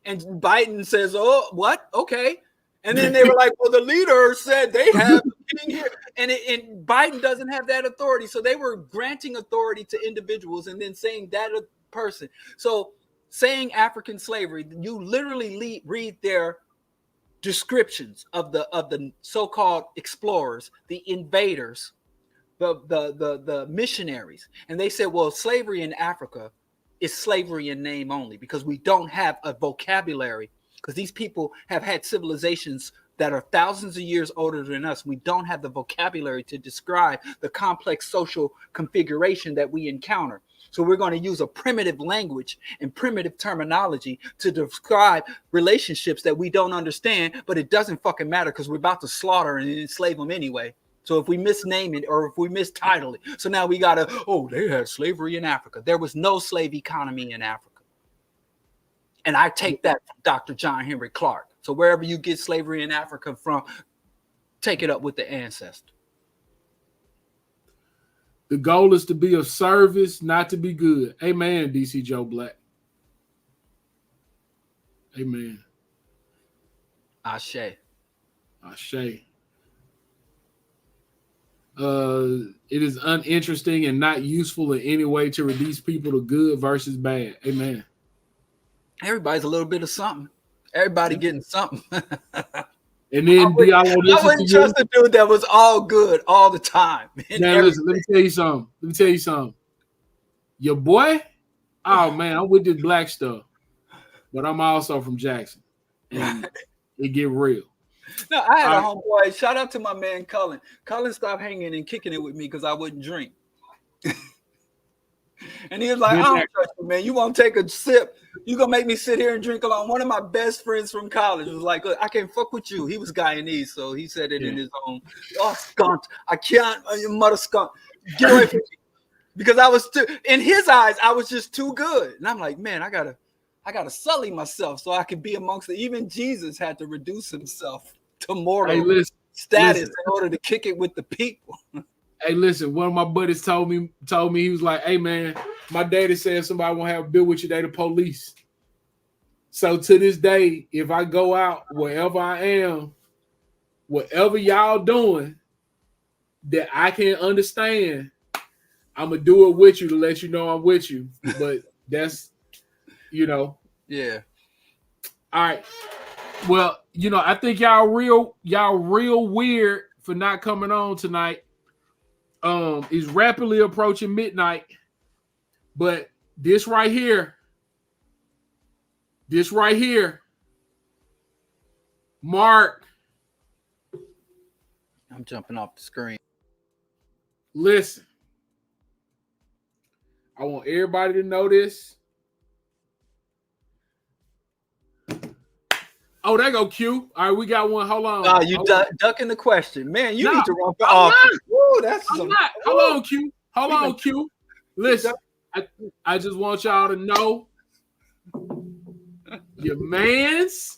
And Biden says, oh, what? Okay. And then they were like, well, the leader said they have a king here. And Biden doesn't have that authority. So they were granting authority to individuals and then saying that person. So saying African slavery, you literally read their descriptions of the so-called explorers, the invaders, the missionaries, and they said, well, slavery in Africa is slavery in name only, because we don't have a vocabulary, because these people have had civilizations that are thousands of years older than us. We don't have the vocabulary to describe the complex social configuration that we encounter. So we're going to use a primitive language and primitive terminology to describe relationships that we don't understand, but it doesn't fucking matter because we're about to slaughter and enslave them anyway. So if we misname it or if we mistitle it, so now we got to, oh, they had slavery in Africa. There was no slave economy in Africa. And I take that from Dr. John Henry Clark. So wherever you get slavery in Africa from, take it up with the ancestor. The goal is to be of service, not to be good. Amen, DC Joe Black. Amen. Ashe. Ashe. It is uninteresting and not useful in any way to reduce people to good versus bad. Amen. Everybody's a little bit of something. Everybody getting something. And then I wouldn't trust a dude that was all good all the time. Now listen, let me tell you something. Your boy, oh man, I'm with this black stuff, but I'm also from Jackson, and it get real. No, I had a homeboy. Shout out to my man Cullen. Cullen stopped hanging and kicking it with me because I wouldn't drink. And he was like, I don't trust you, man. You won't take a sip. You gonna make me sit here and drink alone. One of my best friends from college was like, look, I can't fuck with you. He was Guyanese, so he said it in his own. Oh, skunt. I can't. You mother skunt. Get away from me. Because I was too, in his eyes, I was just too good. And I'm like, man, I gotta sully myself so I could be amongst it. Even Jesus had to reduce himself to mortal status in order to kick it with the people. Hey, listen, one of my buddies told me, he was like, hey, man, my daddy said if somebody won't have a bill with you, they the police. So to this day, if I go out wherever I am, whatever y'all doing that I can't understand, I'm going to do it with you to let you know I'm with you. But that's, Yeah. All right. Well, I think y'all real weird for not coming on tonight. Is rapidly approaching midnight, but this right here, Mark, I'm jumping off the screen. Listen, I want everybody to know this. Oh, there go Q. All right, we got one. Hold on. Oh, you ducking the question, man. You need to run for I'm office. Woo, I'm not. Hold on, Q. Hold on, Q. Listen, I just want y'all to know your man's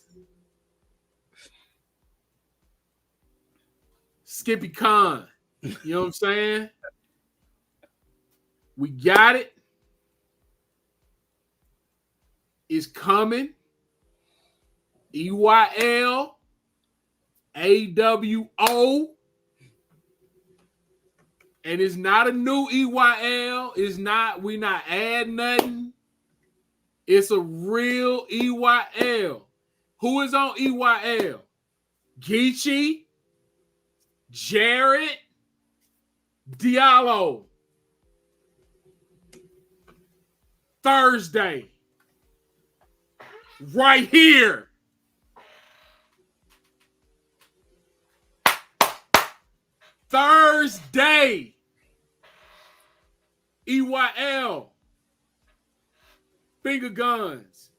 Skippy Khan. You know what I'm saying? We got it. It's coming. EYL AWO. And it's not a new EYL. It's not, we not add nothing. It's a real EYL. Who is on EYL? Geechee, Jared, Diallo. Thursday. Right here. Thursday. EYL. Finger guns.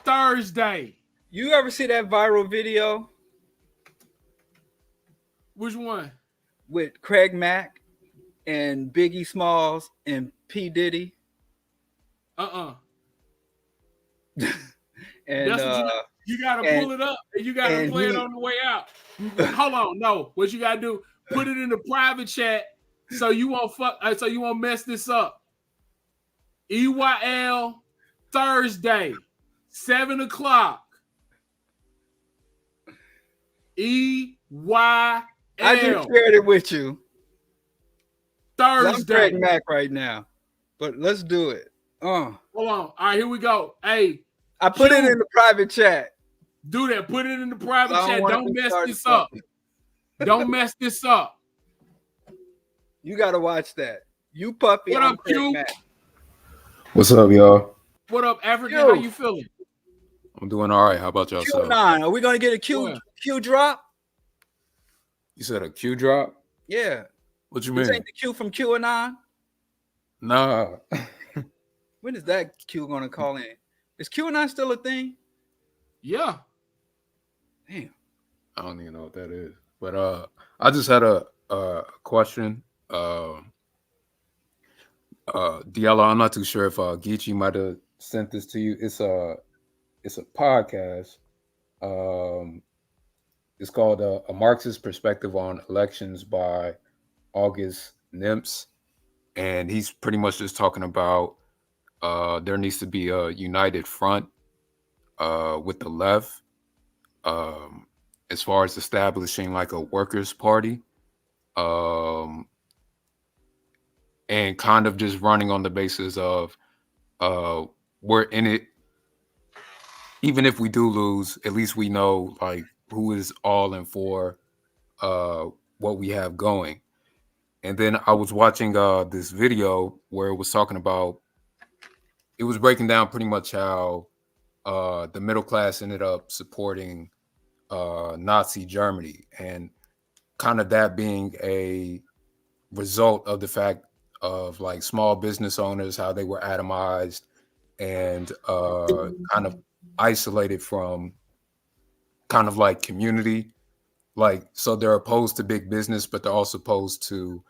Thursday. You ever see that viral video Which one? with Craig Mack and Biggie Smalls and P. Diddy? And That's what you gotta pull it up and you gotta play it on the way out. Hold on, no. What you gotta do, put it in the private chat so you won't mess this up. EYL Thursday, 7:00. EYL. I just shared it with you. Thursday. I'm Craig Mack right now, but let's do it. Hold on. All right, here we go. Hey, I put it in the private chat. Do that. Put it in the private chat. Don't mess this up. Don't mess this up. You got to watch that. You puppy. What up, Q? Mack. What's up, y'all? What up, African? How you feeling? I'm doing all right. How about y'all? Q9. Are we going to get a Q drop? You said a Q drop? Yeah. What you mean? This ain't the Q from QAnon? Nah. When is that Q going to call in? Is QAnon still a thing? Yeah. Damn. I don't even know what that is. But I just had a question. Diallo, I'm not too sure if Geechee might have sent this to you. It's a podcast. It's called A Marxist Perspective on Elections by August Nimps. And he's pretty much just talking about there needs to be a united front with the left as far as establishing like a workers' party and kind of just running on the basis of we're in it. Even if we do lose, at least we know like who is all in for what we have going. And then I was watching this video where it was talking about, it was breaking down pretty much how the middle class ended up supporting Nazi Germany, and kind of that being a result of the fact of like small business owners, how they were atomized and kind of isolated from kind of like community. Like, so they're opposed to big business, but they're also opposed to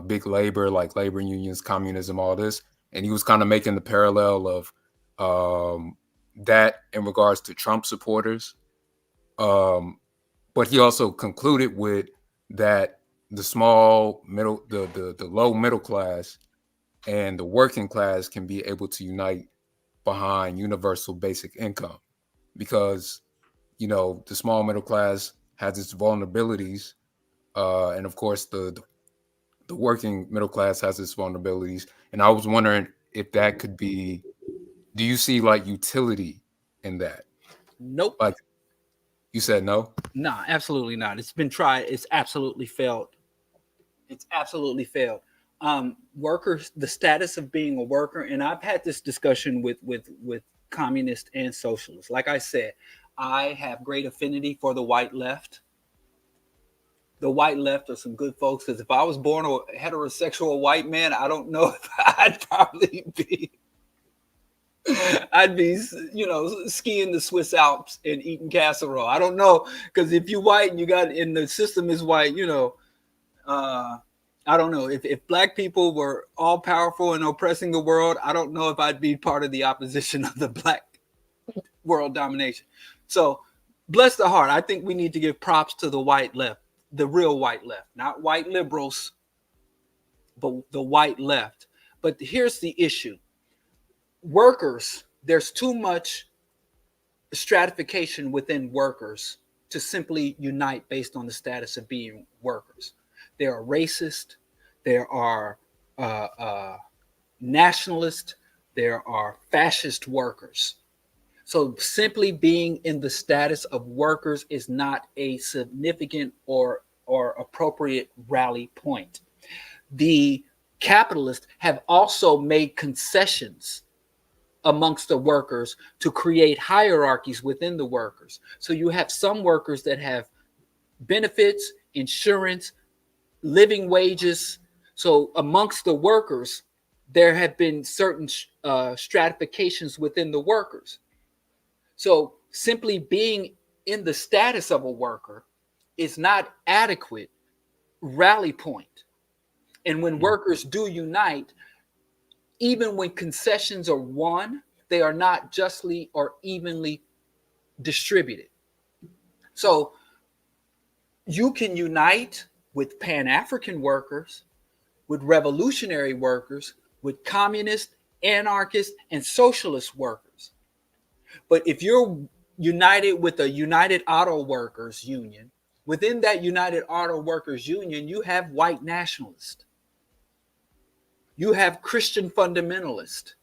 big labor, like labor unions, communism, all this. And he was kind of making the parallel of that in regards to Trump supporters. But he also concluded with that the small middle, the low middle class and the working class can be able to unite behind universal basic income, because, you know, the small middle class has its vulnerabilities. And of course, the working middle class has its vulnerabilities. And I was wondering if that could be, do you see like utility in that? Nope. Like, you said no? Nah, absolutely not. It's been tried. It's absolutely failed. It's absolutely failed. Workers, the status of being a worker, and I've had this discussion with communists and socialists. Like I said, I have great affinity for the white left. The white left are some good folks. Because if I was born a heterosexual white man, I don't know if I'd probably be. I'd be, skiing the Swiss Alps and eating casserole. I don't know, because if you white and you got and the system is white, I don't know if black people were all powerful and oppressing the world. I don't know if I'd be part of the opposition of the black world domination. So, bless the heart. I think we need to give props to the white left, the real white left, not white liberals, but the white left. But here's the issue: workers. There's too much stratification within workers to simply unite based on the status of being workers. There are racist, there are nationalist, there are fascist workers. So simply being in the status of workers is not a significant or appropriate rally point. The capitalists have also made concessions amongst the workers to create hierarchies within the workers. So you have some workers that have benefits, insurance, living wages. So amongst the workers, there have been certain stratifications within the workers. So simply being in the status of a worker is not adequate rally point. And when workers do unite, even when concessions are won, they are not justly or evenly distributed. So you can unite with Pan-African workers, with revolutionary workers, with communist, anarchist, and socialist workers. But if you're united with a United Auto Workers Union, within that United Auto Workers Union, you have white nationalists. You have Christian fundamentalists.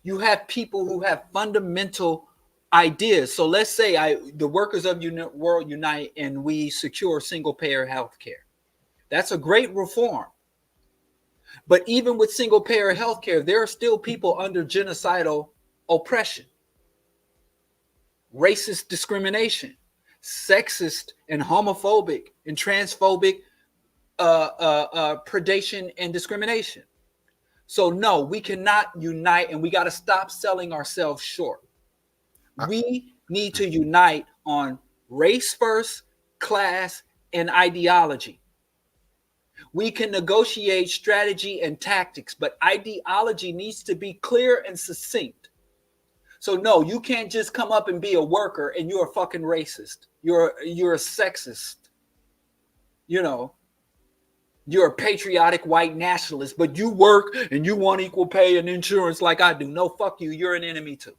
You have people who have fundamental ideas. So let's say the workers of the world unite and we secure single payer health care. That's a great reform. But even with single payer health care, there are still people under genocidal oppression, racist discrimination, sexist and homophobic and transphobic predation and discrimination. So no, we cannot unite, and we got to stop selling ourselves short. We need to unite on race first, class, and ideology. We can negotiate strategy and tactics, but ideology needs to be clear and succinct. So no, you can't just come up and be a worker and you're a fucking racist. You're a sexist. You're a patriotic white nationalist, but you work and you want equal pay and insurance like I do. No, fuck you. You're an enemy too.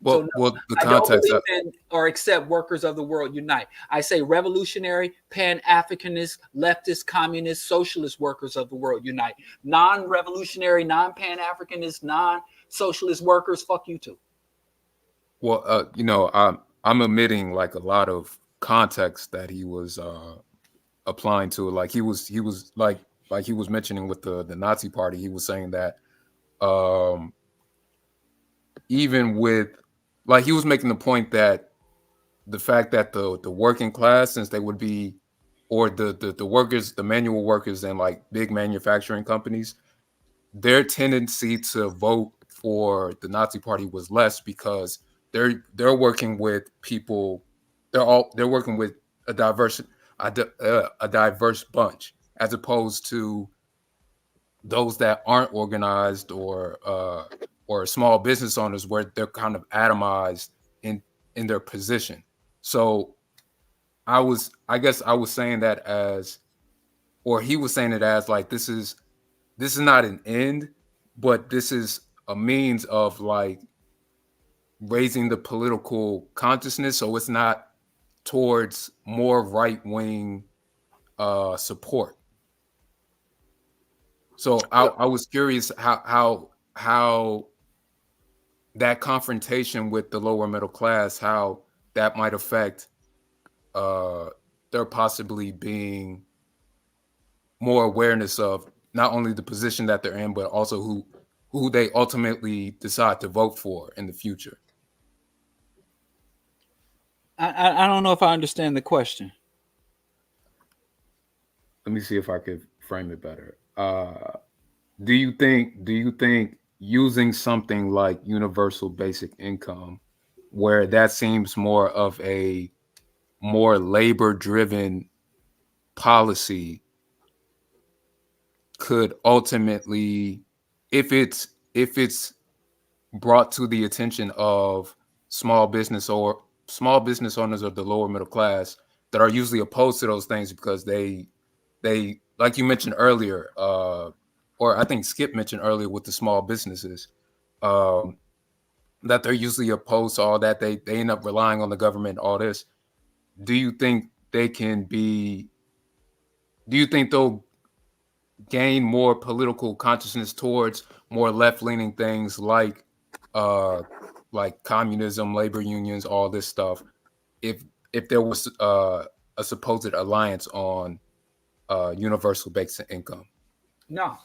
Well, So well, the I don't context believe in or accept workers of the world unite. I say revolutionary, pan-Africanist, leftist, communist, socialist workers of the world unite. Non-revolutionary, non-pan-Africanist, non-socialist workers, fuck you too. well, I'm omitting like a lot of context that he was applying to it. Like he was like he was mentioning with the Nazi Party. He was saying that even with like he was making the point that the fact that the working class, since they would be, or the workers, the manual workers in like big manufacturing companies, their tendency to vote for the Nazi Party was less because they're working with people. They're working with a diverse bunch, as opposed to those that aren't organized or small business owners, where they're kind of atomized in their position. So I guess I was saying that as, or he was saying it as like this is not an end, but this is a means of like raising the political consciousness, so it's not towards more right-wing support. So I was curious how that confrontation with the lower middle class, how that might affect there possibly being more awareness of not only the position that they're in, but also who they ultimately decide to vote for in the future. I don't know if I understand the question. Let me see if I could frame it better. Do you think using something like universal basic income, where that seems more of a more labor driven policy, could ultimately, if it's brought to the attention of small business or small business owners of the lower middle class that are usually opposed to those things because they like you mentioned earlier, or I think Skip mentioned earlier with the small businesses, um, that they're usually opposed to all that. They end up relying on the government, all this. Do you think they can be? Do you think they'll gain more political consciousness towards more left leaning things uh like communism, labor unions, all this stuff, if there was a supposed alliance on universal basic income? No,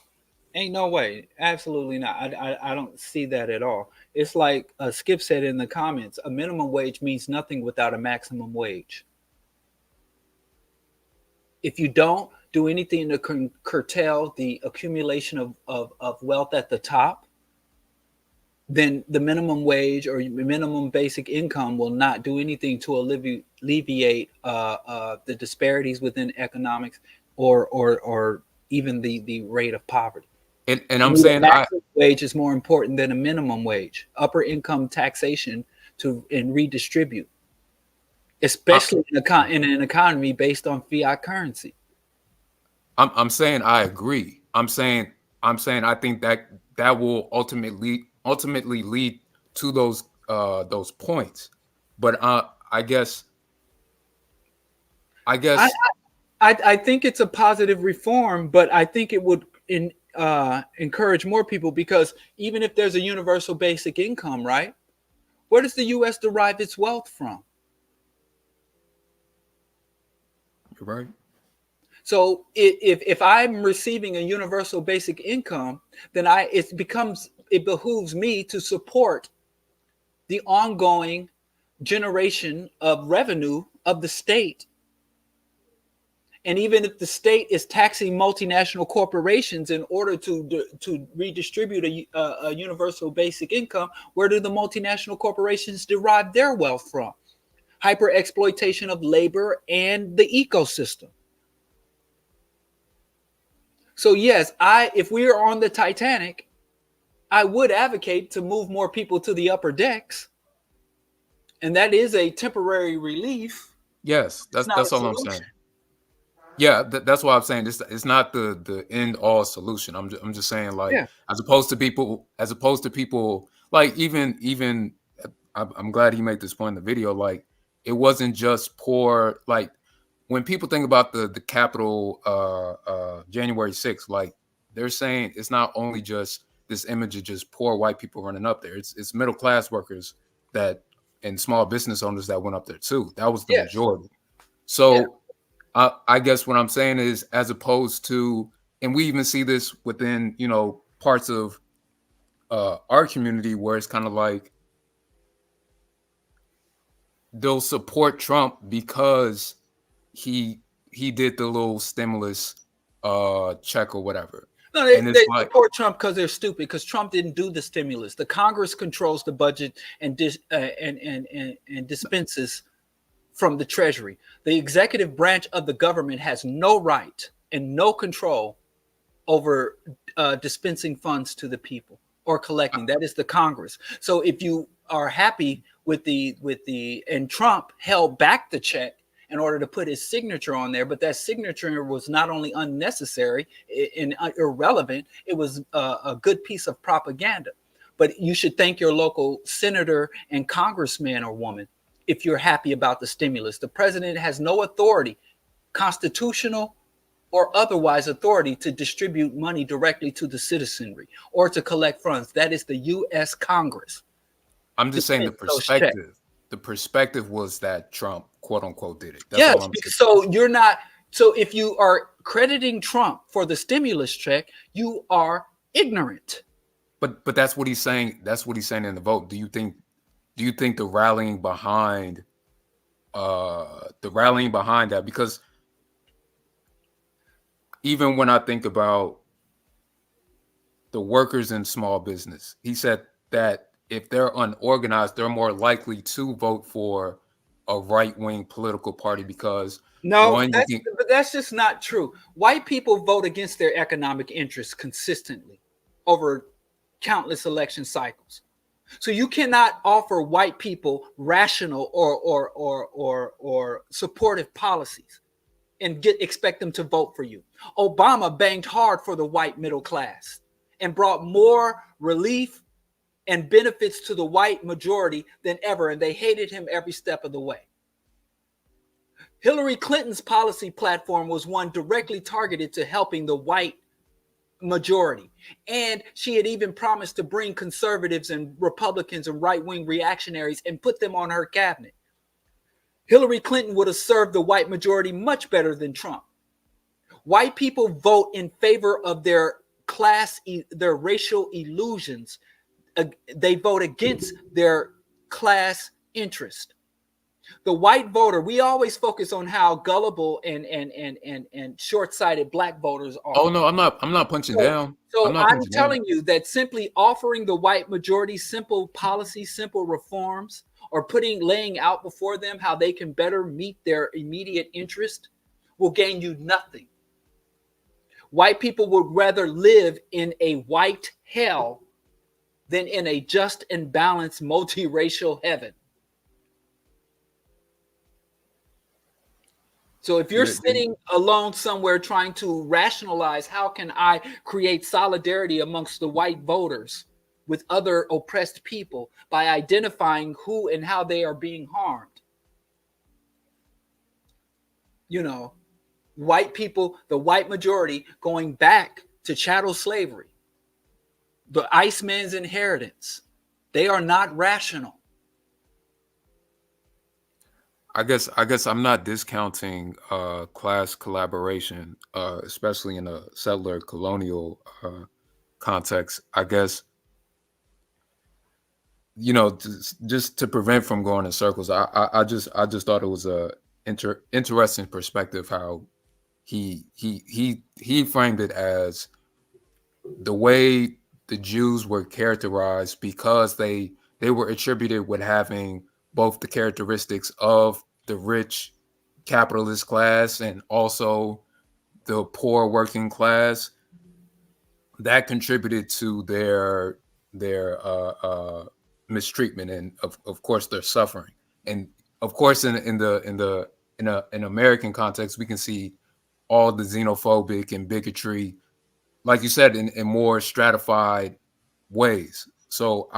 ain't no way. Absolutely not. I don't see that at all. It's like Skip said in the comments: a minimum wage means nothing without a maximum wage. If you don't do anything to curtail the accumulation of wealth at the top, then the minimum wage or minimum basic income will not do anything to alleviate the disparities within economics or even the rate of poverty. And To I'm me, a saying maximum wage is more important than a minimum wage. Upper income taxation to and redistribute, I, especially in an economy based on fiat currency. I'm saying I agree. I'm saying I think that that will ultimately lead to those points. But I I, guess I think it's a positive reform, but I think it would encourage more people because even if there's a universal basic income, right? Where does the U.S. derive its wealth from? you're right. So if I'm receiving a universal basic income, then it behooves me to support the ongoing generation of revenue of the state. And even if the state is taxing multinational corporations in order to redistribute a universal basic income, where do the multinational corporations derive their wealth from? Hyper exploitation of labor and the ecosystem. So yes, I if we are on the Titanic, I would advocate to move more people to the upper decks, and that is a temporary relief. Yes, It's not a that's all I'm saying. solution. Yeah, that's why I'm saying this. It's not the end all solution. I'm just saying, like, Yeah. as opposed to people like even I'm glad he made this point in the video. Like, it wasn't just poor. Like, when people think about the Capitol, January 6th, like, they're saying it's not only just this image of just poor white people running up there. It's middle class workers that and small business owners that went up there too. That was the Yes. majority. Yeah. So I guess what I'm saying is, as opposed to, and we even see this within, parts of our community where it's kind of like they'll support Trump because he he did the little stimulus check or whatever. No, And it's they like, support Trump because they're stupid. Because Trump didn't do the stimulus. The Congress controls the budget and dispenses from the Treasury. The executive branch of the government has no right and no control over dispensing funds to the people or collecting. That is the Congress. So if you are happy with the and Trump held back the check in order to put his signature on there, but that signature was not only unnecessary and irrelevant, it was a good piece of propaganda. But you should thank your local senator and congressman or woman if you're happy about the stimulus. The president has no authority, constitutional or otherwise, authority to distribute money directly to the citizenry or to collect funds. That is the U.S. Congress. I'm just saying Dispense those checks. the perspective was that Trump, quote unquote, did it. That's all Yes, I'm saying. so you're not. So if you are crediting Trump for the stimulus check, you are ignorant. But that's what he's saying. That's what he's saying in the vote. Do you think the rallying behind the rallying behind that, because even when I think about the workers in small business, he said that if they're unorganized, they're more likely to vote for a right-wing political party because No, one, you can. but that's just not true. White people vote against their economic interests consistently over countless election cycles. So you cannot offer white people rational or supportive policies and expect them to vote for you. Obama banged hard for the white middle class and brought more relief and benefits to the white majority than ever, and they hated him every step of the way. Hillary Clinton's policy platform was one directly targeted to helping the white majority. And she had even promised to bring conservatives and Republicans and right-wing reactionaries and put them on her cabinet. Hillary Clinton would have served the white majority much better than Trump. White people vote in favor of their their racial illusions. They vote against their class interest. The white voter, we always focus on how gullible and short-sighted black voters are. Oh no, I'm not punching down. So not I'm punching down. telling you that simply offering the white majority simple policies, simple reforms, or laying out before them how they can better meet their immediate interest will gain you nothing. White people would rather live in a white hell than in a just and balanced multiracial heaven. So if you're sitting alone somewhere trying to rationalize how can I create solidarity amongst the white voters with other oppressed people by identifying who and how they are being harmed, white people, the white majority, going back to chattel slavery, the Iceman's inheritance, they are not rational. I guess I'm not discounting class collaboration, especially in a settler colonial context. I guess, just to prevent from going in circles. I just thought it was a interesting perspective how he framed it as the way the Jews were characterized because they were attributed with having both the characteristics of the rich capitalist class and also the poor working class. That contributed to their mistreatment and of course their suffering. And of course in an American context, we can see all the xenophobic and bigotry, like you said, in more stratified ways. So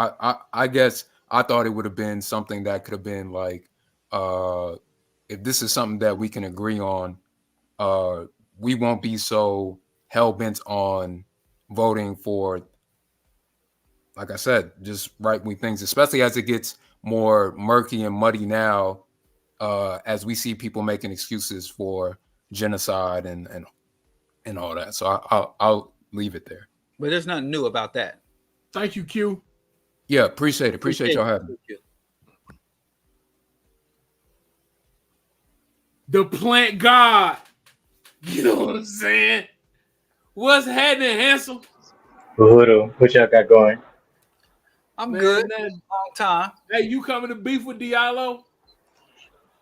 I guess I thought it would have been something that could have been like, if this is something that we can agree on, we won't be so hell-bent on voting for, like I said, just right-wing things, especially as it gets more murky and muddy now, as we see people making excuses for genocide and all that. So I'll leave it there. But there's nothing new about that. Thank you, Q. Yeah, appreciate it. Appreciate y'all having me. The plant god. You know what I'm saying? What's happening, Hansel? What y'all got going? I'm good. Long time. Hey, you coming to beef with Diallo?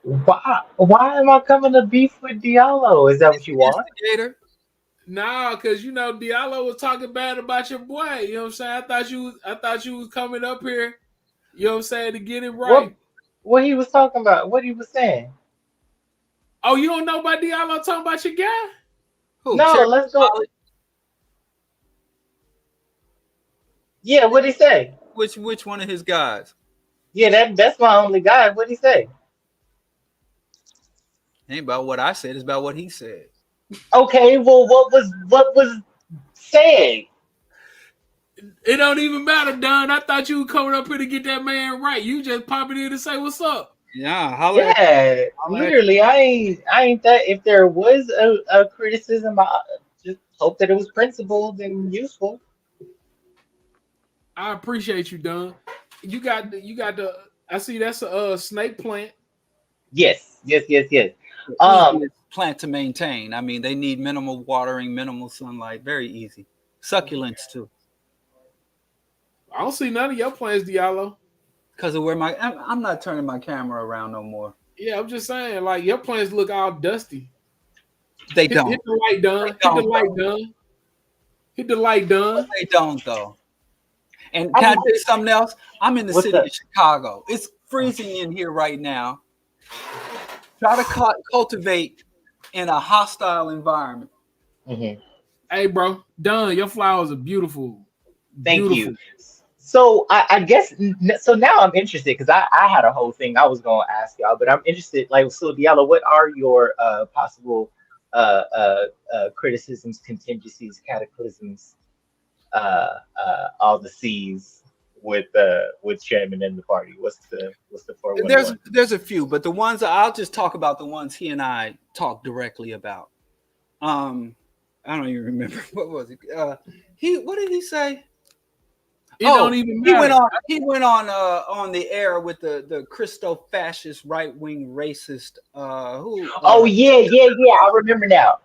Why am I coming to beef with Diallo? Is that what you want? Instigator. Nah, because Diallo was talking bad about your boy. You know what I'm saying? I thought you was coming up here, you know what I'm saying, to get it right. What he was talking about? What he was saying? Oh, you don't know about Diallo talking about your guy? Who? No, Cherry let's go. Molly? Yeah, what'd he say? Which one of his guys? Yeah, that's my only guy. What'd he say? Ain't about what I said, it's about what he said. Okay, well, what was said? It don't even matter, Don. I thought you were coming up here to get that man right. You just popping in to say what's up. Yeah, literally, I ain't that. If there was a criticism, I just hope that it was principled and useful. I appreciate you, Don. You got the. I see that's a snake plant. Yes, yes, yes, yes. The Um, easiest plant to maintain. I mean, they need minimal watering, minimal sunlight. Very easy. Succulents too, I don't see none of your plans, Diallo. because of where my I'm not turning my camera around no more. Yeah, I'm just saying, like your plans look all dusty. They Hit don't. the light, They done. Hit the don't light, though. done. Hit the light, done. They don't though. And I can I mean, tell you something else? I'm in the what's city up? of Chicago. It's freezing in here right now. Try to cultivate in a hostile environment. Mhm. Hey, bro, done. Your flowers are beautiful, Thank you. beautiful. So I guess so now I'm interested because I had a whole thing I was going to ask y'all, but I'm interested. Like, so Diallo, what are your possible criticisms, contingencies, cataclysms, all the C's with chairman and the party? What's the 411? There's a few, but the ones I'll just talk about the ones he and I talked directly about. Um, I don't even remember what was it. He what did he say? It don't Oh, even matter. he went on the air with the Christo fascist right wing racist who Oh yeah, yeah, yeah. I remember now.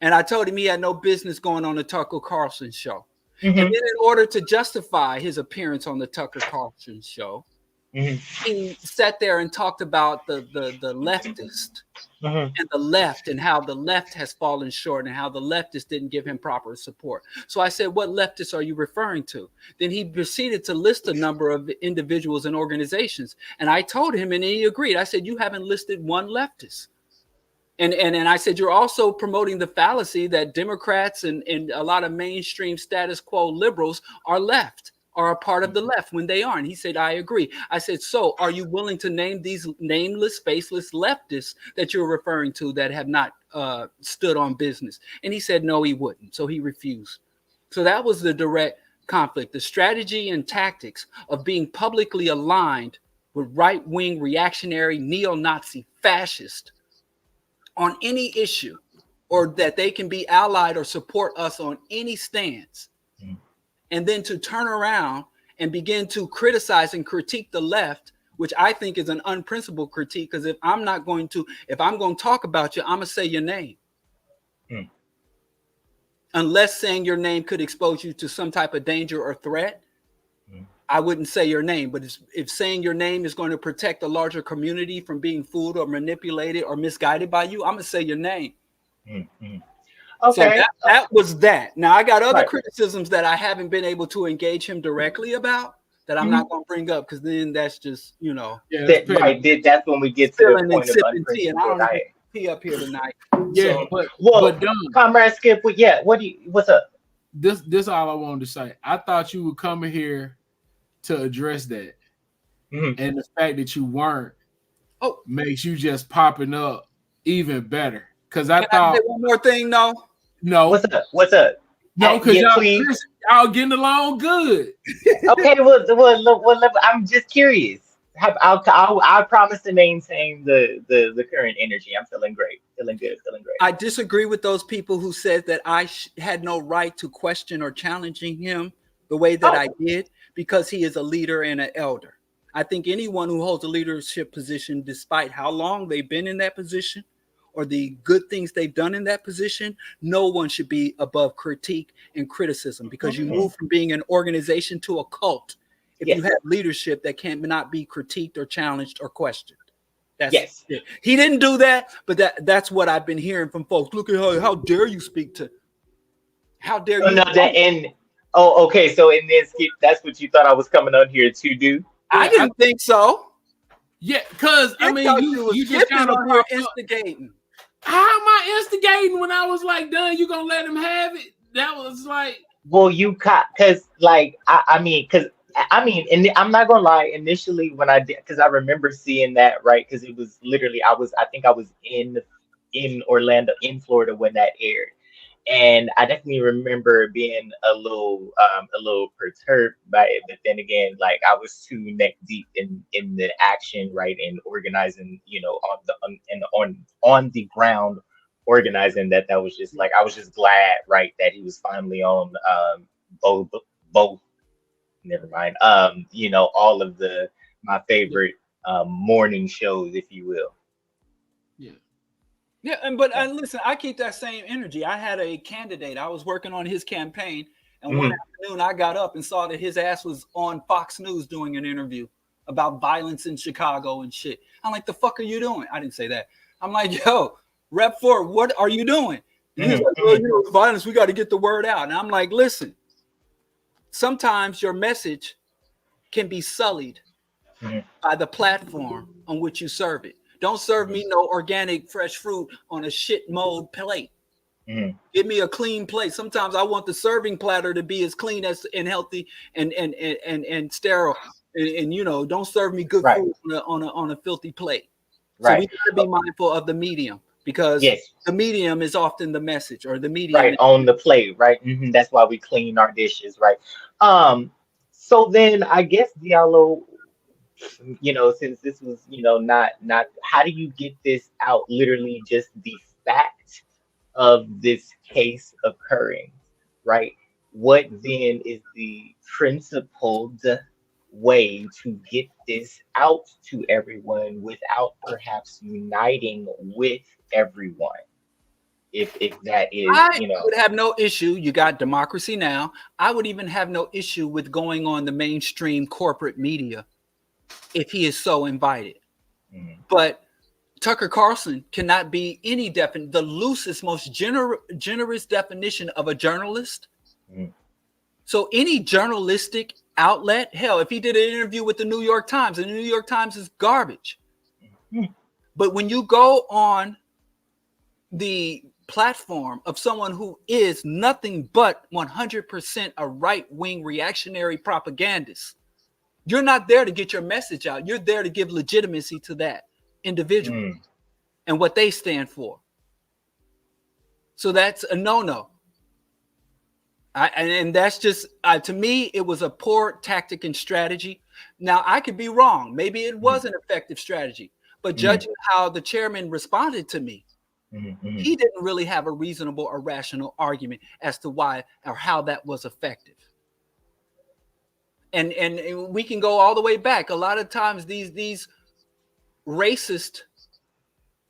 and I told him he had no business going on the Tucker Carlson show. And Hmm. then in order to justify his appearance on the Tucker Carlson show, Hmm. he sat there and talked about the leftist Hmm. and the left and how the left has fallen short and how the leftists didn't give him proper support. So I said, what leftists are you referring to? Then he proceeded to list a number of individuals and organizations. And I told him, and he agreed. I said, you haven't listed one leftist. And I said, you're also promoting the fallacy that Democrats and a lot of mainstream status quo liberals are left, are a part of the left when they aren't. He said, I agree. I said, so are you willing to name these nameless, faceless leftists that you're referring to that have not stood on business? And he said, no, he wouldn't. So he refused. So that was the direct conflict, the strategy and tactics of being publicly aligned with right-wing, reactionary, neo-Nazi, fascist on any issue, or that they can be allied or support us on any stance, and then to turn around and begin to criticize and critique the left, which I think is an unprincipled critique, because if I'm going to talk about you, I'm going to say your name. Unless saying your name could expose you to some type of danger or threat, I wouldn't say your name. But if saying your name is going to protect a larger community from being fooled or manipulated or misguided by you, I'm going to say your name. So Okay, that was that. Now I got other right. criticisms that I haven't been able to engage him directly about that I'm Mhm. not going to bring up, because then that's just Yeah, it's That petty. right. That's when we get to the spilling and point of sipping tea, and I unprincipled. don't even pee up here tonight. Yeah, So Well, but done. Comrade Skip. Yeah. What's up? This all I wanted to say. I thought you were coming here to address that, Mhm. and the fact that you weren't oh, makes you just popping up even better. Because I can I say thought one more thing though? no, What's up? What's up? no, because Yeah, please. y'all getting along good. Okay. I'm just curious. I promise to maintain the current energy. I'm feeling great. Feeling good. Feeling great. I disagree with those people who said that I had no right to question or challenging him the way that Oh, I did, because he is a leader and an elder. I think anyone who holds a leadership position, despite how long they've been in that position or the good things they've done in that position, no one should be above critique and criticism, because you mhm. move from being an organization to a cult if you Yes. have leadership that cannot be critiqued or challenged or questioned. That's Yes. it. He didn't do that, but that's what I've been hearing from folks. Look at how dare you speak to, how dare Oh, you? no, that and oh, okay. So and then Skip, that's what you thought I was coming on here to do. I Yeah, didn't think so. because I I mean thought you was you just skipping kind of on here popped up. instigating. How am I instigating when I was like, done, you gonna let him have it? That was like, Well, you caught because like I mean, and I'm not gonna lie. Initially, when I did, because I remember seeing that right, because it was literally I think I was in Orlando, in Florida when that aired, and I definitely remember being a little perturbed by it. But then again, like I was too neck deep in the action, right, and organizing, on the ground organizing that was just like I was just glad, right, that he was finally on both never mind. All of the my favorite morning shows, if you will. Yeah. Yeah, but listen, I keep that same energy. I had a candidate. I was working on his campaign, and one afternoon I got up and saw that his ass was on Fox News doing an interview about violence in Chicago and shit. I'm like, the fuck are you doing? I didn't say that. I'm like, yo, Rep 4, what are you doing? And he was like, well, violence, we got to get the word out. And I'm like, listen, sometimes your message can be sullied by the platform on which you serve it. Don't serve me no organic fresh fruit on a shit mold plate. Give me a clean plate. Sometimes I want the serving platter to be as clean as and healthy and sterile. And you know, don't serve me good food on a filthy plate. So we got to be mindful of the medium, because the medium is often the message, or the medium on the plate, right? That's why we clean our dishes, right? So then I guess Diallo, since this was, not how do you get this out? Literally just the fact of this case occurring, right? What then is the principled way to get this out to everyone without perhaps uniting with everyone? If that is, I would have no issue. You got Democracy Now! I would even have no issue with going on the mainstream corporate media if he is so invited. But Tucker Carlson cannot be the loosest, most generous definition of a journalist. So any journalistic outlet, hell, if he did an interview with the New York Times, and the New York Times is garbage. But when you go on the platform of someone who is nothing but 100% a right-wing reactionary propagandist, you're not there to get your message out. You're there to give legitimacy to that individual and what they stand for. So that's a no-no. And that's just, to me, it was a poor tactic and strategy. Now, I could be wrong. Maybe it was an effective strategy. But judging how the chairman responded to me, he didn't really have a reasonable or rational argument as to why or how that was effective. And we can go all the way back. A lot of times these racists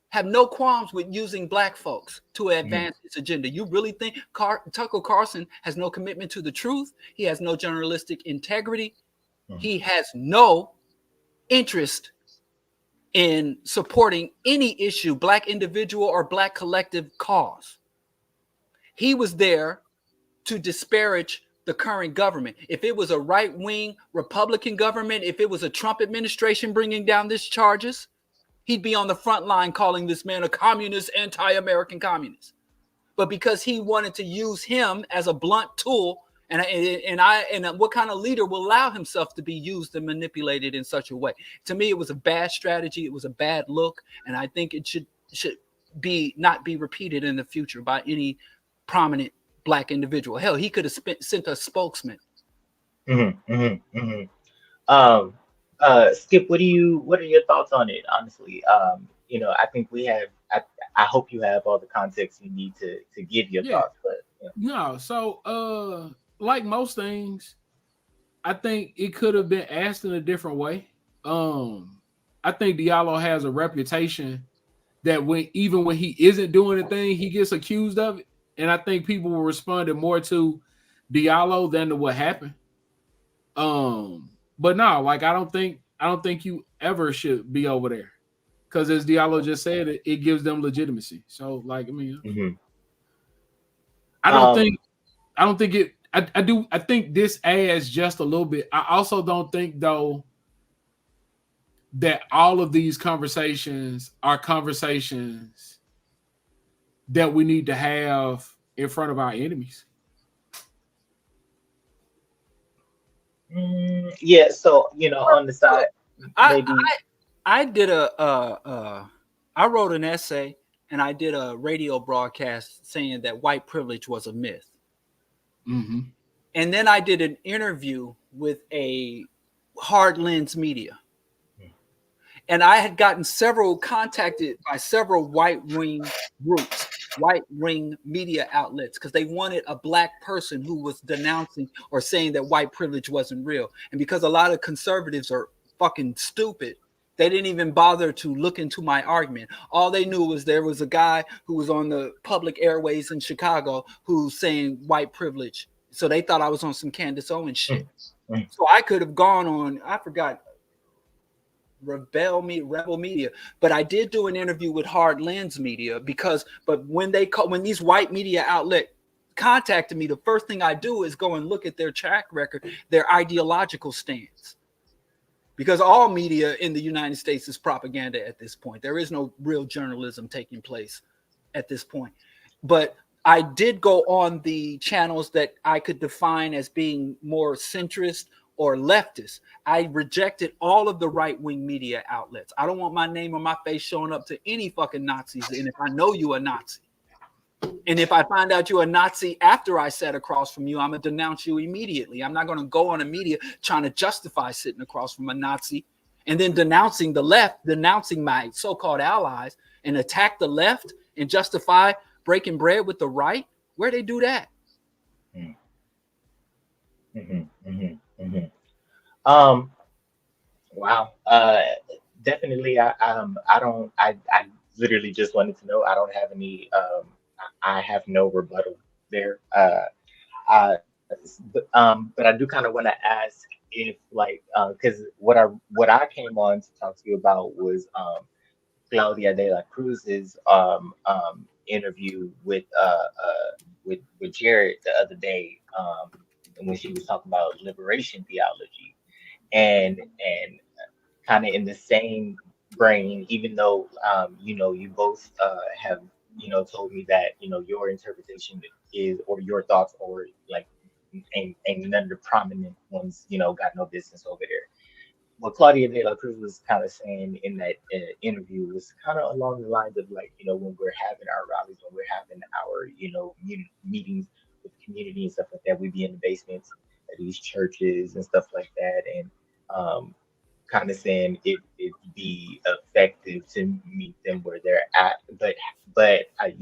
have no qualms with using black folks to advance its agenda. You really think Tucker Carlson has no commitment to the truth? He has no journalistic integrity. He has no interest in supporting any issue, black individual or black collective cause. He was there to disparage the current government. If it was a right-wing Republican government, if it was a Trump administration bringing down these charges, he'd be on the front line calling this man a communist, anti-American communist. But because he wanted to use him as a blunt tool, and what kind of leader will allow himself to be used and manipulated in such a way? To me, it was a bad strategy. It was a bad look, and I think it should not be repeated in the future by any prominent black individual. Hell, he could have sent a spokesman. Skip, what are your thoughts on it? Honestly, I think I hope you have all the context you need to give your thoughts. But no, so like most things, I think it could have been asked in a different way. I think Diallo has a reputation that even when he isn't doing a thing, he gets accused of it. And I think people were responding more to Diallo than to what happened. But no, like I don't think you ever should be over there, because as Diallo just said, it gives them legitimacy. So, like, I mean, I don't think it. I think this adds just a little bit. I also don't think, though, that all of these conversations are conversations that we need to have in front of our enemies. Yeah, so on the side, maybe I did I wrote an essay and I did a radio broadcast saying that white privilege was a myth. And then I did an interview with a hard lens media. And I had gotten contacted by several white wing groups, white wing media outlets, because they wanted a black person who was denouncing or saying that white privilege wasn't real. And because a lot of conservatives are fucking stupid, They didn't even bother to look into my argument. All they knew was there was a guy who was on the public airways in Chicago who's saying white privilege. So they thought I was on some Candace Owens shit. So I could have gone on, I forgot, Rebel Media, but I did do an interview with Hard Lens Media but when these white media outlet contacted me, the first thing I do is go and look at their track record, their ideological stance. Because all media in the United States is propaganda at this point. There is no real journalism taking place at this point. But I did go on the channels that I could define as being more centrist or leftist. I rejected all of the right-wing media outlets. I don't want my name or my face showing up to any fucking Nazis. And if I know you a Nazi, and if I find out you're a Nazi after I sat across from you, I'm going to denounce you immediately. I'm not going to go on a media trying to justify sitting across from a Nazi and then denouncing the left, denouncing my so-called allies, and attack the left and justify breaking bread with the right. Where they do that? Wow. Definitely. I literally just wanted to know. I don't have any. I have no rebuttal there. Uh, but I do kind of want to ask if, like, because what I came on to talk to you about was Claudia de la Cruz's interview with Jared the other day, when she was talking about liberation theology, and kind of in the same brain, even though you both have told me that your interpretation is, or your thoughts, or like ain't none of the prominent ones got no business over there. What Claudia de la Cruz was kind of saying in that interview was kind of along the lines of, like, when we're having our rallies, when we're having our meetings with the community and stuff like that, we be in the basements of these churches and stuff like that, and kind of saying it'd be effective to meet them where they're at, but I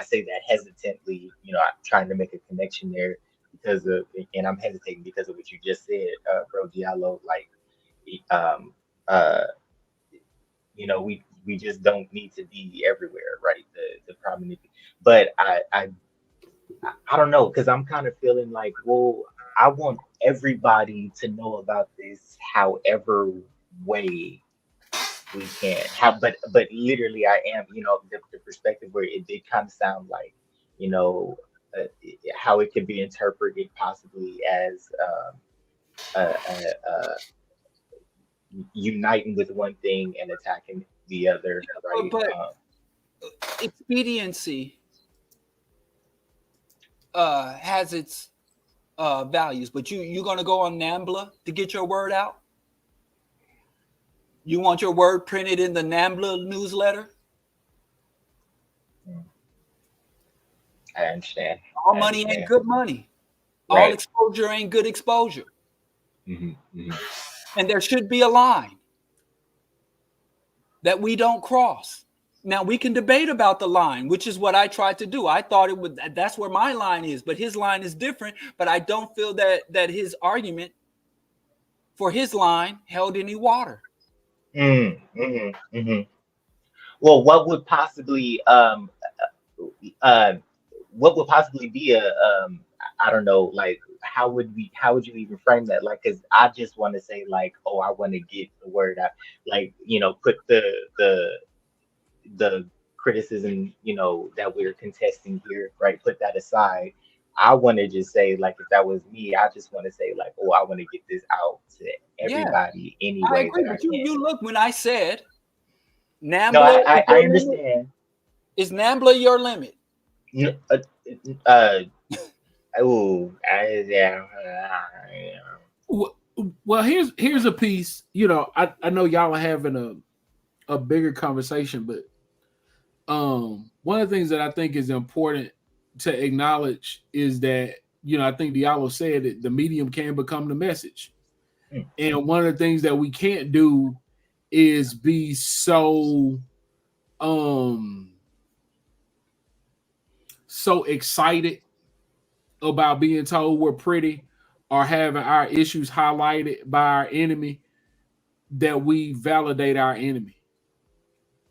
say that hesitantly, I'm trying to make a connection there because of, and I'm hesitating because of what you just said, bro Giallo, like, um uh we just don't need to be everywhere, right? The prominent, but I don't know, because I'm kind of feeling like, well, I want everybody to know about this, however way we can. But literally, I am, the perspective where it did kind of sound like, you know, how it could be interpreted possibly as uh, uh, uh, uniting with one thing and attacking the other, right? But expediency has its values. But you're going to go on NAMBLA to get your word out? You want your word printed in the NAMBLA newsletter? I understand. All money ain't good money. Right. All exposure ain't good exposure. Mm-hmm. And there should be a line that we don't cross. Now, we can debate about the line, which is what I tried to do. I thought that's where my line is, but his line is different. But I don't feel that his argument for his line held any water. Well, what would possibly be a I don't know, like, how would you even frame that? Like, because I just want to say, like, oh, I want to get the word out, like, put the criticism, that we're contesting here, right? Put that aside. I want to just say, like, if that was me, I just want to say, like, oh, I want to get this out to everybody any I way agree, that I but can. you look, when I said NAMBLA, No, I understand. Is NAMBLA your limit? Yeah. Well, here's a piece. I know y'all are having a bigger conversation, but one of the things that I think is important to acknowledge is that, I think Diallo said that the medium can become the message. And one of the things that we can't do is be so excited about being told we're pretty or having our issues highlighted by our enemy that we validate our enemy.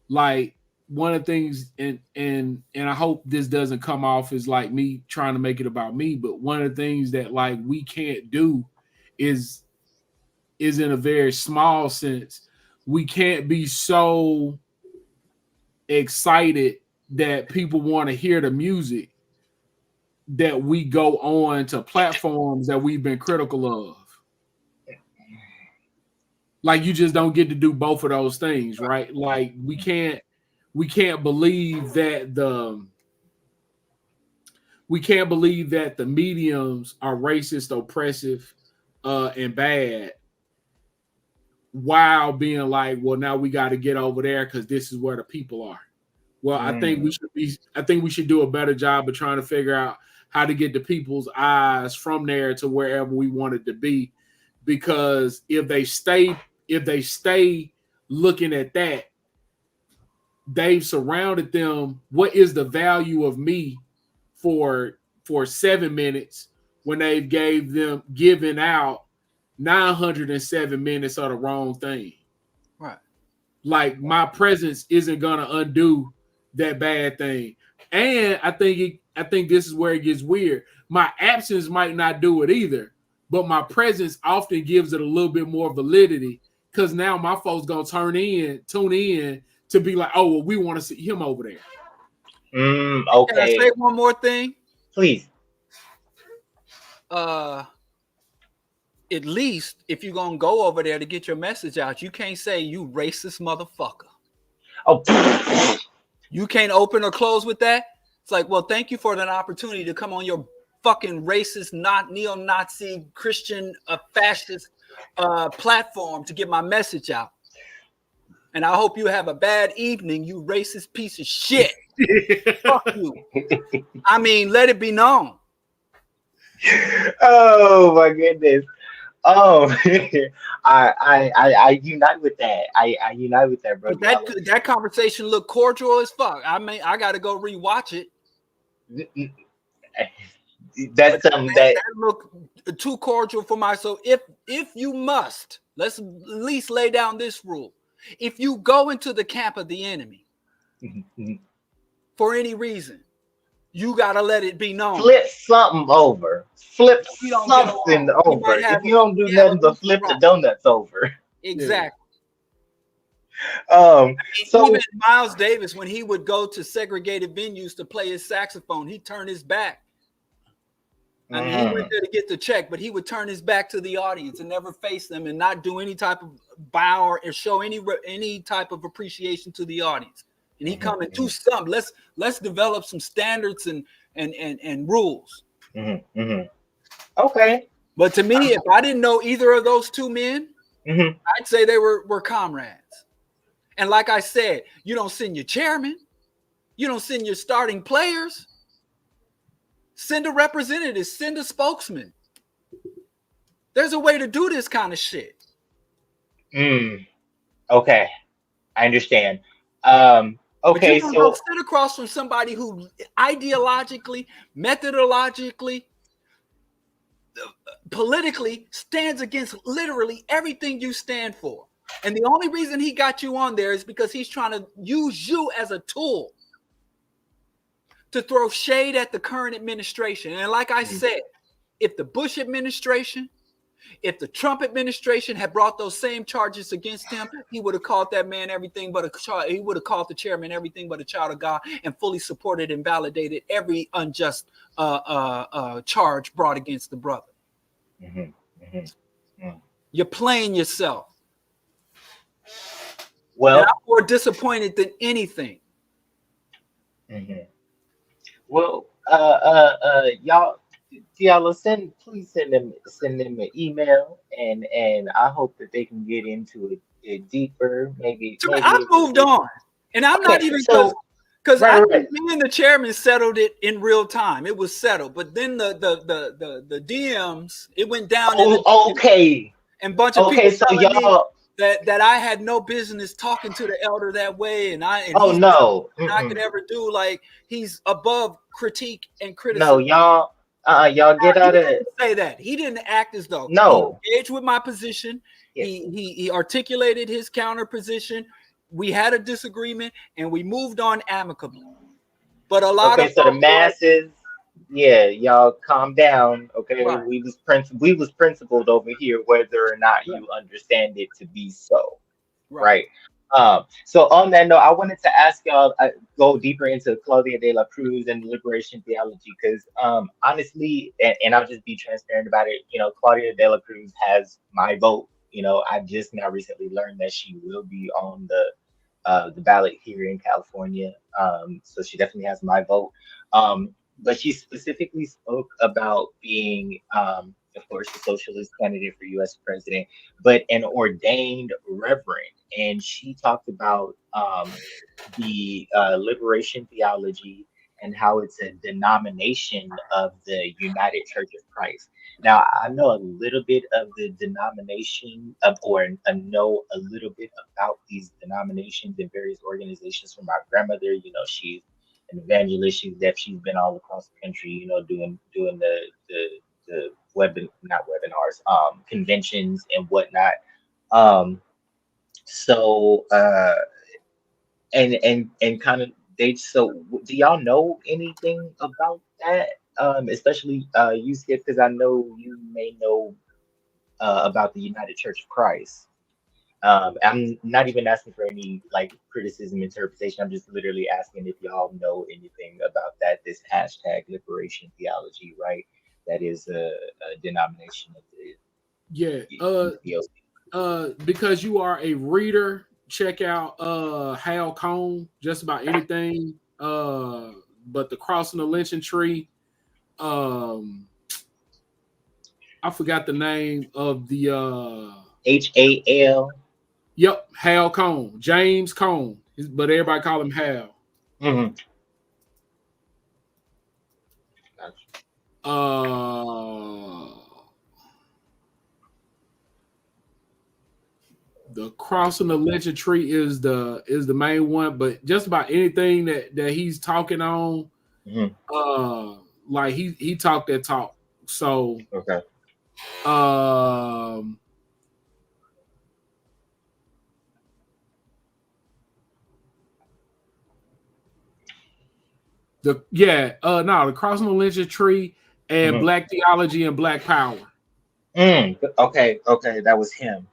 Like one of the things, and I hope this doesn't come off as like me trying to make it about me, but one of the things that like we can't do is in a very small sense, we can't be so excited that people want to hear the music that we go on to platforms that we've been critical of. Like you just don't get to do both of those things, right? Like we can't believe that the mediums are racist, oppressive, and bad, while being like, well, now we got to get over there because this is where the people are. Well, I think we should do a better job of trying to figure out how to get the people's eyes from there to wherever we want it to be. Because if they stay looking at that, they've surrounded them. What is the value of me for 7 minutes when they've given out 907 minutes of the wrong thing? Right. Like my presence isn't gonna undo that bad thing. And I think this is where it gets weird. My absence might not do it either, but my presence often gives it a little bit more validity, because now my folks gonna tune in to be like, oh, well, we want to see him over there. Okay. Can I say one more thing? Please. At least if you're gonna go over there to get your message out, you can't say you racist motherfucker. Oh, you can't open or close with that. It's like, well, thank you for that opportunity to come on your fucking racist, not neo-Nazi, Christian, fascist platform to get my message out. And I hope you have a bad evening, you racist piece of shit. Fuck you. I mean, let it be known. Oh my goodness. Oh, I unite with that. I unite with that, bro. But that conversation looked cordial as fuck. I mean, I got to go rewatch it. That's something that look too cordial for my. So if you must, let's at least lay down this rule. If you go into the camp of the enemy for any reason, you gotta let it be known. Flip something over. Flip something over. If you don't do nothing but flip the donuts over. Exactly. So even Miles Davis, when he would go to segregated venues to play his saxophone, he turned his back. I mean, he went there to get the check, but he would turn his back to the audience and never face them and not do any type of bow or show any type of appreciation to the audience. And he come and do something. Let's develop some standards and rules. Okay. But to me, if I didn't know either of those two men, I'd say they were comrades. And like I said, you don't send your chairman, you don't send your starting players. Send a representative, send a spokesman. There's a way to do this kind of shit. Okay. I understand. Okay, so sit across from somebody who ideologically, methodologically, politically stands against literally everything you stand for. And the only reason he got you on there is because he's trying to use you as a tool to throw shade at the current administration. And like I said, if the Bush administration, if the Trump administration had brought those same charges against him, he would have called that man everything but a child. He would have called the chairman everything but a child of God and fully supported and validated every unjust charge brought against the brother. You're playing yourself. Well, and I'm more disappointed than anything. Well, y'all please send them an email, and I hope that they can get into it deeper. Maybe I've moved on, and I'm not even because I think me and the chairman settled it in real time. It was settled, but then the DMs, it went down. Okay, and bunch of people so y'all. That I had no business talking to the elder that way, and I no, I could ever do. Like, he's above critique and criticism. No, y'all. Y'all get He out of didn't say that. He didn't act as though no. he engaged with my position. Yes. He articulated his counter position. We had a disagreement and we moved on amicably. But a lot Okay, of so the folks were like, masses, yeah, y'all calm down. Okay, right, we was principled over here, whether or not right, you understand it to be so, right. right? So on that note, I wanted to ask y'all go deeper into Claudia de la Cruz and liberation theology, because honestly, and I'll just be transparent about it. You know, Claudia de la Cruz has my vote. You know, I just now recently learned that she will be on the ballot here in California. So she definitely has my vote. But she specifically spoke about being, of course, a socialist candidate for U.S. president, but an ordained reverend. And she talked about the liberation theology and how it's a denomination of the United Church of Christ. Now, I know a little bit of the denomination of, or I know a little bit about these denominations and various organizations from my grandmother. You know, she's an evangelist. She's deaf. She's been all across the country. You know, doing the not webinars, conventions and whatnot. Um, so and kind of they so do y'all know anything about that? Especially you, Skip, because I know you may know about the United Church of Christ. I'm not even asking for any like criticism, interpretation. I'm just literally asking if y'all know anything about that. This hashtag liberation theology, right? That is a denomination of Yeah. the UPOC. Because you are a reader, check out Hal Cone, just about anything. But the crossing the lynching tree. I forgot the name of the HAL. yep, Hal Cone, James Cone, but everybody call him Hal. Mm-hmm. Uh, the crossing the lynching tree is the main one, but just about anything that he's talking on, like he talked that talk. So Okay. um the crossing the lynching tree and Mm-hmm. black theology and black power. Okay. Okay. That was him.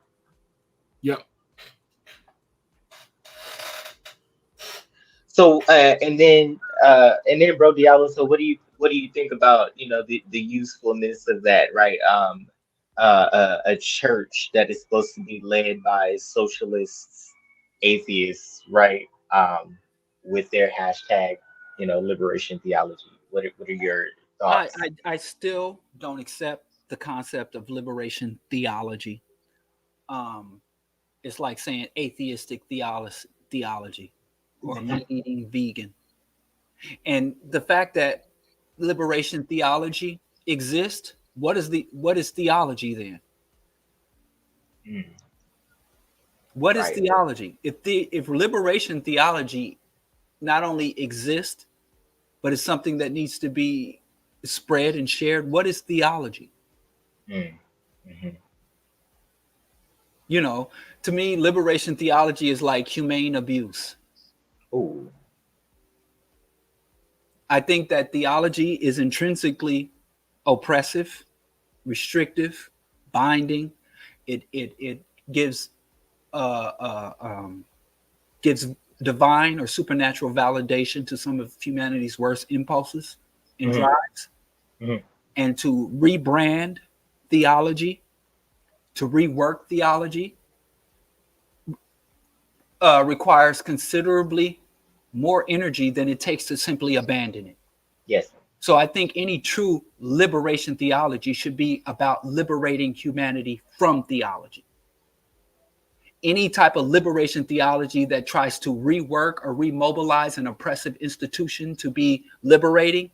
Yep. So and then bro Diallo, so what do you think about the usefulness of that, right? A church that is supposed to be led by socialists, atheists, right? With their hashtag, liberation theology. What are your I, thoughts? I still don't accept the concept of liberation theology. Um, it's like saying atheistic theology or meat eating vegan. And the fact that liberation theology exists, what is theology then? Mm, What is right. theology? If liberation theology not only exists, but it's something that needs to be spread and shared, what is theology? Mm, hmm. You know, to me, liberation theology is like humane abuse. Ooh. I think that theology is intrinsically oppressive, restrictive, binding. It gives uh, uh, um, gives divine or supernatural validation to some of humanity's worst impulses and Hmm. drives. Hmm. And to rebrand theology, to rework theology, requires considerably more energy than it takes to simply abandon it. Yes. So I think any true liberation theology should be about liberating humanity from theology. Any type of liberation theology that tries to rework or remobilize an oppressive institution to be liberating,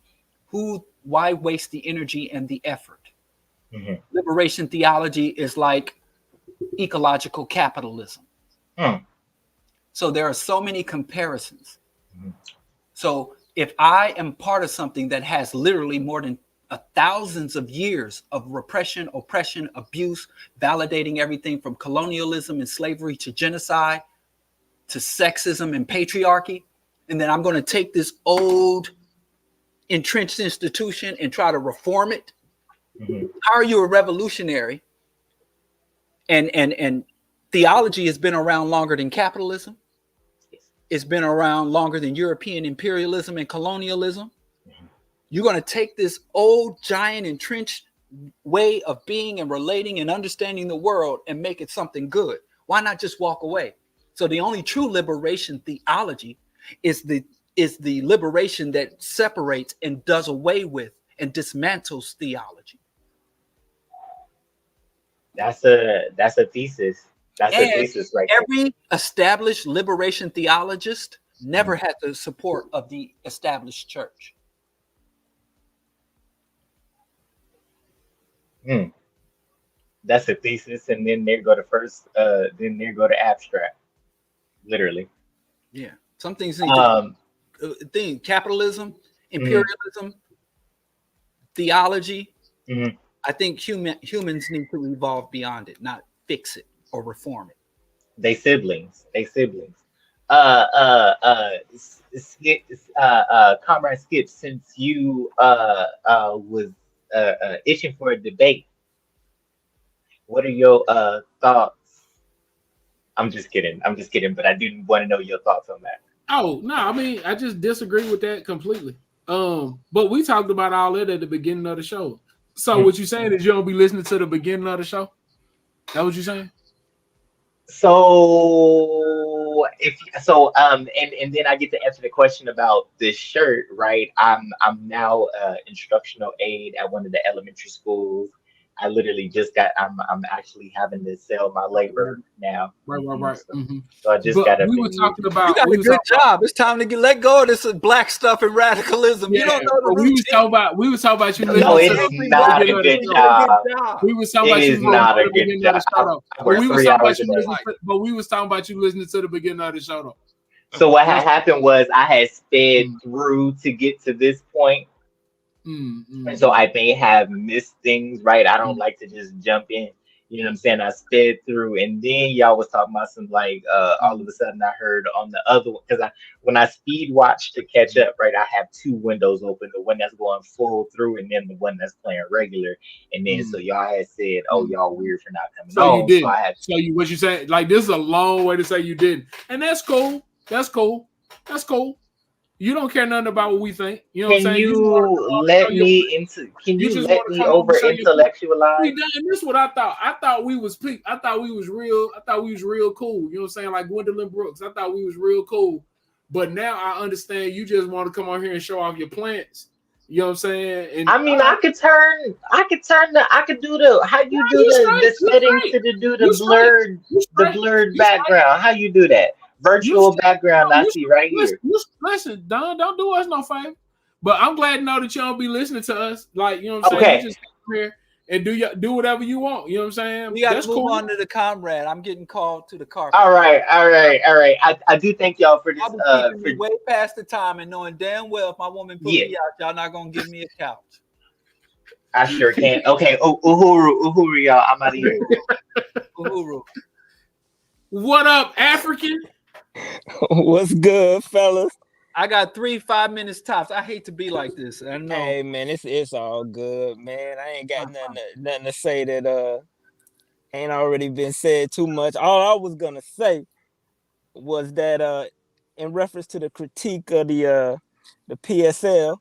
why waste the energy and the effort? Hmm. Liberation theology is like ecological capitalism. Hmm. So there are so many comparisons. Hmm. So if I am part of something that has literally more than thousands of years of repression, oppression, abuse, validating everything from colonialism and slavery to genocide to sexism and patriarchy. And then I'm going to take this old entrenched institution and try to reform it. Mhm. How are you a revolutionary? And theology has been around longer than capitalism. It's been around longer than European imperialism and colonialism. You're going to take this old, giant, entrenched way of being and relating and understanding the world and make it something good. Why not just walk away? So the only true liberation theology is the liberation that separates and does away with and dismantles theology. That's a thesis. That's a And thesis right there. every established liberation theologist never had the support of the established church. That's a thesis, and then there go to first. Then there go to abstract. Literally. Yeah, some things need to capitalism, Mhm. imperialism, theology. Mhm. I think humans need to evolve beyond it, not fix it or reform it. They siblings. Comrade Skip, since you was itching for a debate, what are your thoughts? I'm just kidding, but I do want to know your thoughts on that. Oh no, I mean I just disagree with that completely. But we talked about all that at the beginning of the show. So what you saying is you don't be listening to the beginning of the show? That what you saying? So and then I get to answer the question about this shirt, right? I'm now instructional aide at one of the elementary schools. I literally just got. I'm actually having to sell my labor now. Right. So I just got up. We were talking about. You got a good job. It's time to let go of this black stuff and radicalism. Yeah, you don't know the we was talking about you. No, it's not a good job. We was talking about you. Not a good job. But we was talking about you listening. But we was talking about you listening to the beginning of the show, though. So what had happened was I had sped through to get to this point. And so I may have missed things, right? I don't like to just jump in. You know what I'm saying? I sped through, and then y'all was talking about some all of a sudden I heard on the other one, because when I speed watch to catch up, right, I have two windows open, the one that's going full through and then the one that's playing regular. And then so y'all had said, oh, y'all weird for not coming so on. You did. So what you saying? Like, this is a long way to say you didn't. And that's cool. That's cool. You don't care nothing about what we think. You know what I'm saying? Can you let me over intellectualize? This is what I thought. I thought we was real. I thought we was real cool. You know what I'm saying? Like Gwendolyn Brooks. I thought we was real cool. But now I understand you just want to come on here and show off your plants. You know what I'm saying? And I mean, I could do the settings to do the blurred background. How you do that? Virtual background I see right here. Listen, Don, don't do us no favor. But I'm glad to know that you don't be listening to us. Like, you know what I'm saying? You just come here and do whatever you want. You know what I'm saying? We got to move on to the comrade. I'm getting called to the carpet. All right. I do thank y'all for this. Way past the time and knowing damn well if my woman put me out, y'all not gonna give me a couch. I sure can. Okay. Uhuru, y'all. I'm out of here. Uhuru. What up, African? What's good, fellas? I got 3 5-minute tops. I hate to be like this. I know. Hey man, it's all good, man. I ain't got nothing to say that ain't already been said too much. All I was gonna say was that in reference to the critique of the PSL,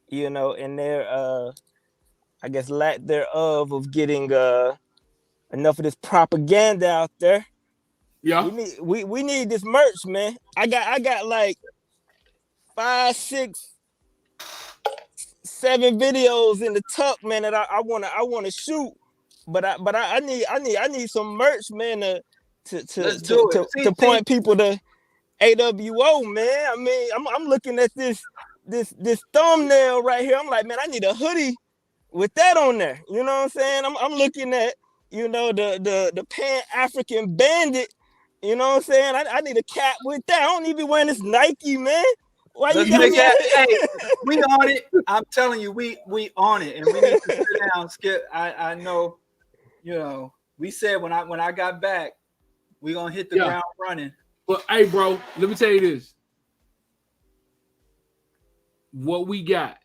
you know, and their I guess lack thereof of getting enough of this propaganda out there. Yeah, we need this merch, man. I got like 5, 6, 7 videos in the tuck, man, that I wanna shoot, but I need some merch, man, to point people to AWO, man. I mean, I'm looking at this thumbnail right here. I'm like, man, I need a hoodie with that on there. You know what I'm saying? I'm looking at, you know, the Pan-African Bandit. You know what I'm saying? I need a cap with that. I don't need to be wearing this Nike, man. Why you Let's got make me? that. Hey, we on it. I'm telling you, we on it, and we need to sit down. Skip. I know, you know. We said when I got back, we gonna hit the ground running. But hey, bro, let me tell you this. What we got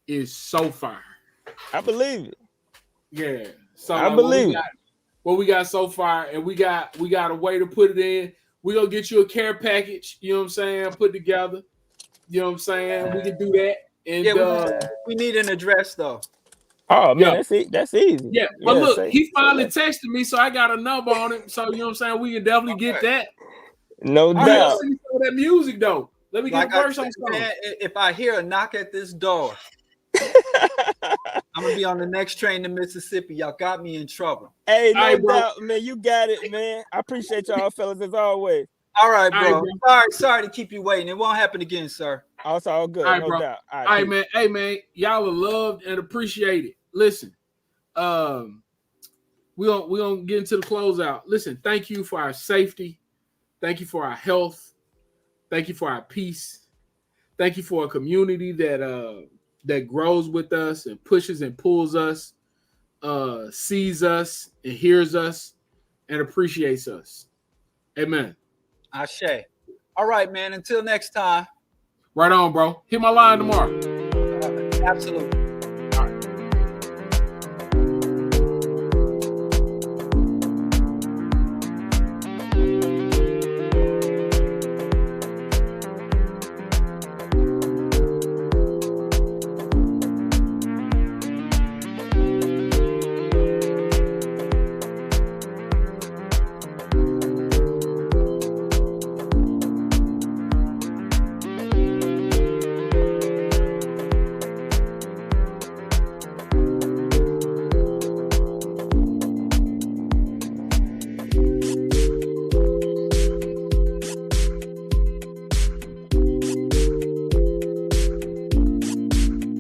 is so fire. I believe it. Yeah. So I believe it. What we got so far, and we got a way to put it in. We're gonna get you a care package, you know what I'm saying, put together. You know what I'm saying? We can do that. And Yeah, we need an address though. Oh man, that's easy. Yeah, but look, he finally texted me, so I got a number on him. So you know what I'm saying? We can definitely get that. No I doubt. see some of that music though. Let me get a verse on something. Man, if I hear a knock at this door, I'm gonna be on the next train to Mississippi. Y'all got me in trouble. Hey, no doubt, man. You got it, man. I appreciate y'all fellas as always. All right, bro. Sorry to keep you waiting. It won't happen again, sir. Oh, it's all good. All right, no bro. doubt. All right, man. Hey, man. Y'all are loved and appreciated. Listen, we gonna get into the closeout. Listen, thank you for our safety. Thank you for our health. Thank you for our peace. Thank you for a community that grows with us and pushes and pulls us, sees us and hears us and appreciates us. Amen. Ashe. All right, man. Until next time. Right on, bro. Hit my line tomorrow. Absolutely.